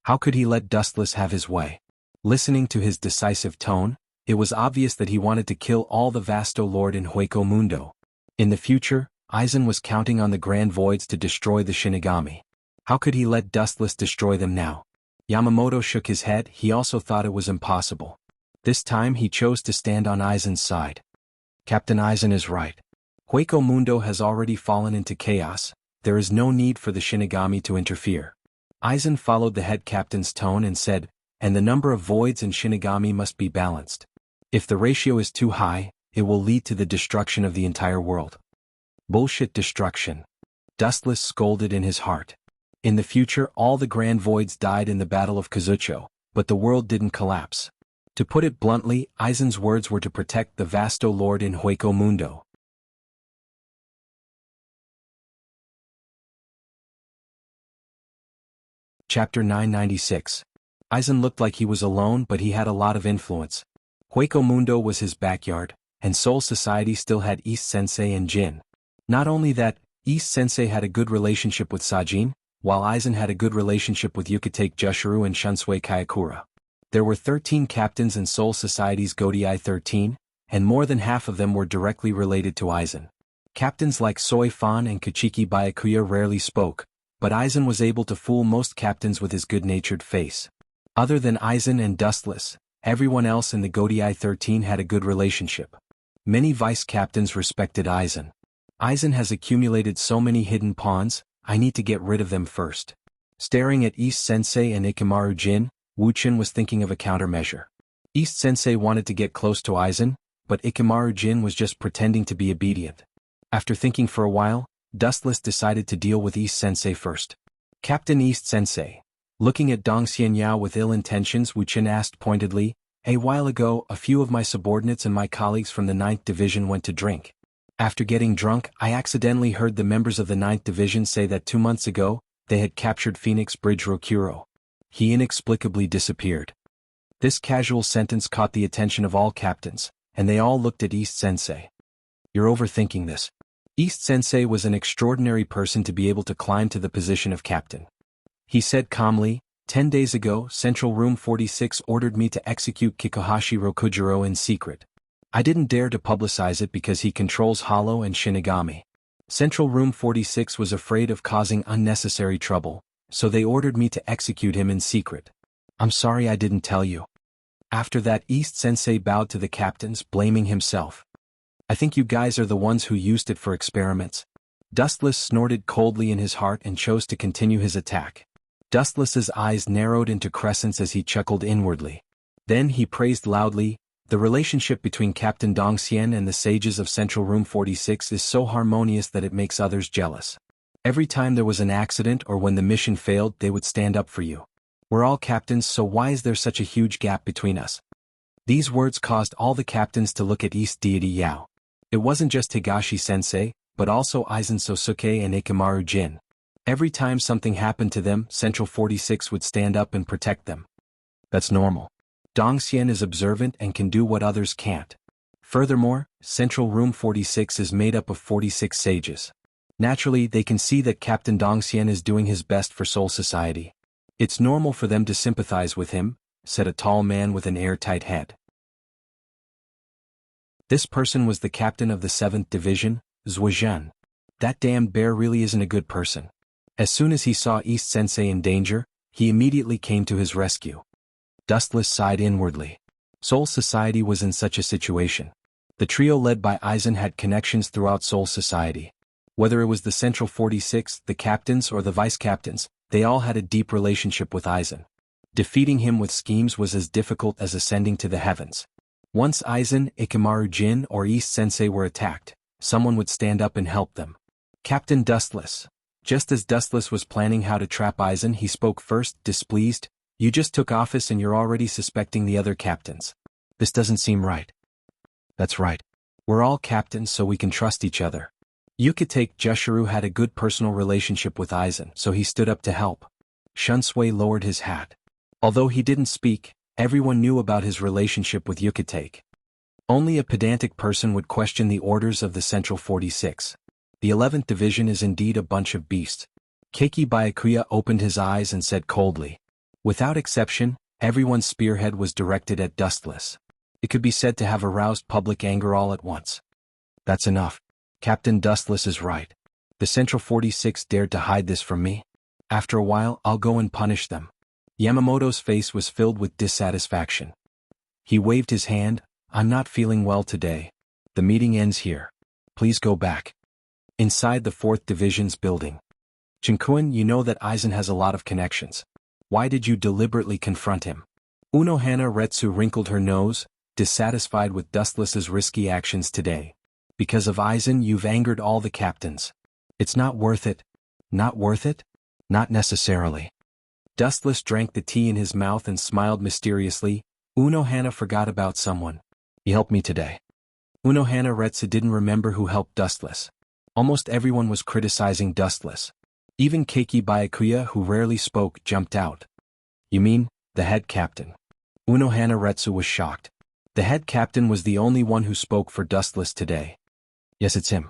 How could he let Dustless have his way? Listening to his decisive tone, it was obvious that he wanted to kill all the Vasto Lord in Hueco Mundo. In the future, Aizen was counting on the grand voids to destroy the Shinigami. How could he let Dustless destroy them now? Yamamoto shook his head. He also thought it was impossible. This time he chose to stand on Aizen's side. Captain Aizen is right. Hueco Mundo has already fallen into chaos. There is no need for the Shinigami to interfere. Aizen followed the head captain's tone and said, and the number of voids and Shinigami must be balanced. If the ratio is too high, it will lead to the destruction of the entire world. Bullshit destruction. Dustless scolded in his heart. In the future all the Grand Voids died in the Battle of Kazucho, but the world didn't collapse. To put it bluntly, Aizen's words were to protect the Vasto Lord in Hueco Mundo. Chapter 996. Aizen looked like he was alone, but he had a lot of influence. Hueco Mundo was his backyard, and Soul Society still had East Sensei and Jin. Not only that, East Sensei had a good relationship with Sajin, while Aizen had a good relationship with Yukitake Jushiro and Shunsui Kayakura. There were 13 captains in Soul Society's Godai 13, and more than half of them were directly related to Aizen. Captains like Soi Fan and Kachiki Byakuya rarely spoke, but Aizen was able to fool most captains with his good-natured face. Other than Aizen and Dustless, everyone else in the Godai 13 had a good relationship. Many vice-captains respected Aizen. Aizen has accumulated so many hidden pawns, I need to get rid of them first. Staring at East Sensei and Ikamaru Jin, Wuchen was thinking of a countermeasure. East Sensei wanted to get close to Aizen, but Ikamaru Jin was just pretending to be obedient. After thinking for a while, Dustless decided to deal with East Sensei first. Captain East Sensei. Looking at Dong Xianyao with ill intentions, Wuchen asked pointedly, a while ago, a few of my subordinates and my colleagues from the 9th Division went to drink. After getting drunk, I accidentally heard the members of the 9th Division say that 2 months ago, they had captured Phoenix Bridge Rokuro. He inexplicably disappeared. This casual sentence caught the attention of all captains, and they all looked at East Sensei. You're overthinking this. East Sensei was an extraordinary person to be able to climb to the position of captain. He said calmly, 10 days ago, Central Room 46 ordered me to execute Kikuhashi Rokujiro in secret. I didn't dare to publicize it because he controls Hollow and Shinigami. Central Room 46 was afraid of causing unnecessary trouble, so they ordered me to execute him in secret. I'm sorry I didn't tell you. After that, East Sensei bowed to the captains, blaming himself. I think you guys are the ones who used it for experiments. Dustless snorted coldly in his heart and chose to continue his attack. Dustless's eyes narrowed into crescents as he chuckled inwardly. Then he praised loudly, the relationship between Captain Dongxian and the sages of Central Room 46 is so harmonious that it makes others jealous. Every time there was an accident or when the mission failed, they would stand up for you. We're all captains, so why is there such a huge gap between us? These words caused all the captains to look at East Deity Yao. It wasn't just Higashi-sensei, but also Aizen Sosuke and Ikamaru Jin. Every time something happened to them, Central 46 would stand up and protect them. That's normal. Dongxian is observant and can do what others can't. Furthermore, Central Room 46 is made up of 46 sages. Naturally, they can see that Captain Dongxian is doing his best for Soul Society. It's normal for them to sympathize with him, said a tall man with an airtight head. This person was the captain of the 7th Division, Zuozhen. That damned bear really isn't a good person. As soon as he saw East Sensei in danger, he immediately came to his rescue. Dustless sighed inwardly. Soul Society was in such a situation. The trio led by Aizen had connections throughout Soul Society. Whether it was the Central 46, the captains or the vice-captains, they all had a deep relationship with Aizen. Defeating him with schemes was as difficult as ascending to the heavens. Once Aizen, Ikamaru Jin or East Sensei were attacked, someone would stand up and help them. Captain Dustless. Just as Dustless was planning how to trap Aizen, he spoke first, displeased, you just took office and you're already suspecting the other captains. This doesn't seem right. That's right. We're all captains so we can trust each other. Yukitake Jushiro had a good personal relationship with Aizen, so he stood up to help. Shunsui lowered his hat. Although he didn't speak, everyone knew about his relationship with Yukitake. Only a pedantic person would question the orders of the Central 46. The 11th Division is indeed a bunch of beasts. Keiki Byakuya opened his eyes and said coldly. Without exception, everyone's spearhead was directed at Dustless. It could be said to have aroused public anger all at once. That's enough. Captain Dustless is right. The Central 46 dared to hide this from me. After a while, I'll go and punish them. Yamamoto's face was filled with dissatisfaction. He waved his hand. I'm not feeling well today. The meeting ends here. Please go back. Inside the 4th Division's building. Chinkuen, you know that Aizen has a lot of connections. Why did you deliberately confront him? Unohana Retsu wrinkled her nose, dissatisfied with Dustless's risky actions today. Because of Aizen, you've angered all the captains. It's not worth it. Not worth it? Not necessarily. Dustless drank the tea in his mouth and smiled mysteriously. Unohana forgot about someone. He helped me today. Unohana Retsu didn't remember who helped Dustless. Almost everyone was criticizing Dustless. Even Keiki Byakuya, who rarely spoke, jumped out. You mean, the head captain? Unohana Retsu was shocked. The head captain was the only one who spoke for Dustless today. Yes, it's him.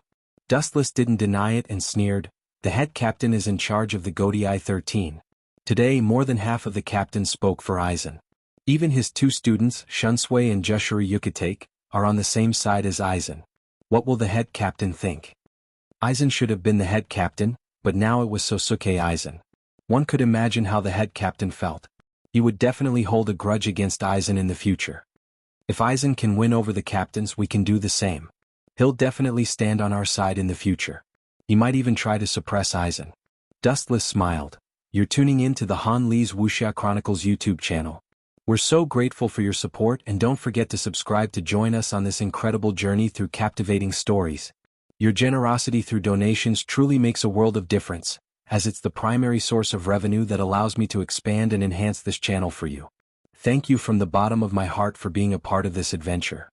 Dustless didn't deny it and sneered. The head captain is in charge of the Godai 13. Today more than half of the captains spoke for Aizen. Even his 2 students, Shunsui and Jushiri Yukitake, are on the same side as Aizen. What will the head captain think? Aizen should have been the head captain, but now it was Sosuke Aizen. One could imagine how the head captain felt. He would definitely hold a grudge against Aizen in the future. If Aizen can win over the captains, we can do the same. He'll definitely stand on our side in the future. He might even try to suppress Aizen. Dustless smiled. You're tuning in to the Han Lee's Wuxia Chronicles YouTube channel. We're so grateful for your support, and don't forget to subscribe to join us on this incredible journey through captivating stories. Your generosity through donations truly makes a world of difference, as it's the primary source of revenue that allows me to expand and enhance this channel for you. Thank you from the bottom of my heart for being a part of this adventure.